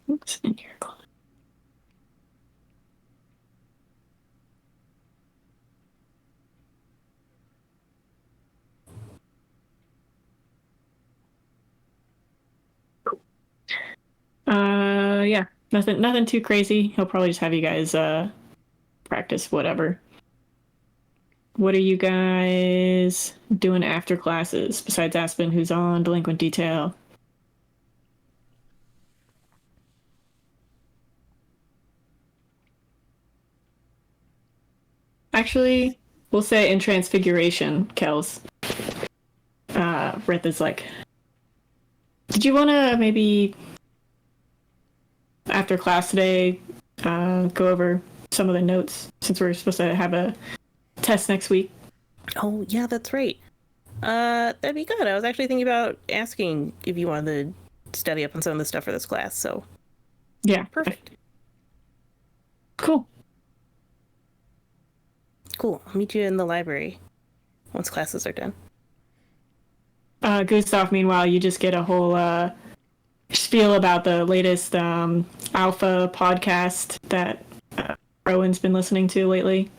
what's in here? Yeah, nothing too crazy. He'll probably just have you guys practice whatever. What are you guys doing after classes besides Aspen, who's on delinquent detail? Actually, we'll say in Transfiguration, Kels. Rith is like, did you want to maybe after class today go over some of the notes since we're supposed to have a test next week? Oh, yeah, that's right. That'd be good. I was actually thinking about asking if you wanted to study up on some of the stuff for this class, so... Yeah. Perfect. Cool. Cool. I'll meet you in the library once classes are done. Gustav, meanwhile, you just get a whole spiel about the latest alpha podcast that Rowan's been listening to lately.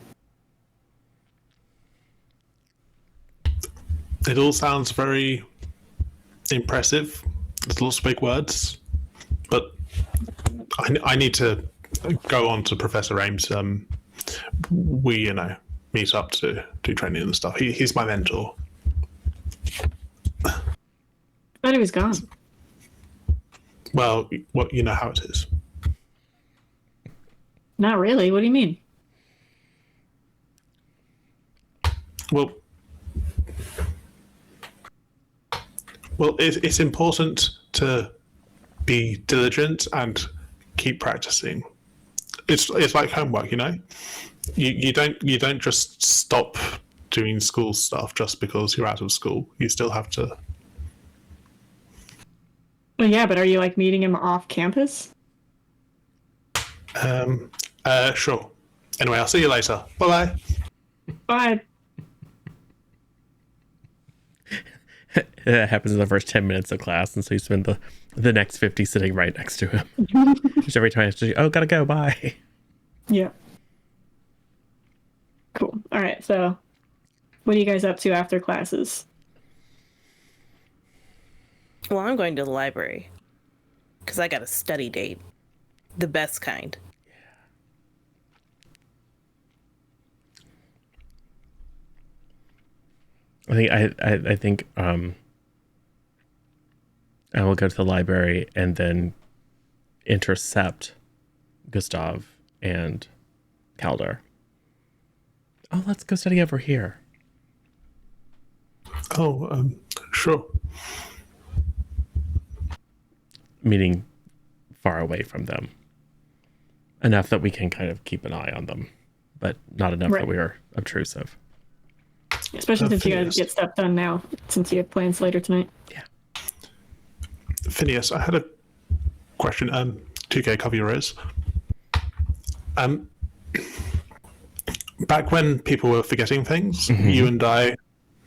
It all sounds very impressive. There's lots of big words, but I need to go on to Professor Ames. We, meet up to do training and stuff. He's my mentor. I thought he was gone. Well, you know how it is. Not really. What do you mean? Well, it's important to be diligent and keep practicing. It's like homework, You don't just stop doing school stuff just because you're out of school. You still have to. Well, yeah, but are you like meeting him off campus? Sure. Anyway, I'll see you later. Bye-bye. Bye. That happens in the first 10 minutes of class, and so you spend the next 50 sitting right next to him. Just every time I have to, gotta go, bye. Yeah. Cool. All right, so what are you guys up to after classes? Well, I'm going to the library because I got a study date. The best kind. I think I will go to the library and then intercept Gustav and Calder. Oh, let's go study over here. Oh, sure. Meaning far away from them. Enough that we can kind of keep an eye on them, but not enough that we are obtrusive. Especially since you guys get stuff done now, since you have plans later tonight. Yeah. Phineas, I had a question. 2K, cover your ears. Back when people were forgetting things, you and I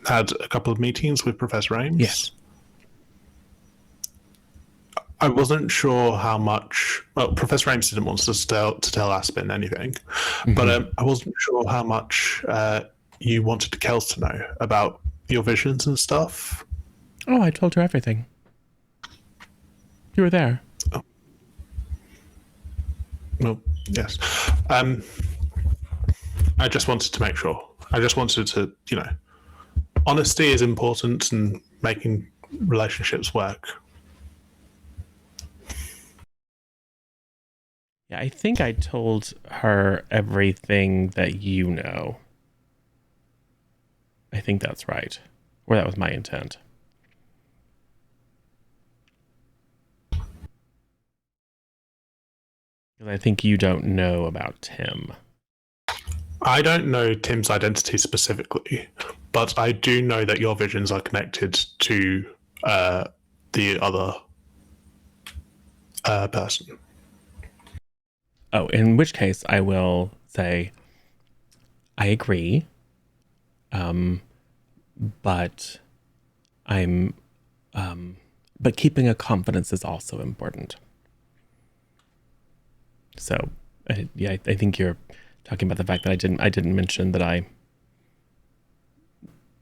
had a couple of meetings with Professor Ames. Yes. I wasn't sure how much. Well, Professor Ames didn't want us to tell Aspen anything, but I wasn't sure how much you wanted Kels to know about your visions and stuff. Oh, I told her everything. You were there. Oh. Well, yes. I just wanted to make sure. I just wanted to, honesty is important and making relationships work. Yeah, I think I told her everything that you know. I think that's right. Or that was my intent. Because I think you don't know about Tim. I don't know Tim's identity specifically, but I do know that your visions are connected to the other person. Oh, in which case I will say, I agree. But but keeping a confidence is also important. So, I think you're talking about the fact that I didn't mention that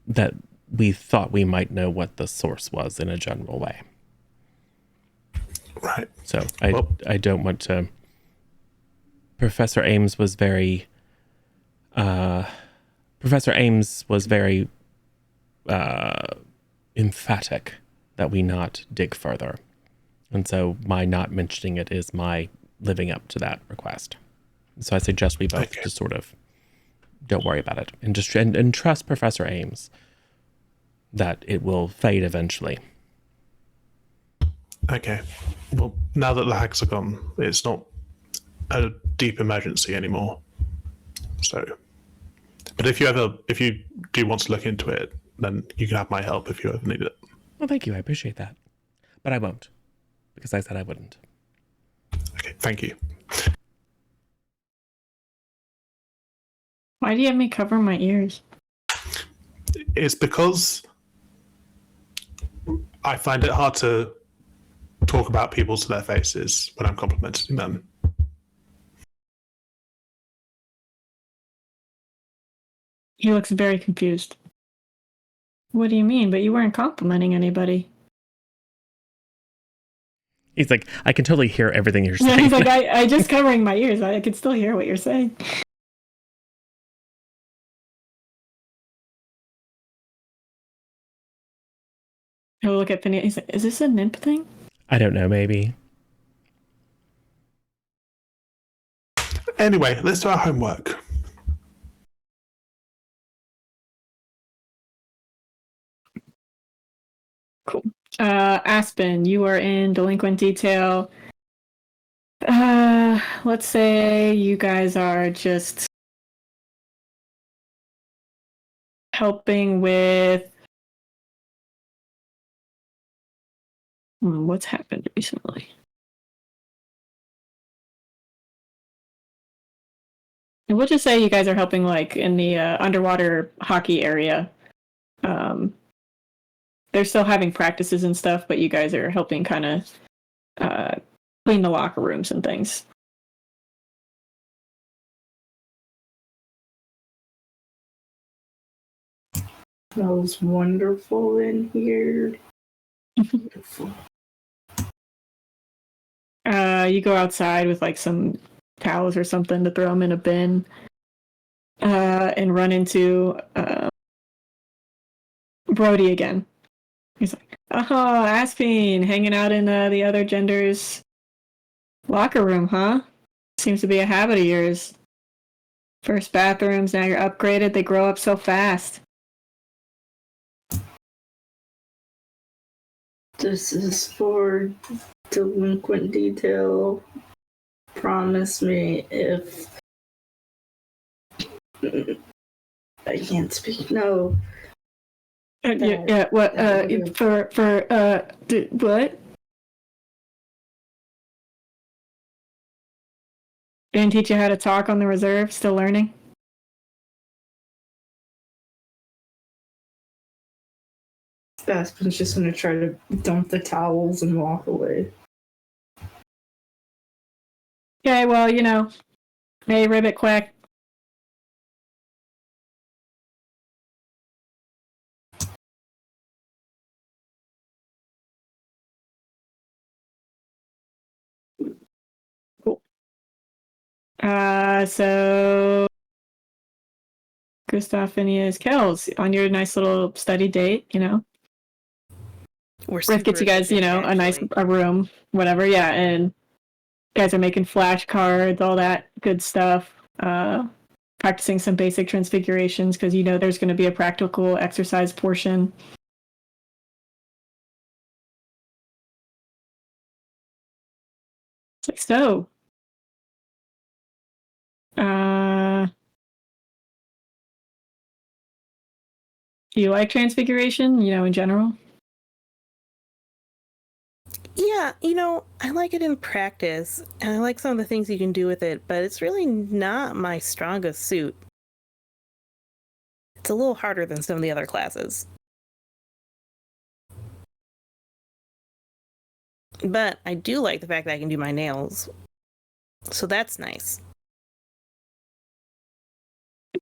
that we thought we might know what the source was in a general way. Right. So I don't want to. Professor Ames was very emphatic that we not dig further. And so my not mentioning it is my living up to that request. So I suggest we both just sort of don't worry about it and just and trust Professor Ames that it will fade eventually. Okay. Well, now that the hags are gone, it's not a deep emergency anymore. So, but if you do want to look into it, then you can have my help if you ever need it. Well, thank you. I appreciate that. But I won't, because I said I wouldn't. Okay, thank you. Why do you have me cover my ears? It's because I find it hard to talk about people to their faces when I'm complimenting them. He looks very confused. What do you mean? But you weren't complimenting anybody. He's like, I can totally hear everything you're saying. Yeah, he's like, I just covering my ears. I can still hear what you're saying. He'll look at Penny. He's like, is this a nymph thing? I don't know, maybe. Anyway, let's do our homework. Cool. Aspen, you are in delinquent detail. Let's say you guys are just helping with what's happened recently. And we'll just say you guys are helping like in the underwater hockey area. They're still having practices and stuff, but you guys are helping kind of clean the locker rooms and things. Smells wonderful in here. Beautiful. You go outside with like some towels or something to throw them in a bin, and run into Brody again. He's like, "Oh, Aspen, hanging out in the other gender's locker room, huh? Seems to be a habit of yours. First bathrooms, now you're upgraded. They grow up so fast." This is for delinquent detail. Promise me if I can't speak. No. Yeah. What? What? Didn't teach you how to talk on the reserve. Still learning. Aspen's just gonna try to dump the towels and walk away. Okay, well, hey, ribbit quack. Cool. So Gustav, Phineas, Kells, on your nice little study date, We're Riff super gets you guys, efficient, a nice actually. a room, whatever, yeah, and guys are making flashcards, all that good stuff. Practicing some basic transfigurations because there's going to be a practical exercise portion. It's like, so, do you like transfiguration, in general? Yeah, I like it in practice, and I like some of the things you can do with it, but it's really not my strongest suit. It's a little harder than some of the other classes. But I do like the fact that I can do my nails. So that's nice.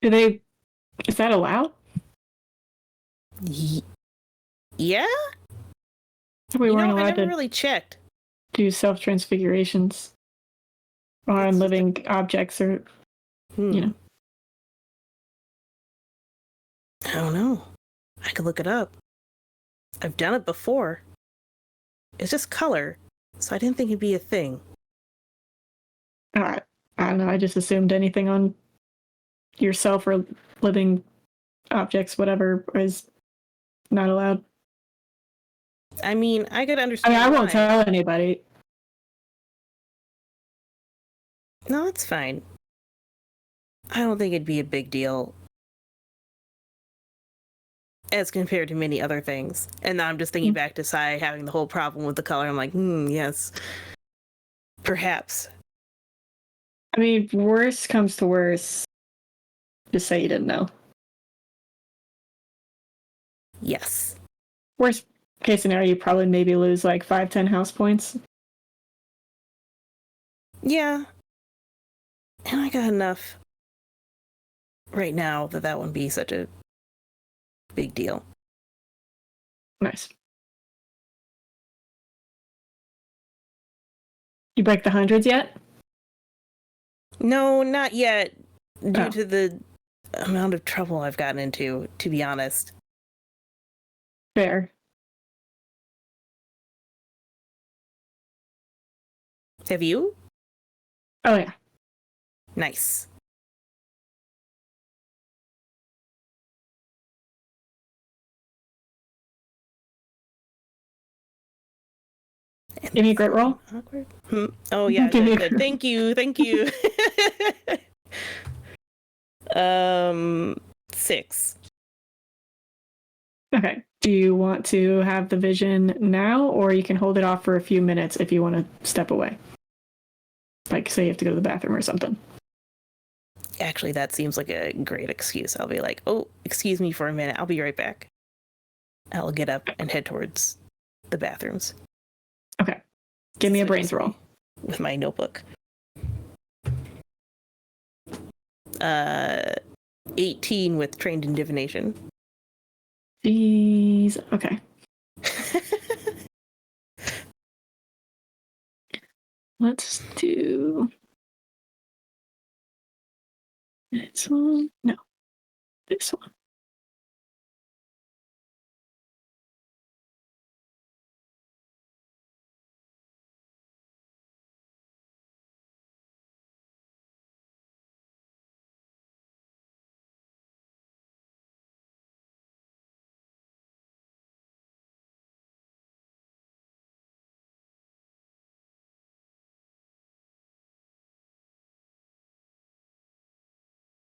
Is that allowed? Yeah? We weren't I allowed never to really checked. do self-transfigurations on living objects or, I don't know. I could look it up. I've done it before. It's just color, so I didn't think it'd be a thing. I don't know. I just assumed anything on yourself or living objects, whatever, is not allowed. I mean, I could I understand mean, I won't why. tell anybody. No, it's fine. I don't think it'd be a big deal as compared to many other things. And now I'm just thinking back to Sai having the whole problem with the color. I'm like, yes. Perhaps. I mean, worst comes to worst, just say you didn't know. Yes. Worst case scenario, you probably maybe lose like 5-10 house points. Yeah. And I got enough right now that wouldn't be such a big deal. Nice. You break the hundreds yet? No, not yet. Due to the amount of trouble I've gotten into, to be honest. Fair. Have you? Oh, yeah. Nice. Give me a great roll. Awkward. Oh yeah, good. Thank you. 6. Okay. Do you want to have the vision now, or you can hold it off for a few minutes if you want to step away? Like, say you have to go to the bathroom or something. Actually, that seems like a great excuse. I'll be like, oh, excuse me for a minute. I'll be right back. I'll get up and head towards the bathrooms. Okay. Give me a brains roll. With my notebook. 18 with trained in divination. Jeez. Okay. Let's do this one. No, this one.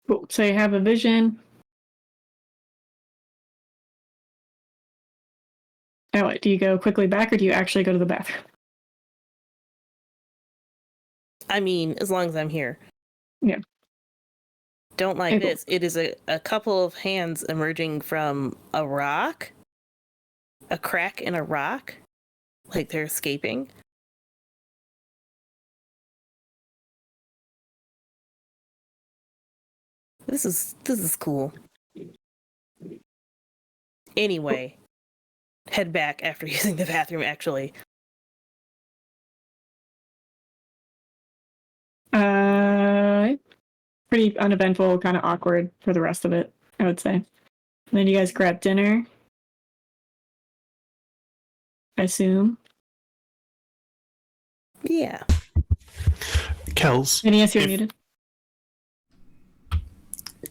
Cool. So you have a vision. Now what? Do you go quickly back or do you actually go to the bathroom? I mean, as long as I'm here. Yeah. Don't like Okay, this. It is a couple of hands emerging from a rock. A crack in a rock. Like they're escaping. This is cool. Anyway, head back after using the bathroom, actually. Pretty uneventful, kind of awkward for the rest of it, I would say. And then you guys grab dinner, I assume. Yeah. Kels. Phineas, you're muted.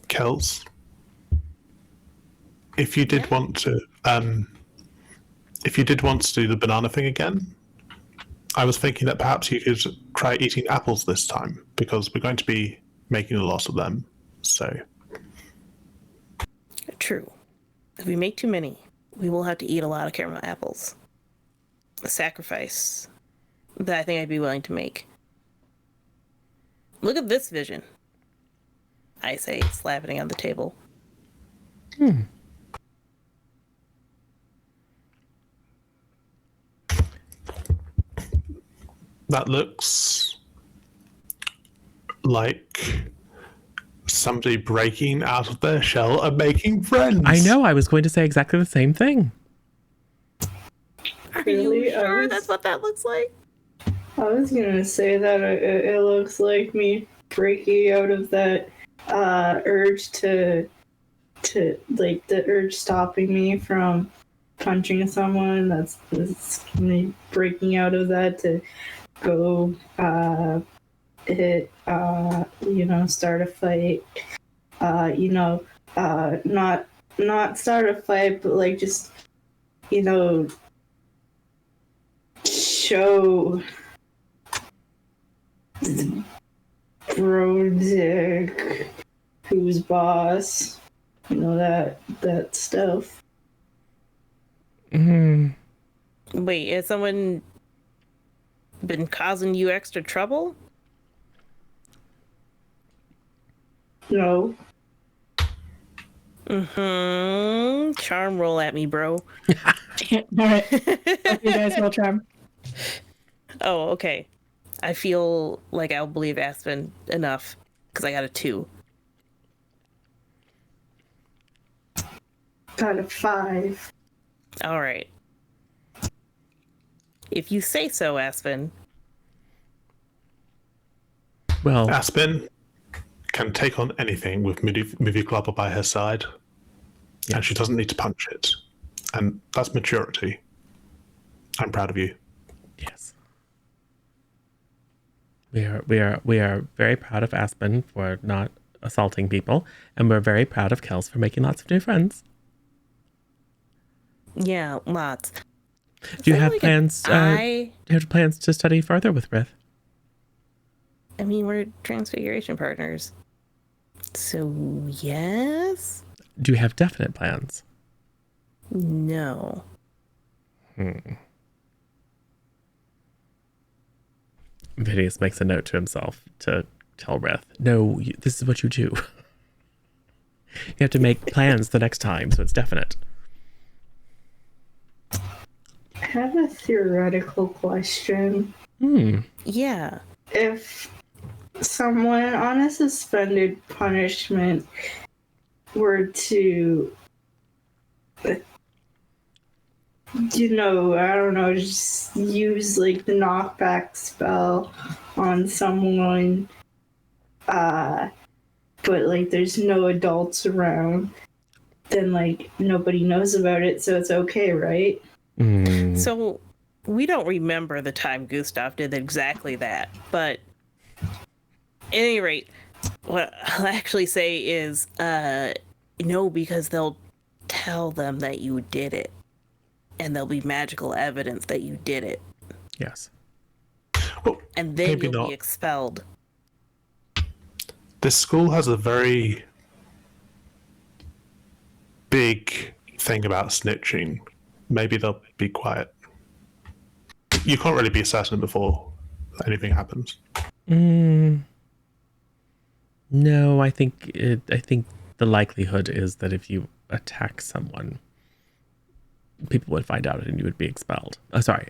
Kels. If you did want to, do the banana thing again, I was thinking that perhaps you could try eating apples this time, because we're going to be making a lot of them. So. True. If we make too many, we will have to eat a lot of caramel apples. A sacrifice that I think I'd be willing to make. Look at this vision, I say, slapping on the table. That looks like somebody breaking out of their shell and making friends. I know. I was going to say exactly the same thing. Are Really? you sure that's what that looks like? I was gonna say that it looks like me breaking out of that urge to like the urge stopping me from punching someone. That's me breaking out of that to go hit start a fight. Not start a fight, but like just show bro dick who's boss, that stuff. Wait, has someone been causing you extra trouble? No. Charm roll at me, bro. All right. Hope you guys will try. Oh, okay. I feel like I'll believe Aspen enough because I got a 2. Got a 5. All right. If you say so, Aspen. Well, Aspen can take on anything with movie Clubber by her side, and she doesn't need to punch it. And that's maturity. I'm proud of you. yes. We are very proud of Aspen for not assaulting people, and we're very proud of Kels for making lots of new friends. Yeah, lots. Do you have plans? Do you have plans to study further with Rith? I mean, we're transfiguration partners. So, yes? Do you have definite plans? No. Phineas makes a note to himself to tell Rith, no, this is what you do. You have to make plans the next time, so it's definite. I have a theoretical question. Yeah. If someone on a suspended punishment were to, I don't know, just use like the knockback spell on someone, but like there's no adults around, then like nobody knows about it, so it's okay, right? So, we don't remember the time Gustav did exactly that, but at any rate, what I'll actually say is, no, because they'll tell them that you did it, and there'll be magical evidence that you did it, Yes. Well, and then maybe you'll not. be expelled. This school has a very big thing about snitching. Maybe they'll be quiet. You can't really be certain before anything happens. No, I think the likelihood is that if you attack someone, people would find out and you would be expelled. I'm sorry.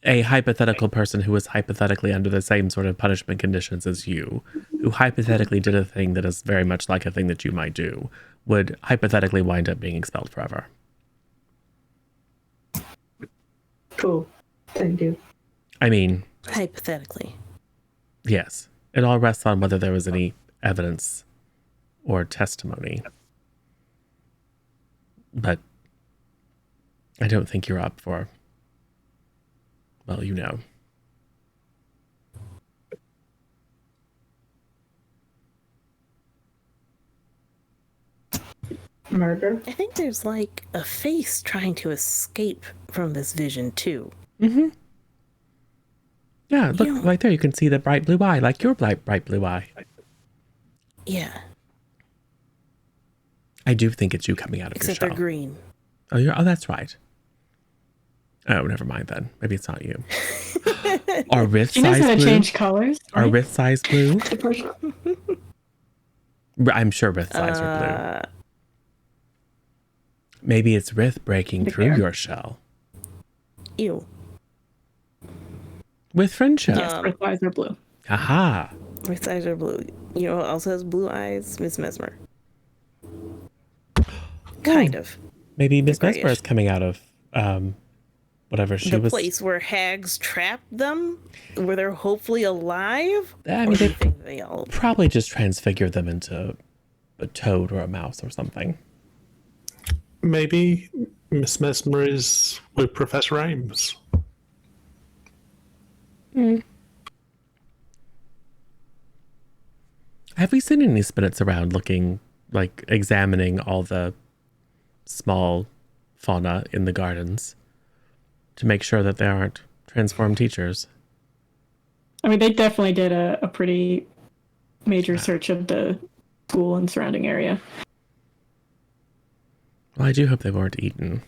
a hypothetical person who was hypothetically under the same sort of punishment conditions as you, who hypothetically did a thing that is very much like a thing that you might do, would hypothetically wind up being expelled forever. Cool. Thank you. I mean, Hypothetically. yes. It all rests on whether there was any evidence or testimony. But I don't think you're up for, well, you know. Murder? I think there's like a face trying to escape from this vision too. Mm-hmm. Yeah, look, Yeah. right there. You can see the bright blue eye, like your bright blue eye. Yeah. I do think it's you coming out of Except your they're shell. green. Oh, that's right. Oh, never mind then. Maybe it's not you. Or wrist She knows size how to blue. change colors. Or right? wrist size blue. The person- I'm sure wrist size are blue. Maybe it's Rith breaking The through bear. your shell Ew. with friendship. Yes, red eyes are blue. Aha. Wrist eyes are blue. You know what also has blue eyes? Miss Mesmer. Kind of. Maybe Miss They're Mesmer is grayish. coming out of whatever she The was. place where hags trapped them? Where they're hopefully alive? I Or mean, do you they think they all... probably just transfigured them into a toad or a mouse or something. Maybe Miss Mesmer is with Professor Ames. Have we seen any spirits around looking, like examining all the small fauna in the gardens to make sure that they aren't transformed teachers? I mean, they definitely did a pretty major search of the school and surrounding area. Well, I do hope they weren't eaten.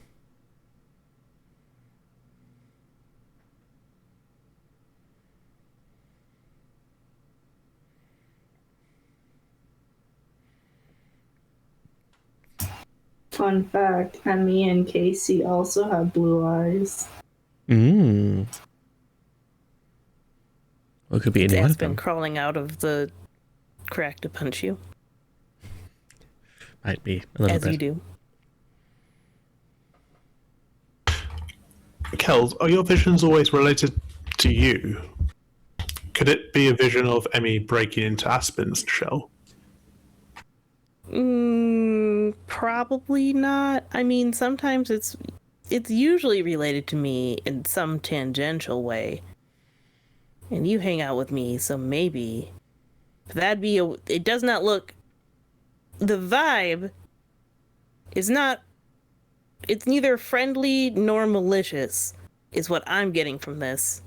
Fun fact, Emmy and Casey also have blue eyes. Well, it could be any one of Aspen them. crawling out of the crack to punch you, Might be a little as bit. you do. Kels, are your visions always related to you? Could it be a vision of Emmy breaking into Aspen's shell? Probably not. I mean, sometimes it's usually related to me in some tangential way. And you hang out with me, so maybe that'd be it does not look, the vibe is not, it's neither friendly nor malicious is what I'm getting from this.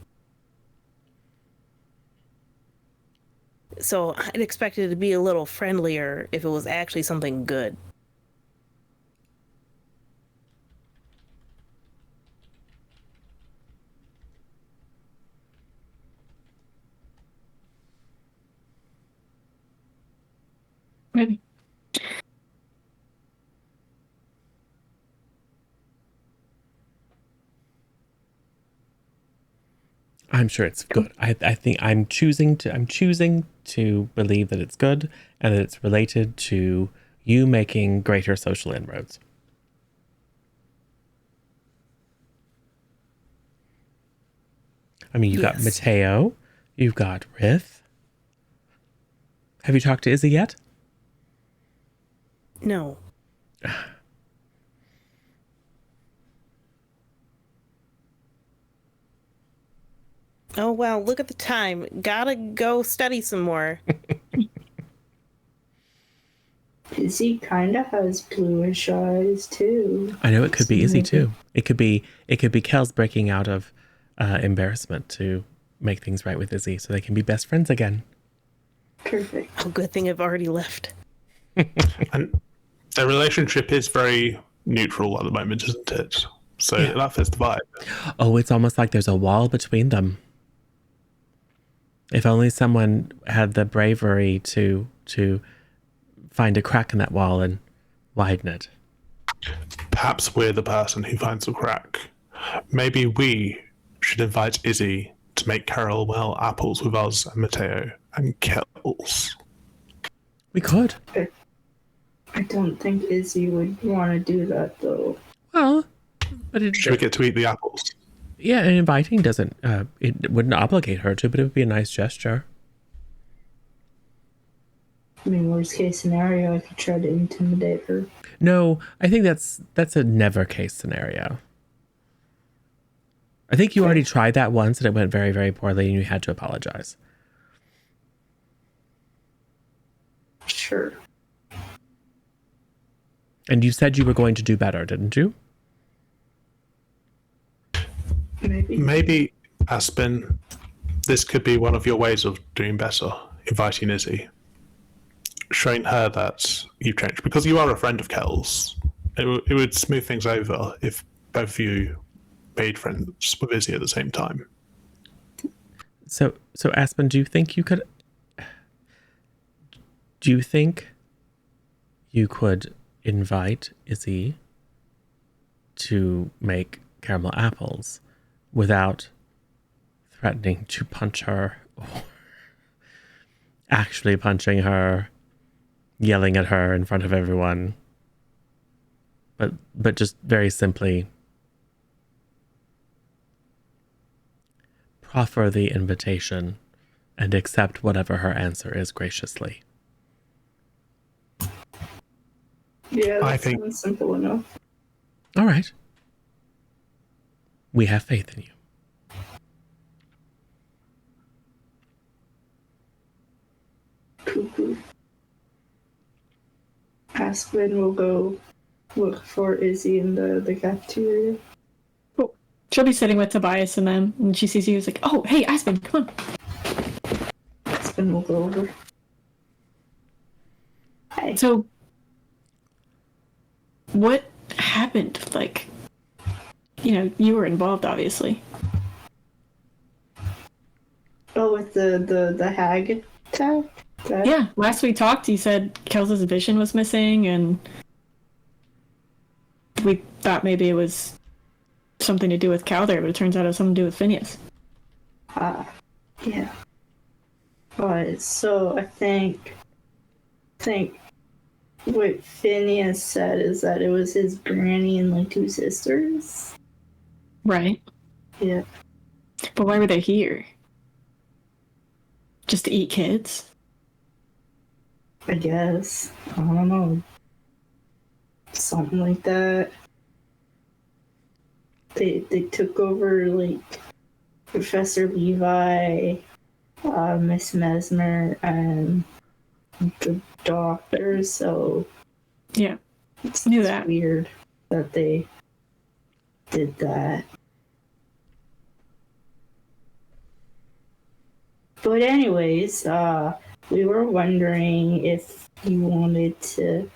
So I'd expect it to be a little friendlier if it was actually something good. Maybe. I'm sure it's good. I think I'm choosing to believe that it's good and that it's related to you making greater social inroads. I mean, you've got Yes. Mateo, you've got Rith. Have you talked to Izzy yet? No. Oh, well, look at the time. Gotta go study some more. Izzy kinda has bluish eyes too. I know it could be Izzy too. It could be Kel's breaking out of embarrassment to make things right with Izzy so they can be best friends again. Perfect. Oh, good thing I've already left. And their relationship is very neutral at the moment, isn't it? So Yeah. that fits the vibe. Oh, it's almost like there's a wall between them. If only someone had the bravery to find a crack in that wall and widen it. Perhaps we're the person who finds the crack. Maybe we should invite Izzy to make caramel apples with us and Mateo and Kells. We could. I don't think Izzy would want to do that, though. Well, but Should we get to eat the apples? yeah, and inviting doesn't, it wouldn't obligate her to, but it would be a nice gesture. I mean, worst case scenario, I could try to intimidate her. No, I think that's a never case scenario. I think you already tried that once and it went very, very poorly and you had to apologize. Sure. And you said you were going to do better, didn't you? Maybe. Aspen, this could be one of your ways of doing better, inviting Izzy. Showing her that you've changed. Because you are a friend of Kells. It would smooth things over if both of you made friends with Izzy at the same time. So Aspen, do you think you could invite Izzy to make caramel apples without threatening to punch her or actually punching her, yelling at her in front of everyone, but just very simply proffer the invitation and accept whatever her answer is graciously? Yeah, I that think- sounds simple enough. All right. We have faith in you. Cool. Aspen will go look for Izzy in the cafeteria. She'll be sitting with Tobias and them, and she sees you. It's like, oh, hey, Aspen, come on. Aspen will go over. Hi. So, what happened? Like, you were involved, obviously. Oh, with the hag attack? Yeah, last we talked, you said Kels's vision was missing, and we thought maybe it was something to do with Cal there, but it turns out it was something to do with Phineas. Yeah. Alright, so I think what Phineas said is that it was his granny and like two sisters. Right. Yeah. But why were they here? Just to eat kids? I guess. I don't know. Something like that. They took over like Professor Levi, Miss Mesmer, and the doctor, so Yeah. it's Knew that. weird that they did that. But anyways, we were wondering if you wanted to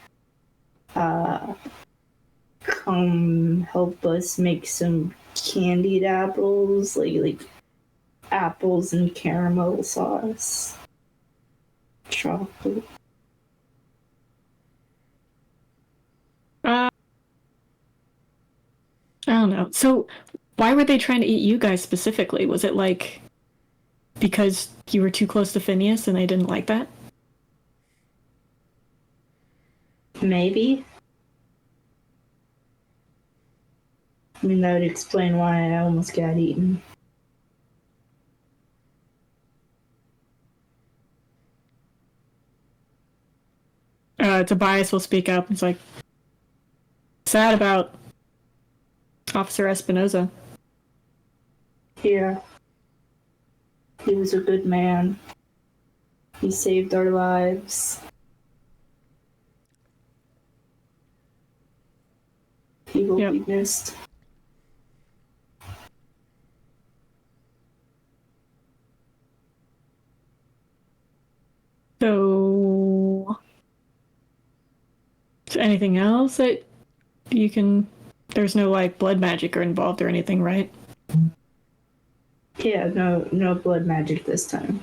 come help us make some candied apples, like apples and caramel sauce. Chocolate. I don't know. So, why were they trying to eat you guys specifically? Was it like because you were too close to Phineas and they didn't like that? Maybe. I mean, that would explain why I almost got eaten. Tobias will speak up. It's like, sad about Officer Espinoza. Yeah. He was a good man. He saved our lives. He will Yep. be missed. So, is there anything else that you can? There's no like blood magic or involved or anything, right? Yeah, no blood magic this time.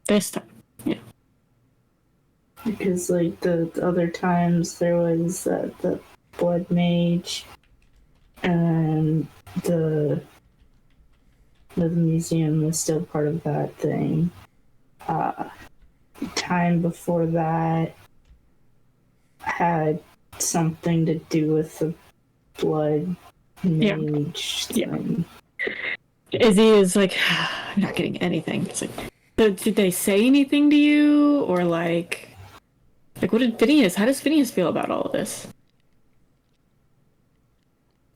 This time, yeah. Because like the other times there was the blood mage and the museum was still part of that thing. Time before that had something to do with the blood mage thing. Izzy is like, I'm not getting anything. It's like, did they say anything to you, or like what did Phineas? How does Phineas feel about all of this?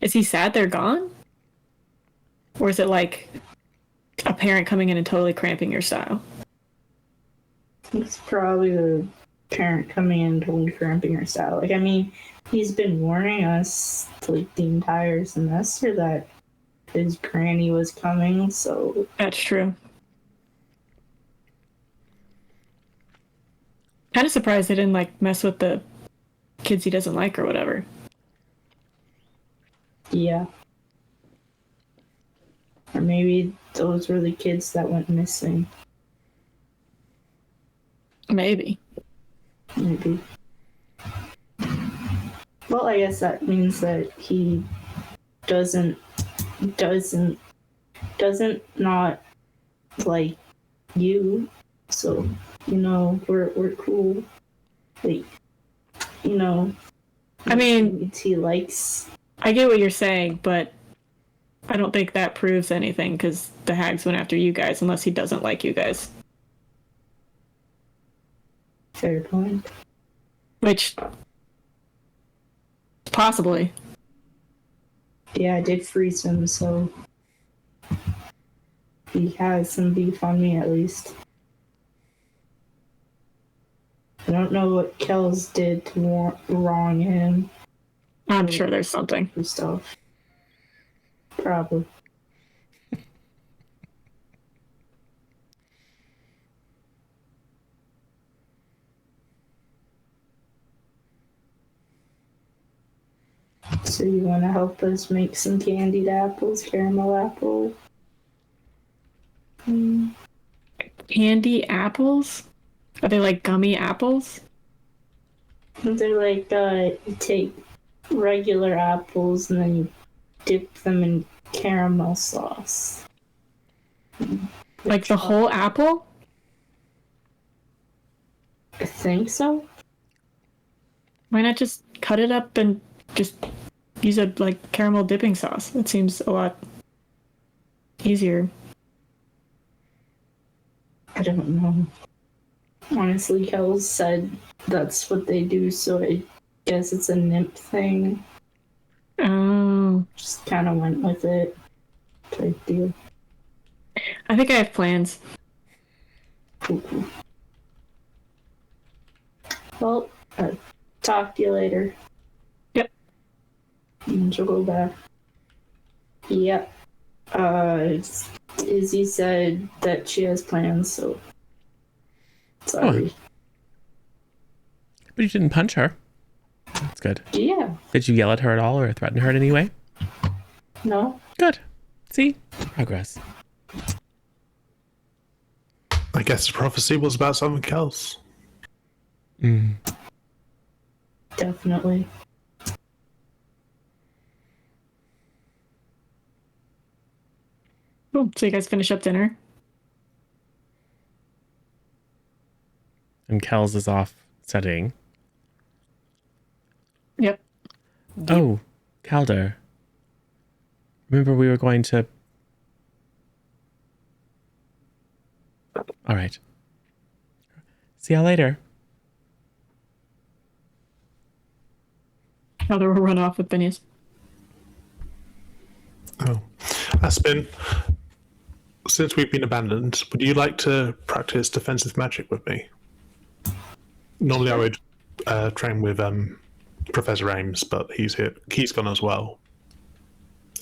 Is he sad they're gone, or is it like a parent coming in and totally cramping your style? It's probably the parent coming in totally cramping her style. Like, I mean, he's been warning us like the entire semester that his granny was coming, so That's true. Kind of surprised they didn't like mess with the kids he doesn't like or whatever. yeah. Or maybe those were the kids that went missing. Maybe. Maybe. Well, I guess that means that he doesn't not like you. So, you know, we're cool. Like, you know, I mean, he likes. I get what you're saying, but I don't think that proves anything because the hags went after you guys unless he doesn't like you guys. Fair point. Which, possibly. Yeah, I did freeze him, so he has some beef on me at least. I don't know what Kells did to wrong him. I'm sure there's something. And stuff. Probably. So you want to help us make some candied apples, caramel apple? Candy apples? Are they like gummy apples? They're like, you take regular apples and then you dip them in caramel sauce. Like the whole apple? I think so. Why not just cut it up and just use a like caramel dipping sauce? That seems a lot easier. I don't know. Honestly, Kells said that's what they do, so I guess it's a nymph thing. Oh. Just kind of went with it. Type deal. I think I have plans. Cool. Well, talk to you later. Yep. And she'll go back. Yep. Izzy said that she has plans, so sorry. Oh. But you didn't punch her. That's good. Yeah. Did you yell at her at all or threaten her in any way? No. Good. See? Progress. I guess the prophecy was about something else. Definitely. Cool. So you guys finish up dinner? And Kells is off studying. Yep. Oh, Calder. Remember we were going to... All right. See y'all later. Elder will run off with Phineas. Oh. Aspen, since we've been abandoned, would you like to practice defensive magic with me? Normally I would train with Professor Ames, but he's here. He's gone as well.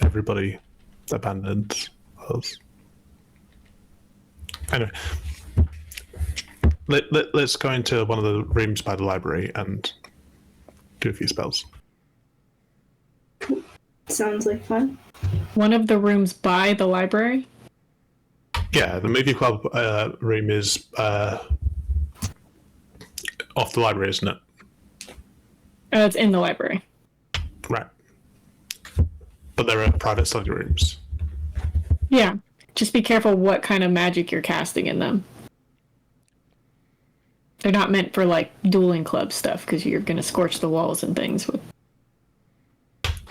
Everybody abandoned us. Anyway, let's go into one of the rooms by the library and do a few spells. Sounds like fun. One of the rooms by the library? Yeah, the movie club room is off the library, isn't it? It's in the library. Right. But there are private study rooms. Yeah. Just be careful what kind of magic you're casting in them. They're not meant for like dueling club stuff because you're gonna scorch the walls and things with.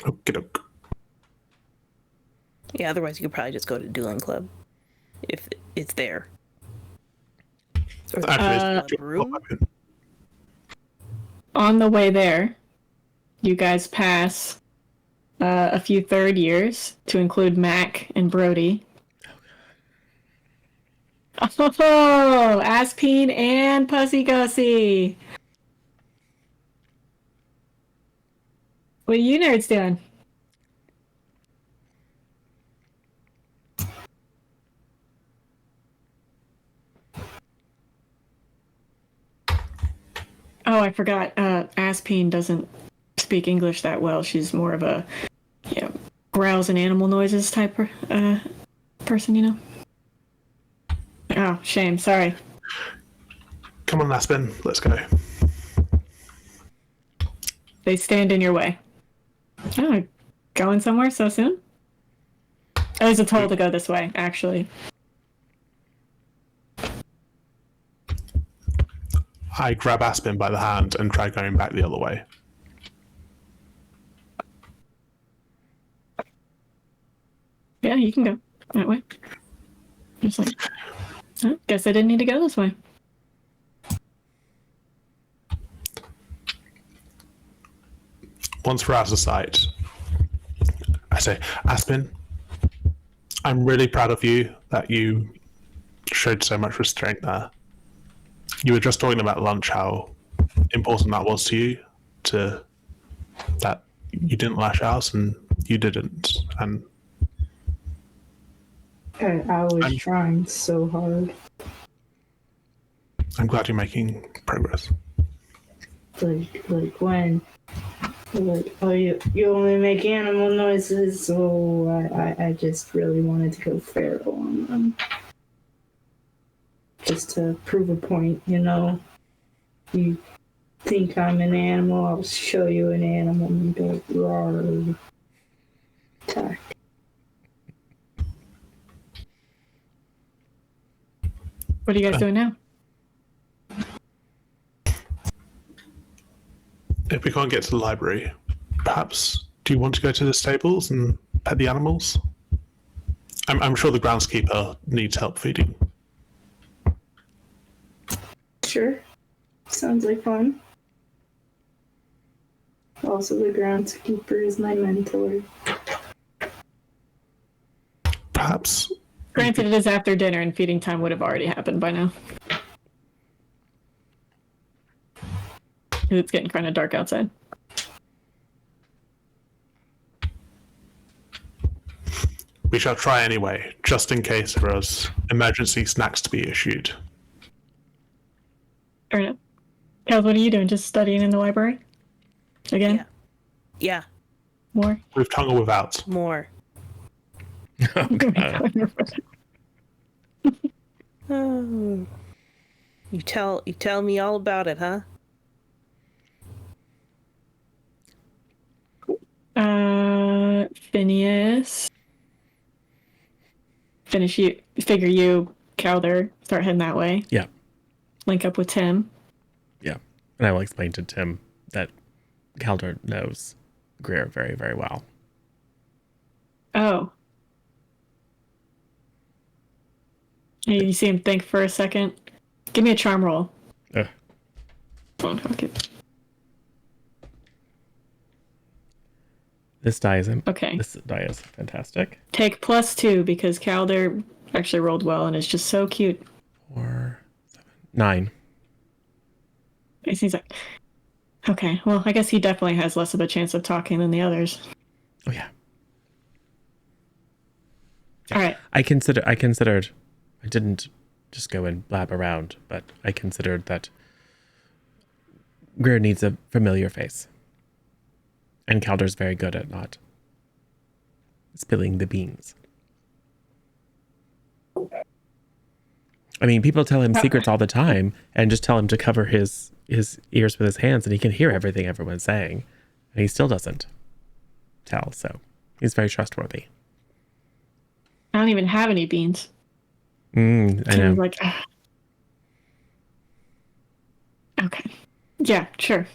Okey-doke. Yeah, otherwise you could probably just go to dueling club if it's there. Or Actually, it's room? On the way there, you guys pass a few third years to include Mac and Brody. Oh, Aspen and Pussy Gussie. What are you nerds doing? Oh, I forgot. Aspen doesn't speak English that well. She's more of a, growls and animal noises type person, you know? Oh, shame. Sorry. Come on, Aspen, let's go. They stand in your way. Oh, going somewhere so soon? I was told to go this way, actually. I grab Aspen by the hand and try going back the other way. Yeah, you can go that way. Just like, oh, guess I didn't need to go this way. Once we're out of sight, I say, Aspen, I'm really proud of you that you showed so much restraint there. You were just talking about lunch, how important that was to you, that you didn't lash out and you didn't. And I was trying so hard. I'm glad you're making progress. Like when, oh, you only make animal noises, so I just really wanted to go feral on them. Just to prove a point, you know. You think I'm an animal, I'll show you an animal and be like, roar. Attack. What are you guys doing now? If we can't get to the library, perhaps do you want to go to the stables and pet the animals? I'm sure the groundskeeper needs help feeding. Sure. Sounds like fun. Also, the groundskeeper is my mentor. Perhaps. Granted, it is after dinner and feeding time would have already happened by now. It's getting kind of dark outside. We shall try anyway, just in case there is emergency snacks to be issued. Fair enough. Kels, what are you doing? Just studying in the library? Again? Yeah. More? With tongue or without? More. Oh, God. Oh. You tell me all about it, huh? Phineas. Figure you, Calder, start heading that way. Yeah. Link up with Tim. Yeah. And I will explain to Tim that Calder knows Greer very, very well. Oh. You see him think for a second. Give me a charm roll. Okay. This die is Okay. This die is fantastic. Take +2 because Calder actually rolled well and is just so cute. 4, 7, 9. He's like, okay, well, I guess he definitely has less of a chance of talking than the others. Oh yeah. All right. I considered. I didn't just go and blab around, but I considered that Greer needs a familiar face. And Calder's very good at not spilling the beans. I mean, people tell him secrets all the time and just tell him to cover his ears with his hands and he can hear everything everyone's saying. And he still doesn't tell, so. He's very trustworthy. I don't even have any beans. I And know. he's like, "Ah." Okay. Yeah, sure.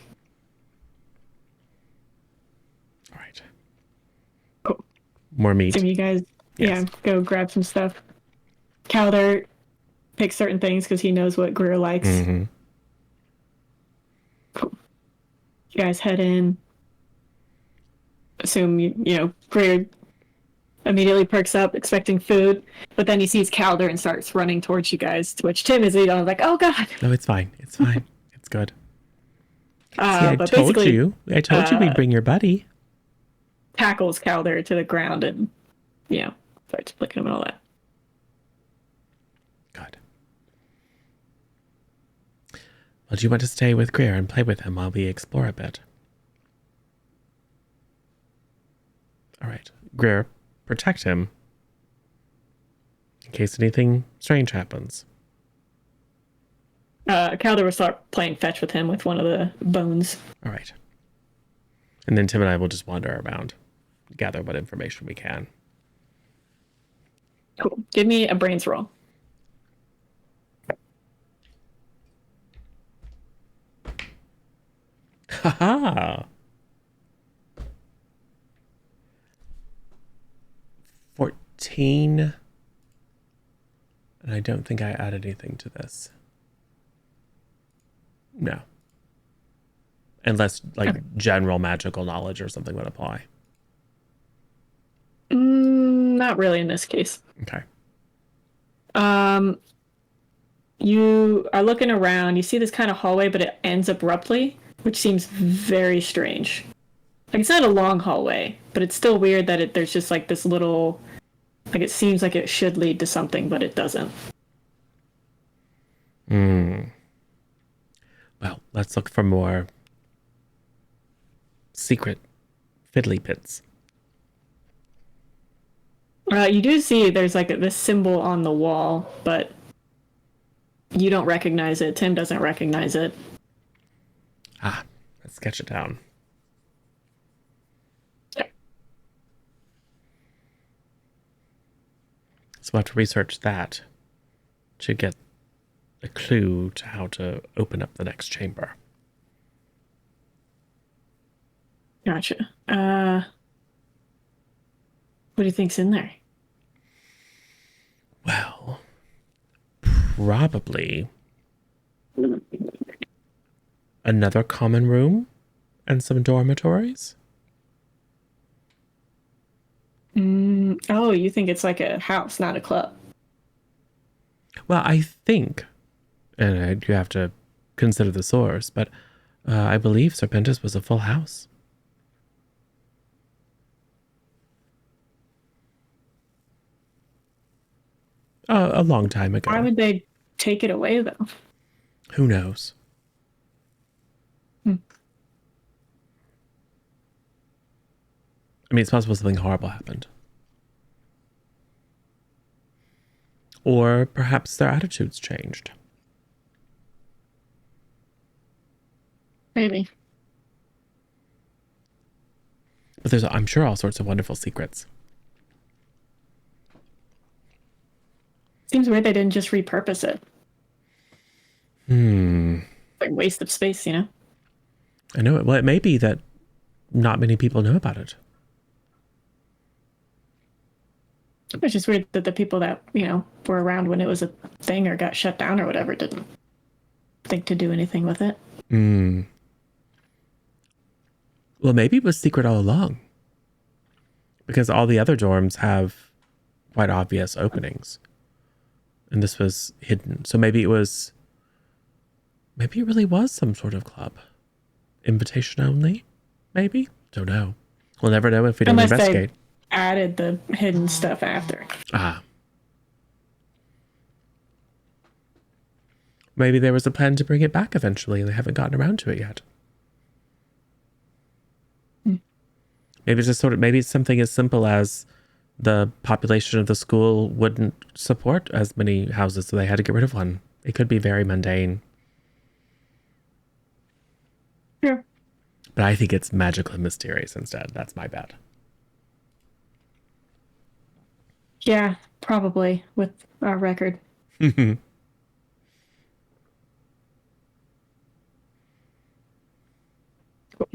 All right. Cool. More meat. So you guys, Yes. go grab some stuff. Calder picks certain things because he knows what Greer likes. Mm-hmm. Cool. You guys head in. Assume Greer immediately perks up, expecting food, but then he sees Calder and starts running towards you guys. To which Tim is like, "Oh God!" No, it's fine. It's fine. It's good. See, I But told basically, you. I told you we'd bring your buddy. tackles Calder to the ground and starts flicking him and all that. Good. Well, do you want to stay with Greer and play with him while we explore a bit? All right. Greer, protect him in case anything strange happens. Calder will start playing fetch with him with one of the bones. All right. And then Tim and I will just wander around, gather what information we can. Cool. Give me a brains roll. Haha. 14. And I don't think I added anything to this. No. Unless, general magical knowledge or something would apply. Not really in this case. Okay. You are looking around. You see this kind of hallway, but it ends abruptly, which seems very strange. Like, it's not a long hallway, but it's still weird that there's just like this little, like, it seems like it should lead to something, but it doesn't. Well, let's look for more secret fiddly pits. You do see there's like this symbol on the wall, but you don't recognize it. Tim doesn't recognize it. Let's sketch it down. So we'll have to research that to get a clue to how to open up the next chamber. Gotcha. What do you think's in there? Well, probably another common room and some dormitories. Oh, you think it's like a house, not a club? Well, I think, and you have to consider the source, but I believe Serpentis was a full house. A long time ago. Why would they take it away, though? Who knows? I mean, it's possible something horrible happened. Or perhaps their attitudes changed. Maybe. But there's, I'm sure, all sorts of wonderful secrets. Seems weird they didn't just repurpose it. Like waste of space, I know it. Well, it may be that not many people know about it. It's just weird that the people that, were around when it was a thing or got shut down or whatever didn't think to do anything with it. Well, maybe it was secret all along. Because all the other dorms have quite obvious openings. And this was hidden. So maybe it really was some sort of club. Invitation only? Maybe? Don't know. We'll never know if we don't Unless investigate. They added the hidden stuff after. Maybe there was a plan to bring it back eventually and they haven't gotten around to it yet. Maybe it's something as simple as the population of the school wouldn't support as many houses, so they had to get rid of one. It could be very mundane. Sure. But I think it's magical and mysterious instead. That's my bet. Yeah, probably with our record.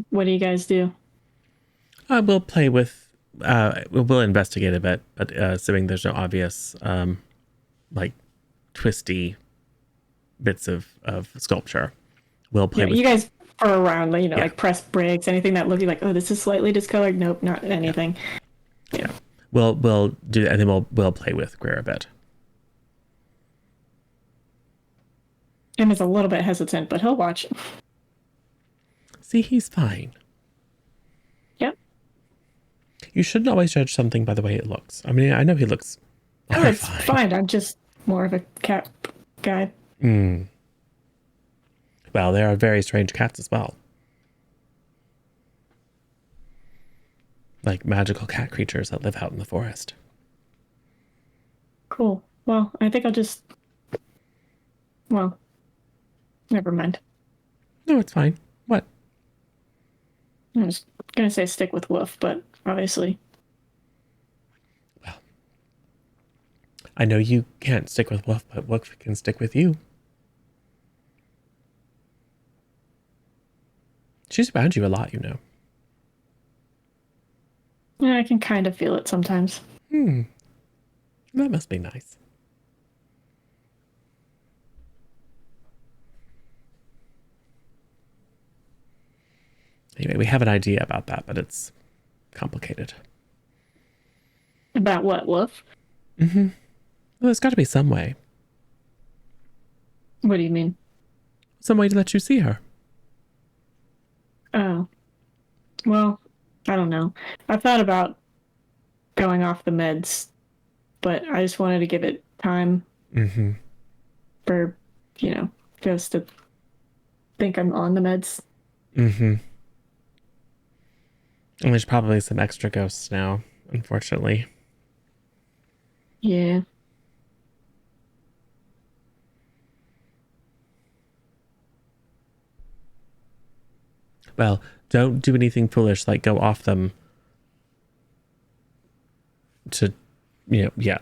What do you guys do? We'll play with. We'll investigate a bit, but assuming there's no obvious, like, twisty bits of sculpture, we'll play Yeah, with. you guys are around, you know, Yeah. like press bricks, anything that looks like, oh, this is slightly discolored. Nope, not anything. Yeah, we'll do, and then we'll play with Greer a bit. Em is a little bit hesitant, but he'll watch. See, he's fine. Yep. You shouldn't always judge something by the way it looks. I mean, I know he looks Oh, it's horrifying. fine. I'm just more of a cat guy. Well, there are very strange cats as well. Like magical cat creatures that live out in the forest. Cool. Well, I think I'll just. Well, never mind. No, it's fine. What? I'm just gonna say stick with Wolf, but obviously. Well, I know you can't stick with Wolf, but Wolf can stick with you. She's around you a lot, you know. Yeah, I can kind of feel it sometimes. That must be nice. Anyway, we have an idea about that, but it's complicated. About what, Wolf? Well, there's got to be some way. What do you mean? Some way to let you see her. Oh. Well, I don't know. I thought about going off the meds, but I just wanted to give it time for, you know, Ghost to think I'm on the meds. And there's probably some extra ghosts now, unfortunately. Yeah. Well, don't do anything foolish like go off them to, you know, yeah.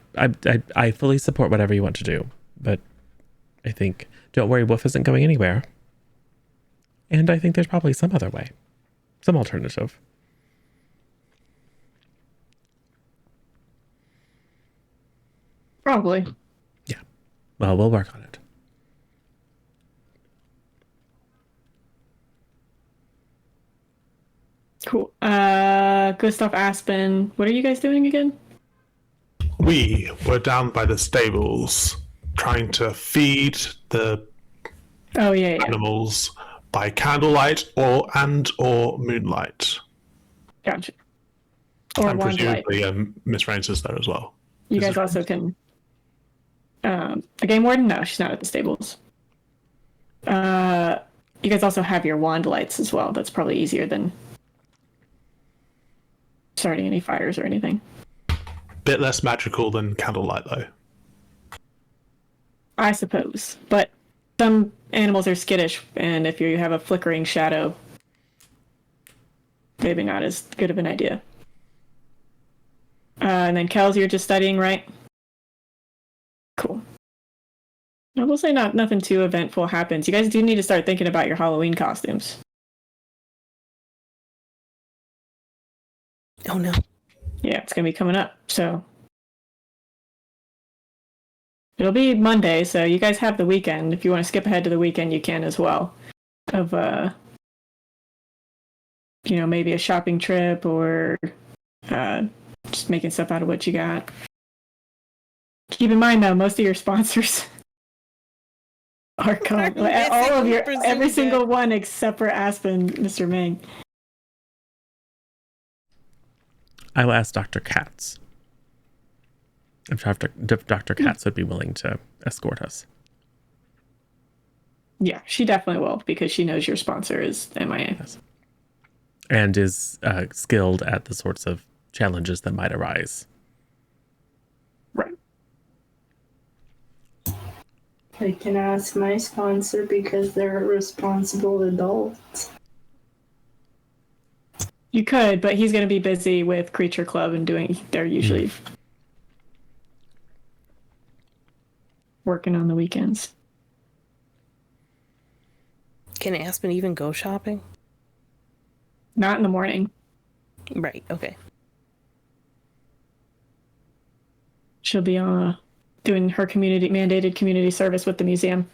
I fully support whatever you want to do, but I think, don't worry, Wolf isn't going anywhere. And I think there's probably some other way, some alternative. Probably. Yeah. Well, we'll work on it. Cool. Gustav, Aspen, what are you guys doing again? We were down by the stables trying to feed the Oh, yeah. animals by candlelight or moonlight. Gotcha. Or And one light. presumably Miss Rains is there as well. You guys also can. The game warden? No, she's not at the stables. You guys also have your wand lights as well. That's probably easier than starting any fires or anything. Bit less magical than candlelight, though. I suppose. But some animals are skittish, and if you have a flickering shadow, maybe not as good of an idea. And then Kels, you're just studying, right? Cool. I will say nothing too eventful happens. You guys do need to start thinking about your Halloween costumes. Oh no. Yeah, it's gonna be coming up, so it'll be Monday, so you guys have the weekend. If you want to skip ahead to the weekend, you can as well. Of you know, maybe a shopping trip or just making stuff out of what you got. Keep in mind though, most of your sponsors are gone. Like, all of your every single one except for Aspen, Mr. Ming. I will ask Dr. Katz. I'm sure if Dr. Katz would be willing to escort us. Yeah, she definitely will because she knows your sponsor is MIA. Yes. And is skilled at the sorts of challenges that might arise. Right. I can ask my sponsor because they're responsible adults. You could, but he's going to be busy with Creature Club and doing. They're usually working on the weekends. Can Aspen even go shopping? Not in the morning. Right, okay. She'll be doing her mandated community service with the museum.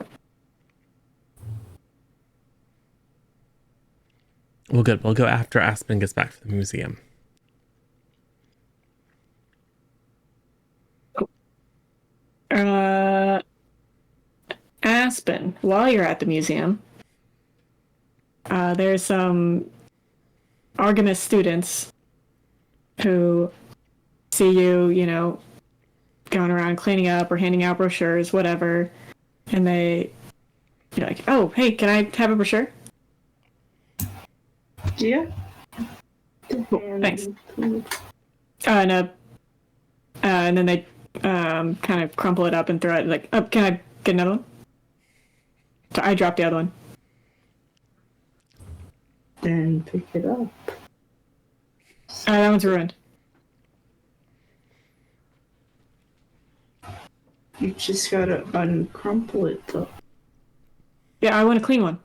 Well, good. We'll go after Aspen gets back from the museum. Aspen, while you're at the museum, there's some Artemis students who see you, going around cleaning up or handing out brochures, whatever, and you're like, oh, hey, can I have a brochure? Yeah. Cool, thanks. And then they kind of crumple it up and throw it like, oh, can I get another one? So I dropped the other one. Then pick it up. That one's ruined. You just gotta uncrumple it though. Yeah, I want a clean one.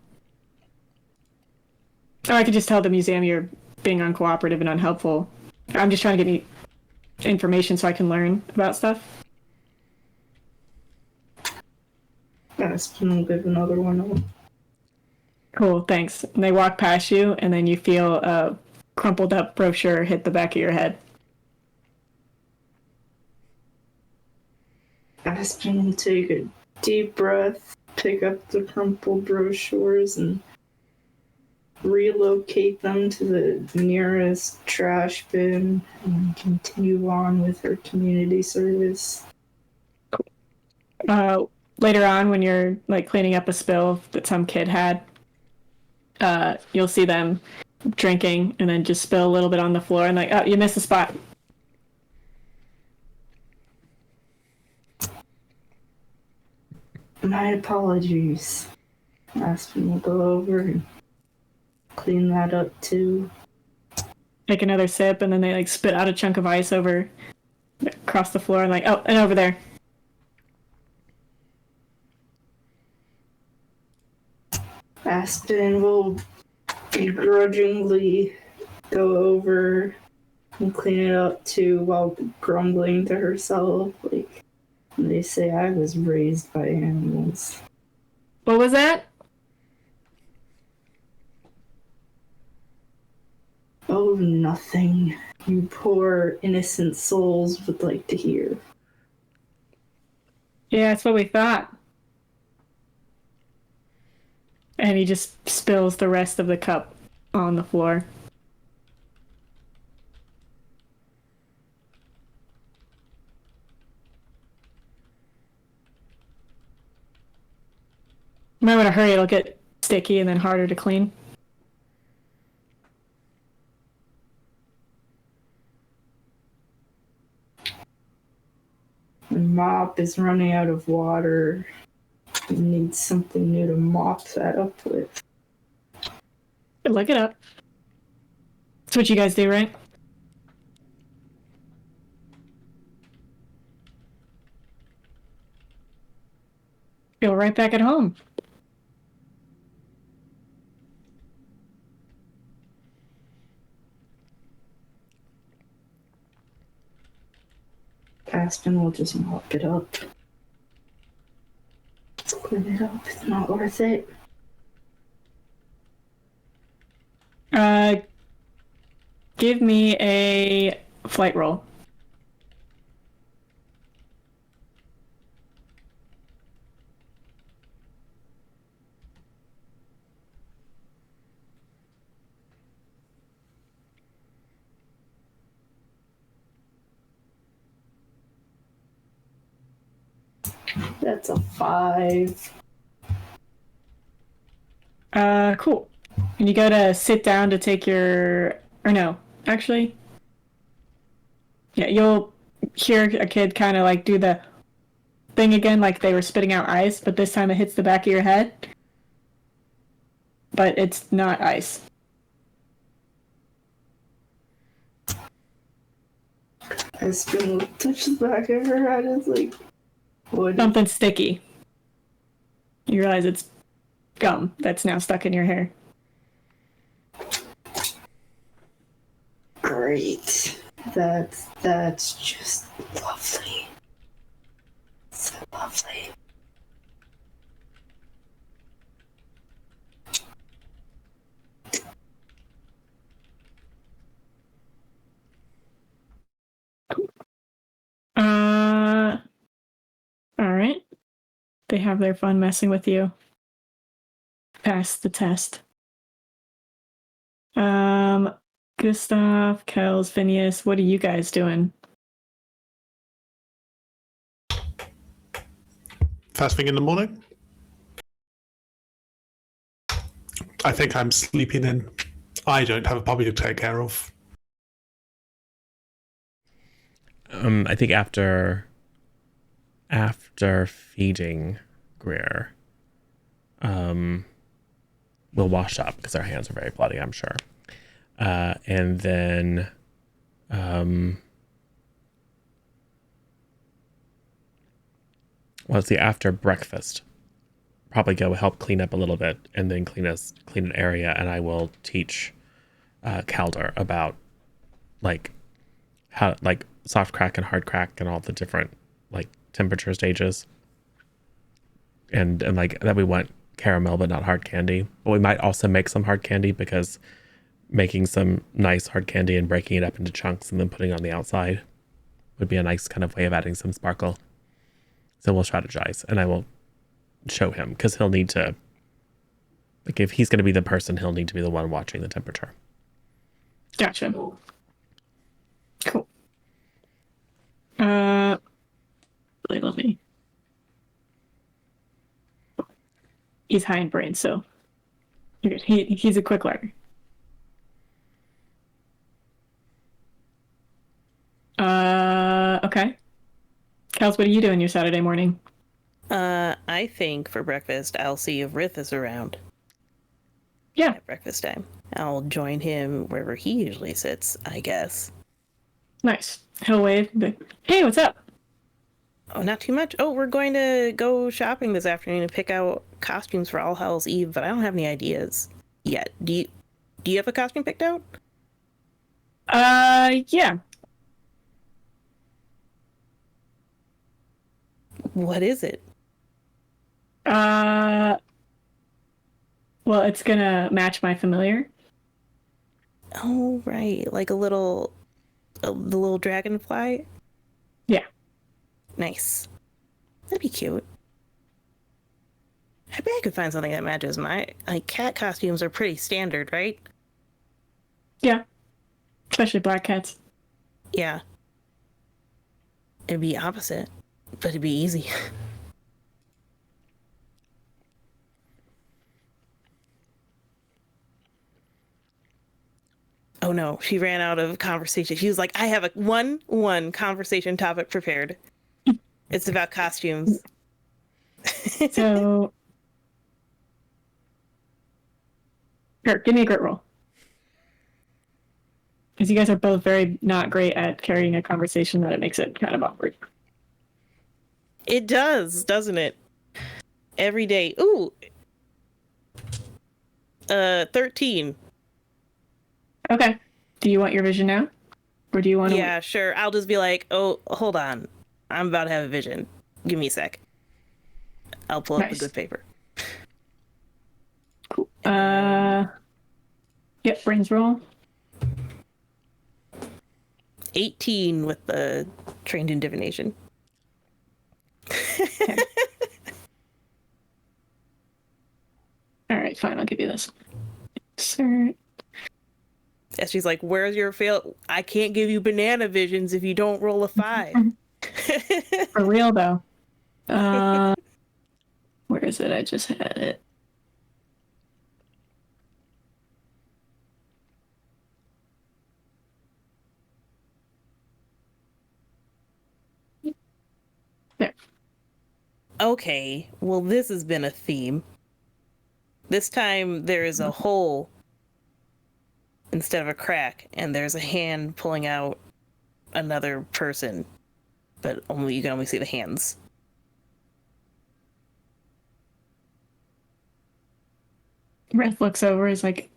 Or I could just tell the museum you're being uncooperative and unhelpful. I'm just trying to get me information so I can learn about stuff. Aspen will give another one away. Cool, thanks. And they walk past you, and then you feel a crumpled up brochure hit the back of your head. Aspen will take a deep breath, pick up the crumpled brochures, and relocate them to the nearest trash bin and continue on with her community service. Later on, when you're like cleaning up a spill that some kid had, you'll see them drinking and then just spill a little bit on the floor and like, oh, you missed a spot. My apologies. Aspen will go over and clean that up too. Take another sip, and then they like spit out a chunk of ice across the floor and like, oh, and over there. Aspen will begrudgingly go over and clean it up too while grumbling to herself, like, they say I was raised by animals. What was that? Oh, nothing. You poor innocent souls would like to hear. Yeah, that's what we thought. And he just spills the rest of the cup on the floor. You might want to hurry, it'll get sticky and then harder to clean. The mop is running out of water. You need something new to mop that up with. Look it up. That's what you guys do, right? Feel right back at home. Aspen will just mop it up. Let's clean it up. It's not worth it. Give me a flight roll. That's a 5. Cool. And you go to sit down to take or no, actually. Yeah, you'll hear a kid kind of like do the thing again, like they were spitting out ice, but this time it hits the back of your head. But it's not ice. Aspen will touch the back of her head and like, What? Something sticky. You realize it's gum that's now stuck in your hair. Great. That's just lovely. So lovely. All right. They have their fun messing with you. Pass the test. Gustav, Kels, Phineas, what are you guys doing? First thing in the morning, I think I'm sleeping in. I don't have a puppy to take care of. I think after feeding Greer, we'll wash up because our hands are very bloody, I'm sure. And then let's see, after breakfast, probably go help clean up a little bit and then clean an area, and I will teach Calder about like how like soft crack and hard crack and all the different like temperature stages. And like that we want caramel but not hard candy. But we might also make some hard candy because making some nice hard candy and breaking it up into chunks and then putting it on the outside would be a nice kind of way of adding some sparkle. So we'll strategize, and I will show him because he'll need to, like, if he's going to be the person, he'll need to be the one watching the temperature. Gotcha. Cool. Really let me. He's high in brain, so you're good. He's a quick learner. Okay. Kels, what are you doing your Saturday morning? I think for breakfast, I'll see if Rith is around Yeah. at breakfast time. I'll join him wherever he usually sits, I guess. Nice. He'll wave. Hey, what's up? Oh, not too much. Oh, we're going to go shopping this afternoon to pick out costumes for All Hallows Eve, but I don't have any ideas yet. Do you have a costume picked out? Yeah. What is it? Well, it's gonna match my familiar. Oh, right. Like the little dragonfly? Yeah. Nice. That'd be cute. I bet I could find something that matches my cat costumes are pretty standard, right? Yeah. Especially black cats. Yeah. It'd be opposite, but it'd be easy. Oh no, she ran out of conversation. She was like, I have a one conversation topic prepared. It's about costumes. So, sure, give me a grit roll. Because you guys are both very not great at carrying a conversation that it makes it kind of awkward. It does, doesn't it? Every day. Ooh. 13. Okay. Do you want your vision now? Or do you want to... Yeah, sure. I'll just be like, oh, hold on. I'm about to have a vision. Give me a sec. I'll pull up the Nice. good paper. Cool. Yep, brains roll. 18 with the trained in divination. Okay. All right, fine. I'll give you this. Sir. And she's like, where's your fail? I can't give you banana visions if you don't roll a 5. For real, though. Where is it? I just had it. There. Okay, well, this has been a theme. This time there is a hole instead of a crack, and there's a hand pulling out another person, but you can only see the hands. Reth looks over. He's like,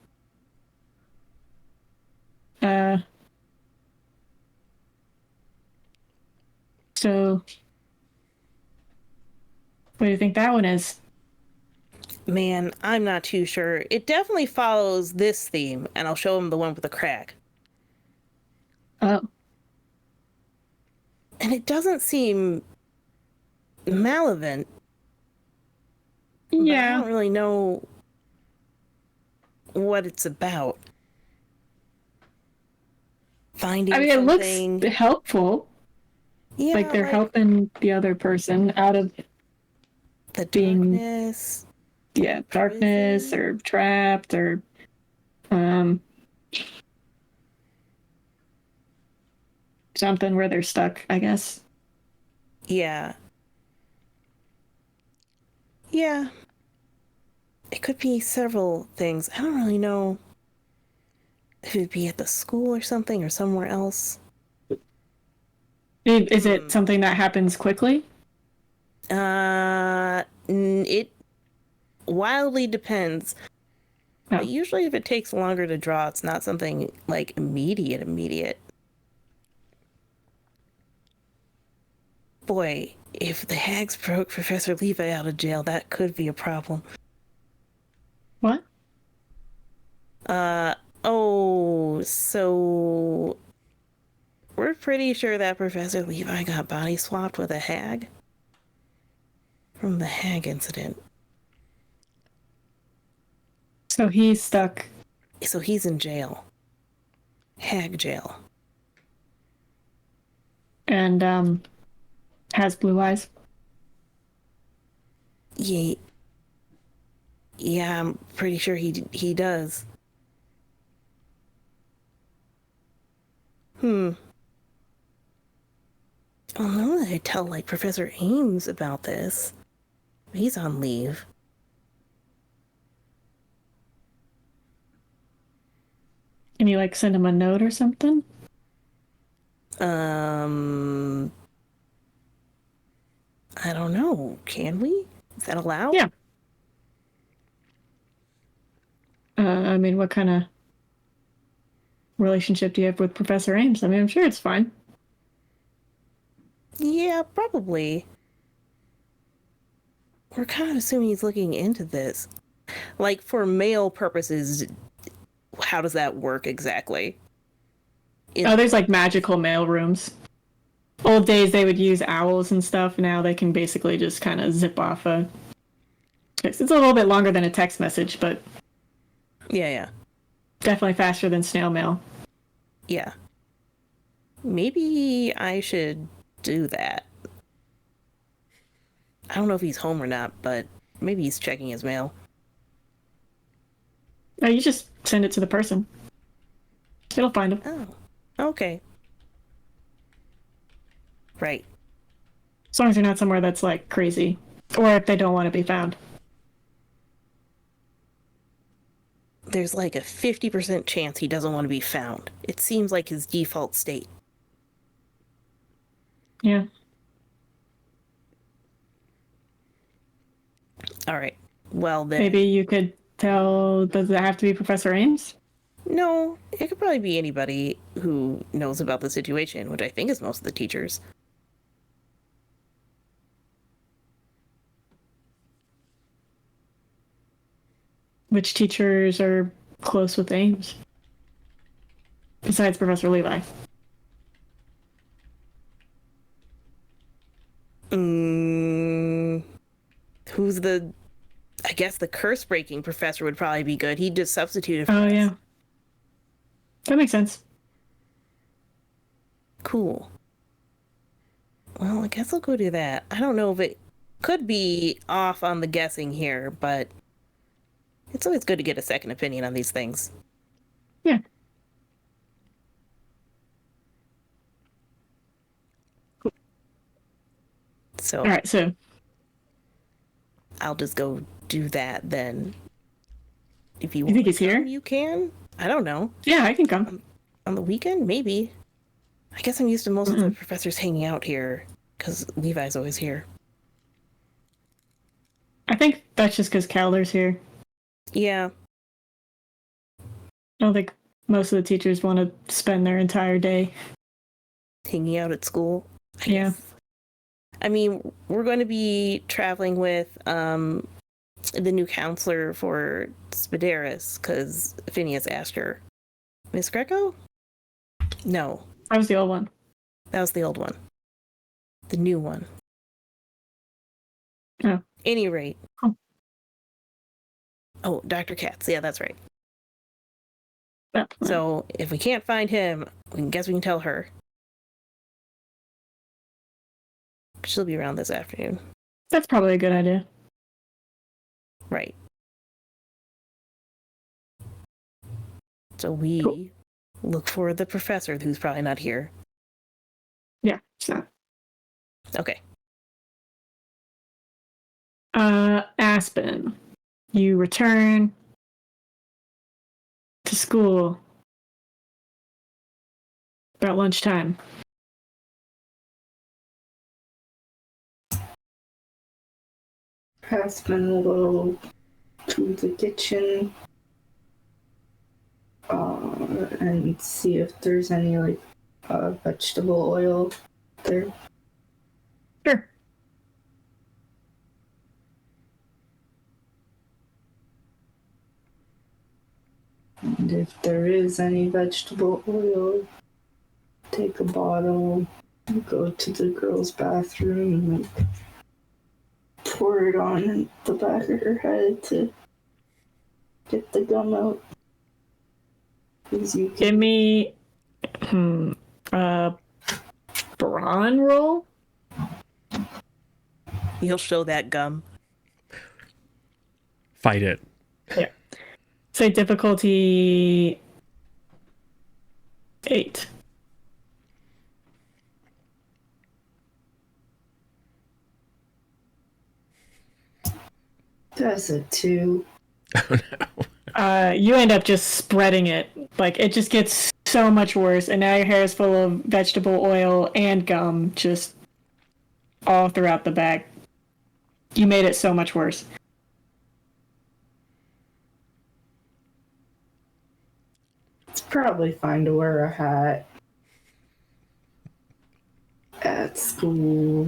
so what do you think that one is? Man, I'm not too sure. It definitely follows this theme, and I'll show him the one with the crack. Oh, And it doesn't seem malevolent. But I yeah. don't really know what it's about. Finding I mean, it something. looks helpful. Yeah, Like they're helping the other person out of the being- darkness. darkness Prison. or trapped or um something where they're stuck, I guess. Yeah. Yeah. It could be several things. I don't really know if it'd be at the school or something or somewhere else. Is it something that happens quickly? It wildly depends. Oh. But usually if it takes longer to draw, it's not something like immediate. Boy, if the hags broke Professor Levi out of jail, that could be a problem. What? So we're pretty sure that Professor Levi got body swapped with a hag from the hag incident. So he's stuck. So he's in jail. Hag jail. And has blue eyes. Yeah, I'm pretty sure he does. Well, normally I tell like Professor Ames about this. He's on leave. Can you like send him a note or something? I don't know. Can we? Is that allowed? Yeah. I mean, what kind of relationship do you have with Professor Ames? I mean, I'm sure it's fine. Yeah, probably. We're kind of assuming he's looking into this. Like, for mail purposes, how does that work exactly? Oh, there's like magical mail rooms. Old days they would use owls and stuff. Now they can basically just kind of zip off a. It's a little bit longer than a text message, but Yeah. definitely faster than snail mail. Yeah. Maybe I should do that. I don't know if he's home or not, but maybe he's checking his mail. No, you just send it to the person. It'll find him. Oh, okay. Right. As long as you're not somewhere that's like crazy. Or if they don't want to be found. There's like a 50% chance he doesn't want to be found. It seems like his default state. Yeah. All right. Well, then. Maybe you could tell, does it have to be Professor Ames? No, it could probably be anybody who knows about the situation, which I think is most of the teachers. Which teachers are close with Ames? Besides Professor Levi. Who's the... I guess the curse-breaking professor would probably be good. He'd just substitute for Oh, us. yeah. That makes sense. Cool. Well, I guess I'll go do that. I don't know if it could be off on the guessing here, but it's always good to get a second opinion on these things. Yeah. So All right, so I'll just go do that then. If you think want he's to come, here? you can. I don't know. yeah, I can come. On the weekend, maybe. I guess I'm used to most of the professors hanging out here because Levi's always here. I think that's just because Calder's here. Yeah, I don't think most of the teachers want to spend their entire day hanging out at school. I Yeah. guess. I mean, we're going to be traveling with the new counselor for Spaderis because Phineas asked her. Miss Greco? No, That was the old one. that was the old one. The new one. Oh. Any rate. Oh. Oh, Dr. Katz. Yeah, that's right. Yeah. So if we can't find him, we can tell her. She'll be around this afternoon. That's probably a good idea. Right. So we look for the professor who's probably not here. Yeah. So. Okay. Aspen, you return to school about lunchtime. Aspen will go to the kitchen and see if there's any vegetable oil there. Sure. And if there is any vegetable oil, take a bottle, go to the girls' bathroom, and pour it on the back of her head to get the gum out. Give me brawn roll. He'll show that gum. Fight it. Yeah. Say difficulty 8. That's a 2. Oh no. You end up just spreading it. Like, it just gets so much worse, and now your hair is full of vegetable oil and gum just all throughout the back. You made it so much worse. It's probably fine to wear a hat at school.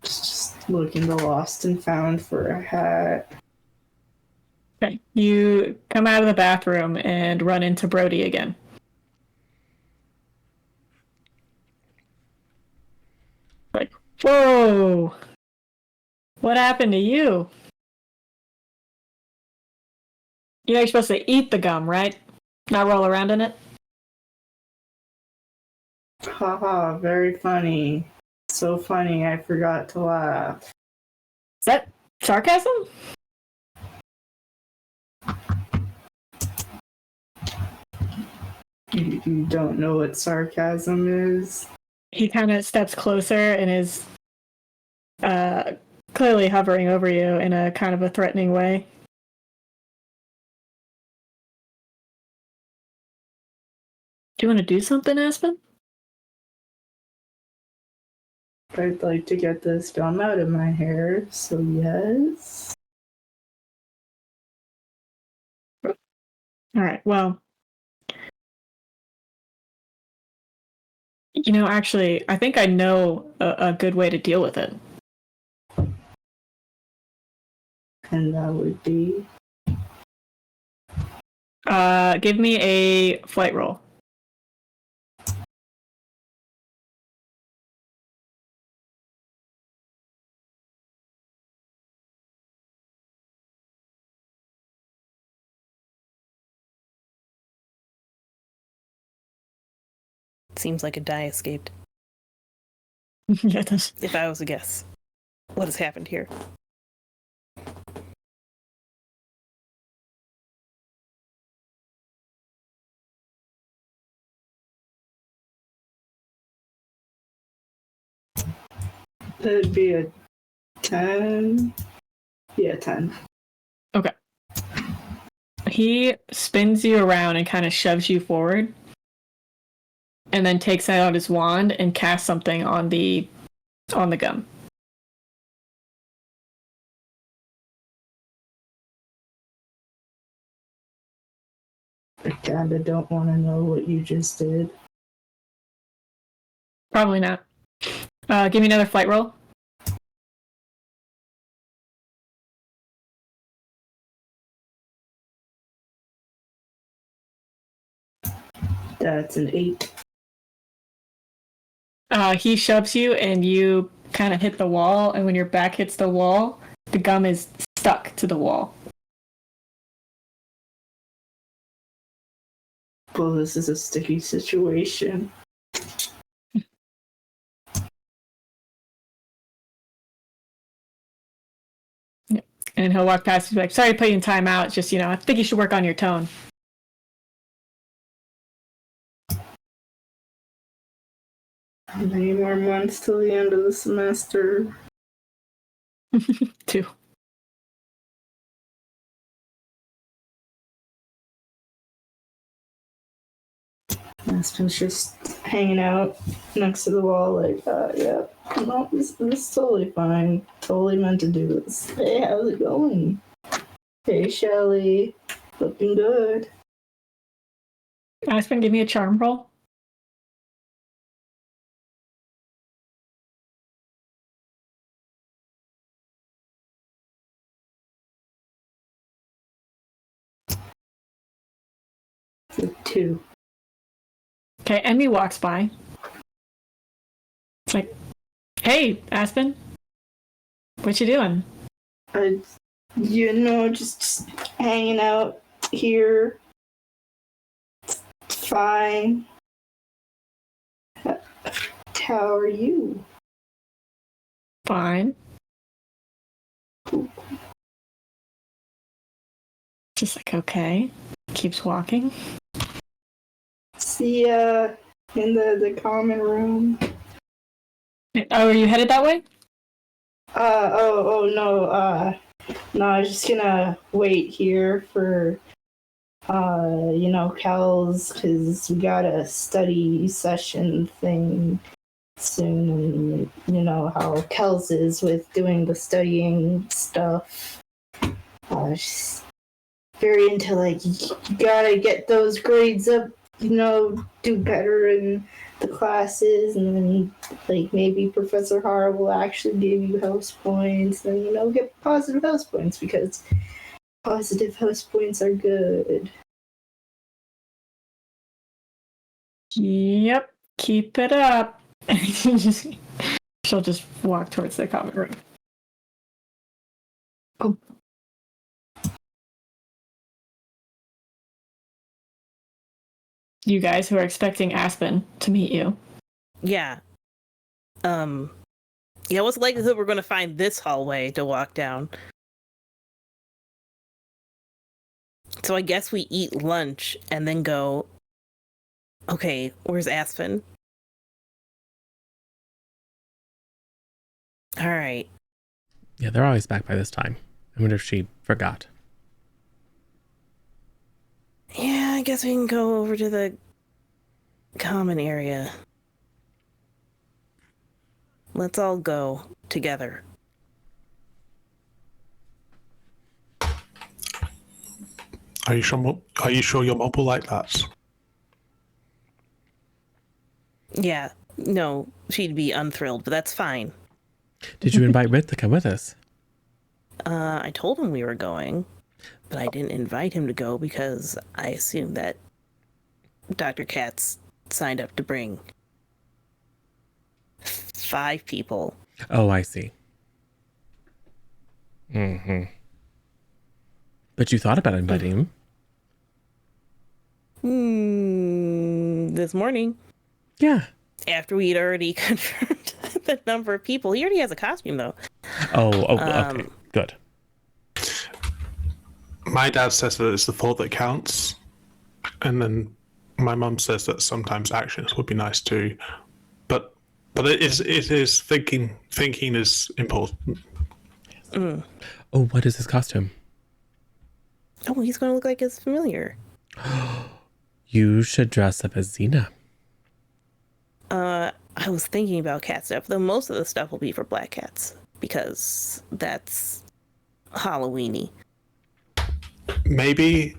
Just looking to Lost and Found for a hat. Okay. You come out of the bathroom and run into Brody again. Like, whoa! What happened to you? You know you're supposed to eat the gum, right? Not roll around in it? Haha, very funny. So funny, I forgot to laugh. Is that sarcasm? You don't know what sarcasm is? He kind of steps closer and is clearly hovering over you in a kind of a threatening way. Do you want to do something, Aspen? I'd like to get this gum out of my hair, so yes. All right, well, you know, actually, I think I know a good way to deal with it. And that would be... Give me a flight roll. Seems like a die escaped. Yeah, it does. If I was a guess. What has happened here? It'd be a 10. Yeah, 10. Okay. He spins you around and kind of shoves you forward, and then takes out his wand and casts something on the gum. kinda don't want to know what you just did. Probably not. Give me another flight roll. That's an 8. He shoves you, and you kind of hit the wall. And when your back hits the wall, the gum is stuck to the wall. Well, this is a sticky situation. And he'll walk past you, like, "Sorry to put you in timeout. It's just, I think you should work on your tone." How many more months till the end of the semester? 2. Aspen's just hanging out next to the wall, like, yeah, no, this is totally fine. Totally meant to do this. Hey, how's it going? Hey, Shelly. Looking good. Aspen, give me a charm roll. It's a 2. Okay, Emmy walks by. It's like, "Hey, Aspen, what you doing?" Just hanging out here. It's fine. How are you? "Fine." Just like, okay. Keeps walking. See ya in the common room. Oh, are you headed that way? No, I was just gonna wait here for, Cal's, because we got a study session thing soon, and you know how Kel's is with doing the studying stuff. She's very into, like, you gotta get those grades up, do better in the classes, and then, like, maybe Professor Har will actually give you house points, and, get positive house points, because positive house points are good. Yep. Keep it up. She'll just walk towards the common room. Oh. You guys who are expecting Aspen to meet you. Yeah. Yeah, what's the likelihood we're going to find this hallway to walk down? So I guess we eat lunch and then go, okay, where's Aspen? All right. Yeah, they're always back by this time. I wonder if she forgot. Yeah, I guess we can go over to the common area. Let's all go together. Are you sure your mom will like that? Yeah, no, she'd be unthrilled, but that's fine. Did you invite Rit to come with us? I told him we were going, but I didn't invite him to go because I assumed that Dr. Katz signed up to bring 5 people. Oh, I see. Mm-hmm. But you thought about inviting him? This morning. Yeah. After we'd already confirmed the number of people. He already has a costume, though. Okay. Good. My dad says that it's the thought that counts. And then my mum says that sometimes actions would be nice too. But it is thinking is important. Mm. Oh, what is his costume? Oh, he's going to look like his familiar. You should dress up as Xena. I was thinking about cat stuff, though most of the stuff will be for black cats because that's Halloween-y. Maybe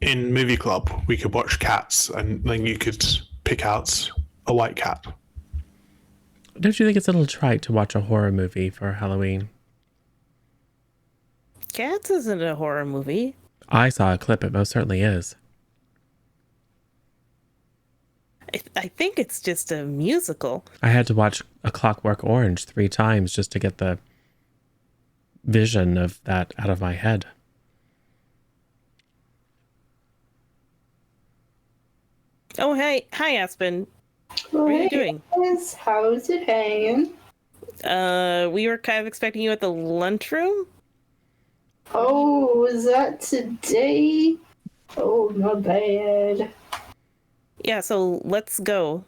in movie club, we could watch Cats, and then you could pick out a white cat. Don't you think it's a little trite to watch a horror movie for Halloween? Cats isn't a horror movie. I saw a clip. It most certainly is. I think it's just a musical. I had to watch A Clockwork Orange 3 times just to get the vision of that out of my head. Oh, hey. Hi, Aspen. What are you doing? Guys, how's it hanging? We were kind of expecting you at the lunchroom. Oh, was that today? Oh, my bad. Yeah, so let's go.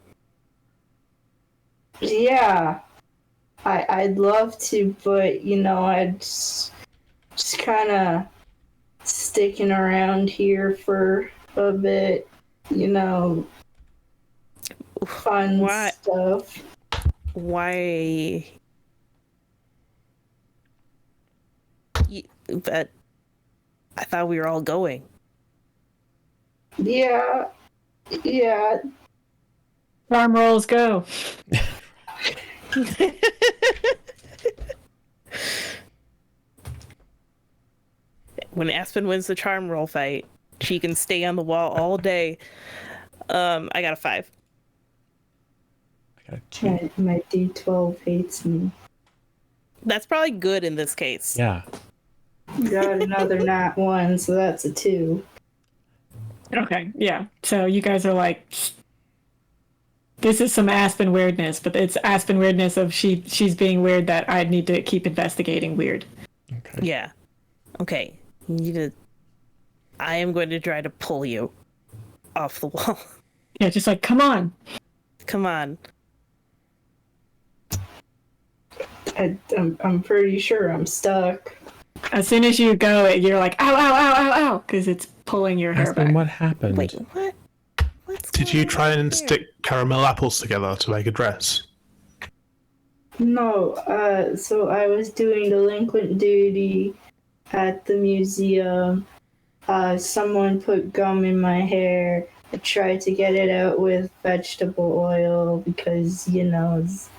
Yeah, I'd love to, but I'd just kind of sticking around here for a bit. Fun Why? stuff. Why? But I thought we were all going. Yeah. Farm rolls go. When Aspen wins the charm roll fight, she can stay on the wall all day. I got a 5. I got a 2. My D12 hates me. That's probably good in this case. Yeah. Got another nat 1, so that's a 2. Okay, yeah. So you guys are like, this is some Aspen weirdness, but it's Aspen weirdness of she's being weird that I need to keep investigating weird. Okay. Yeah. Okay. You need to. I am going to try to pull you off the wall. Yeah, just like, come on. Come on. I'm pretty sure I'm stuck. As soon as you go, you're like, ow, ow, ow, ow, ow, because it's pulling your hair Aspen, back. what happened? Wait, what? What's Did going you on try and here? stick caramel apples together to make a dress? No, so I was doing delinquent duty at the museum. Someone put gum in my hair. I tried to get it out with vegetable oil because, it's-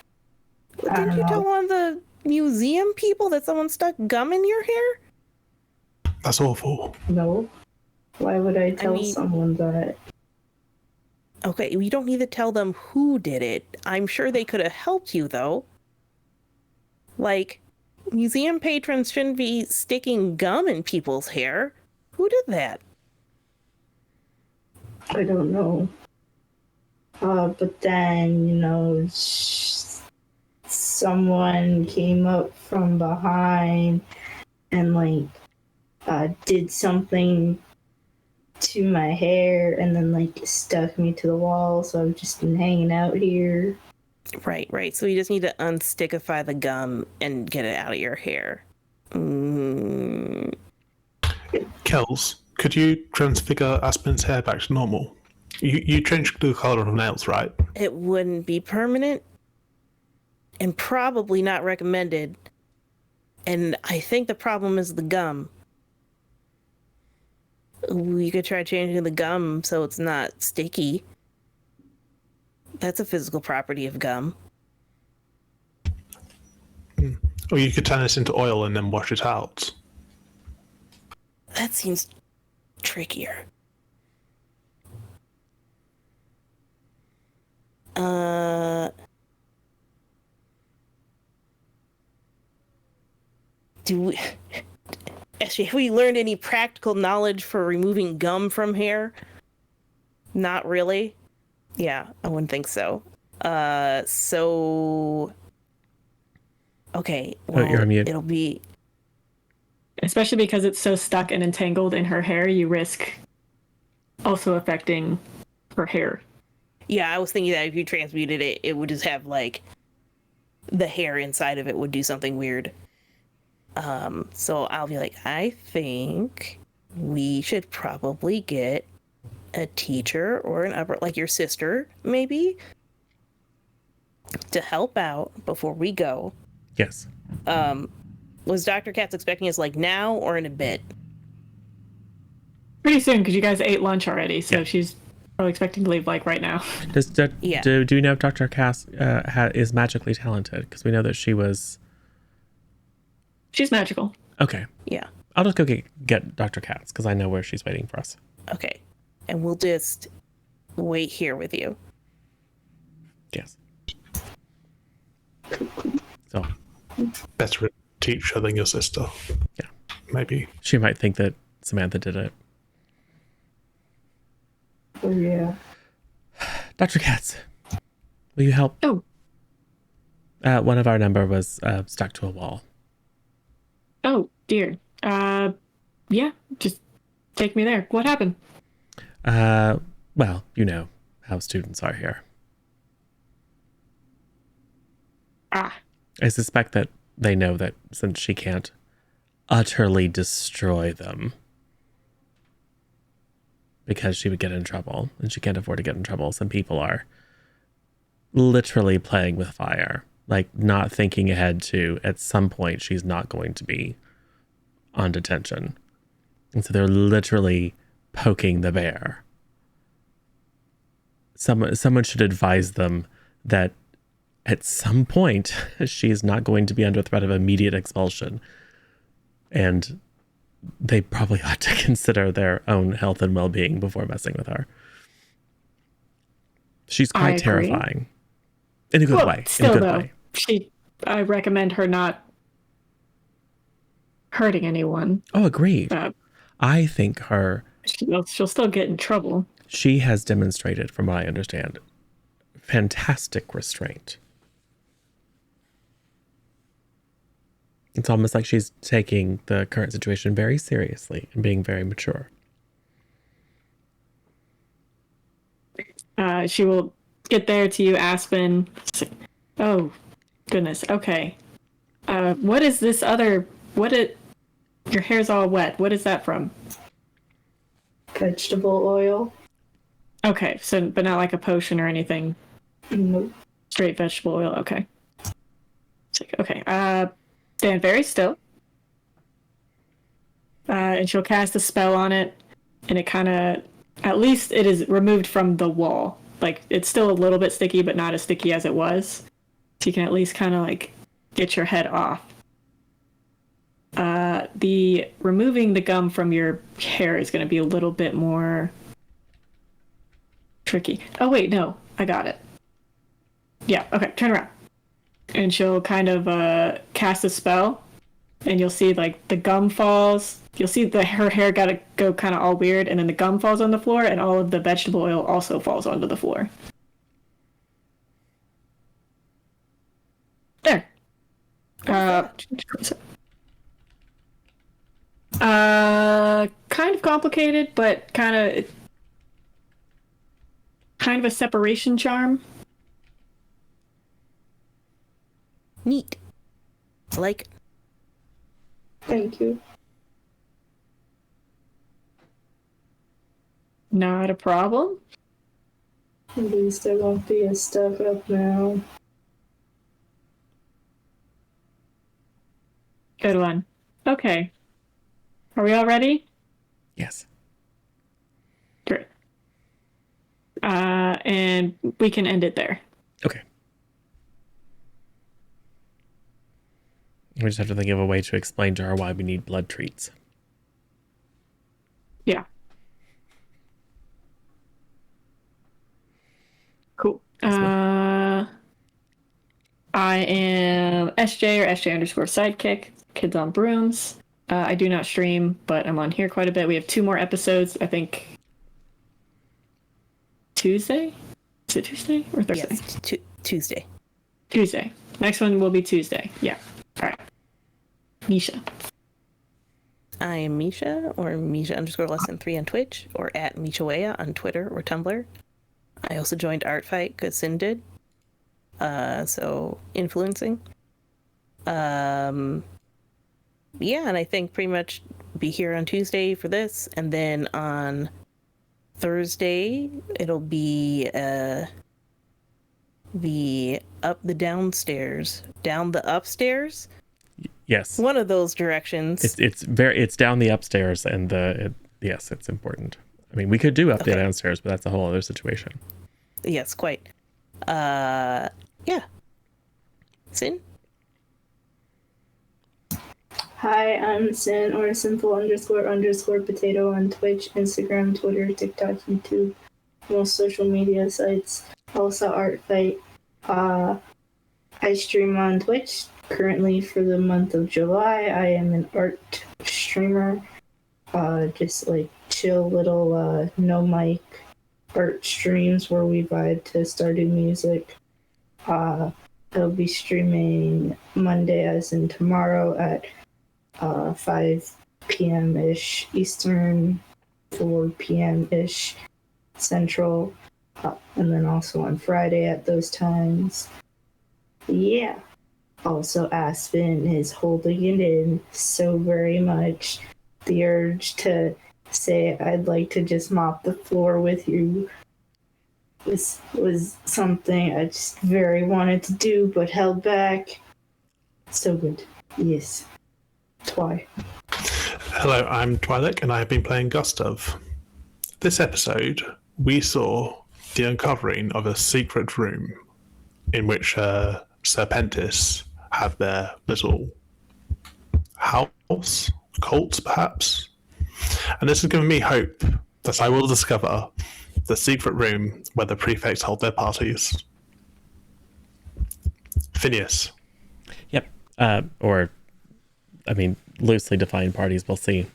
I Didn't don't you know. tell one of the museum people that someone stuck gum in your hair? That's awful. No. Why would I tell mean- someone that? Okay, you don't need to tell them who did it. I'm sure they could have helped you, though. Like, museum patrons shouldn't be sticking gum in people's hair. Who did that? I don't know. But then, someone came up from behind and did something to my hair and then stuck me to the wall, so I've just been hanging out here. Right. So you just need to unstickify the gum and get it out of your hair. Kels, could you transfigure Aspen's hair back to normal? You changed the color of nails, right? It wouldn't be permanent and probably not recommended. And I think the problem is the gum. We could try changing the gum so it's not sticky. That's a physical property of gum. Or you could turn this into oil and then wash it out. That seems trickier. Actually, have we learned any practical knowledge for removing gum from hair? Not really. Yeah, I wouldn't think so. Okay, well, you're on mute. it'll be... Especially because it's so stuck and entangled in her hair, you risk also affecting her hair. Yeah, I was thinking that if you transmuted it, it would just have, the hair inside of it would do something weird. So I'll be like, I think we should probably get a teacher or an upper, like your sister, maybe, to help out before we go. Yes. Was Dr. Katz expecting us, now or in a bit? pretty soon because you guys ate lunch already, so Yeah. she's probably expecting to leave like right now. Yeah. Do you know if Dr. Cass is magically talented? Because we know that she was. She's magical. Okay. Yeah. I'll just go get Dr. Katz because I know where she's waiting for us. Okay. And we'll just wait here with you. Yes. So Better teacher than your sister. Yeah. Maybe. she might think that Samantha did it. Oh yeah. Dr. Katz, will you help? Oh. One of our number was stuck to a wall. Oh dear. Yeah. Just take me there. What happened? Well, you know how students are here. Ah. I suspect that they know that since she can't utterly destroy them, because she would get in trouble, and she can't afford to get in trouble, some people are literally playing with fire, like not thinking ahead to at some point she's not going to be on detention. And so they're literally poking the bear. Someone should advise them that at some point she's not going to be under threat of immediate expulsion, and they probably ought to consider their own health and well-being before messing with her. She's I quite agree. terrifying in a good way. Still, in a good though, way. I recommend her not hurting anyone. Oh, agreed. Uh, I think she'll still get in trouble. she has demonstrated, from what I understand, fantastic restraint. It's almost like she's taking the current situation very seriously and being very mature. She will get there to you, Aspen. Oh, goodness. Okay. What is this other? Your hair's all wet. What is that from? Vegetable oil. Okay, so but not like a potion or anything. Nope. Straight vegetable oil. Okay. Okay. Stand very still. And she'll cast a spell on it, and it kind of, at least it is removed from the wall. Like, it's still a little bit sticky, but not as sticky as it was. So you can at least kind of like get your head off. The removing the gum from your hair is going to be a little bit more tricky. Oh wait, no, I got it. Yeah, okay, turn around. And she'll kind of cast a spell, and you'll see like the gum falls. You'll see her hair gotta go kind of all weird, and then the gum falls on the floor, and all of the vegetable oil also falls onto the floor. There. Kind of complicated, but kind of a separation charm. Neat. I like it. Thank you. Not a problem. At least I won't be as stuck up now. Good one. Okay. Are we all ready? Yes. Great. And we can end it there. Okay. We just have to think of a way to explain to her why we need blood treats. Yeah. Cool. I am SJ or SJ underscore sidekick. Kids on Brooms. I do not stream, but I'm on here quite a bit. We have 2 more episodes, I think. Tuesday? Is it Tuesday or Thursday? Yes, Tuesday. Tuesday. Next one will be Tuesday. Yeah. All right. Nisha. I am Misha, or Misha underscore less than 3 on Twitch, or at Mishawea on Twitter or Tumblr. I also joined Art Fight because Sin did. So influencing. Yeah, and I think pretty much be here on Tuesday for this, and then on Thursday it'll be the downstairs, down the upstairs. Yes. One of those directions. It's down the upstairs, and yes, it's important. I mean, we could do update downstairs, but that's a whole other situation. Yes, quite. Yeah. Sin? Hi, I'm Sin or simple__potato on Twitch, Instagram, Twitter, TikTok, YouTube, most social media sites. Also Art Fight. I stream on Twitch. Currently for the month of July, I am an art streamer. Just like chill little no mic art streams where we vibe to started music. I'll be streaming Monday, as in tomorrow, at 5 p.m. ish Eastern, 4 p.m. ish Central, and then also on Friday at those times. Yeah. Also, Aspen is holding it in so very much. The urge to say I'd like to just mop the floor with you was something I just very wanted to do but held back. So good. Yes. Twi. Hello, I'm Twi'lek, and I have been playing Gustav. This episode, we saw the uncovering of a secret room in which Serpentis have their little house, cult perhaps. And this has given me hope that I will discover the secret room where the prefects hold their parties. Phineas. Yep. Or, I mean, loosely defined parties. We'll see.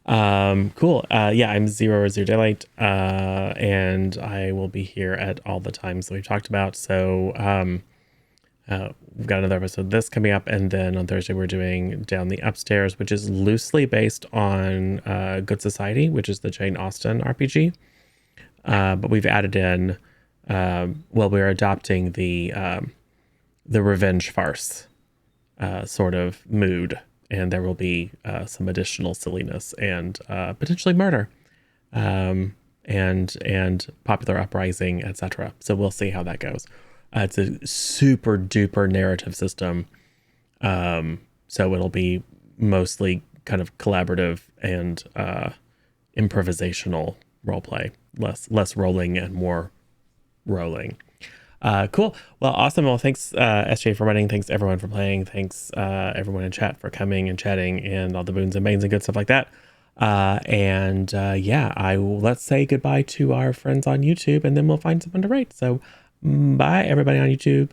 Cool. Yeah, I'm Zero Daylight, and I will be here at all the times that we've talked about. So, we've got another episode of this coming up, and then on Thursday we're doing Down the Upstairs, which is loosely based on Good Society, which is the Jane Austen RPG. But we've added in, we're adopting the revenge farce sort of mood, and there will be some additional silliness and potentially murder, and popular uprising, etc. So we'll see how that goes. It's a super duper narrative system, so it'll be mostly kind of collaborative and improvisational roleplay, less rolling and more rolling. Cool. Well, awesome. Well, thanks SJ for running. Thanks everyone for playing. Thanks everyone in chat for coming and chatting and all the boons and banes and good stuff like that. Let's say goodbye to our friends on YouTube, and then we'll find someone to rate. So bye everybody on YouTube.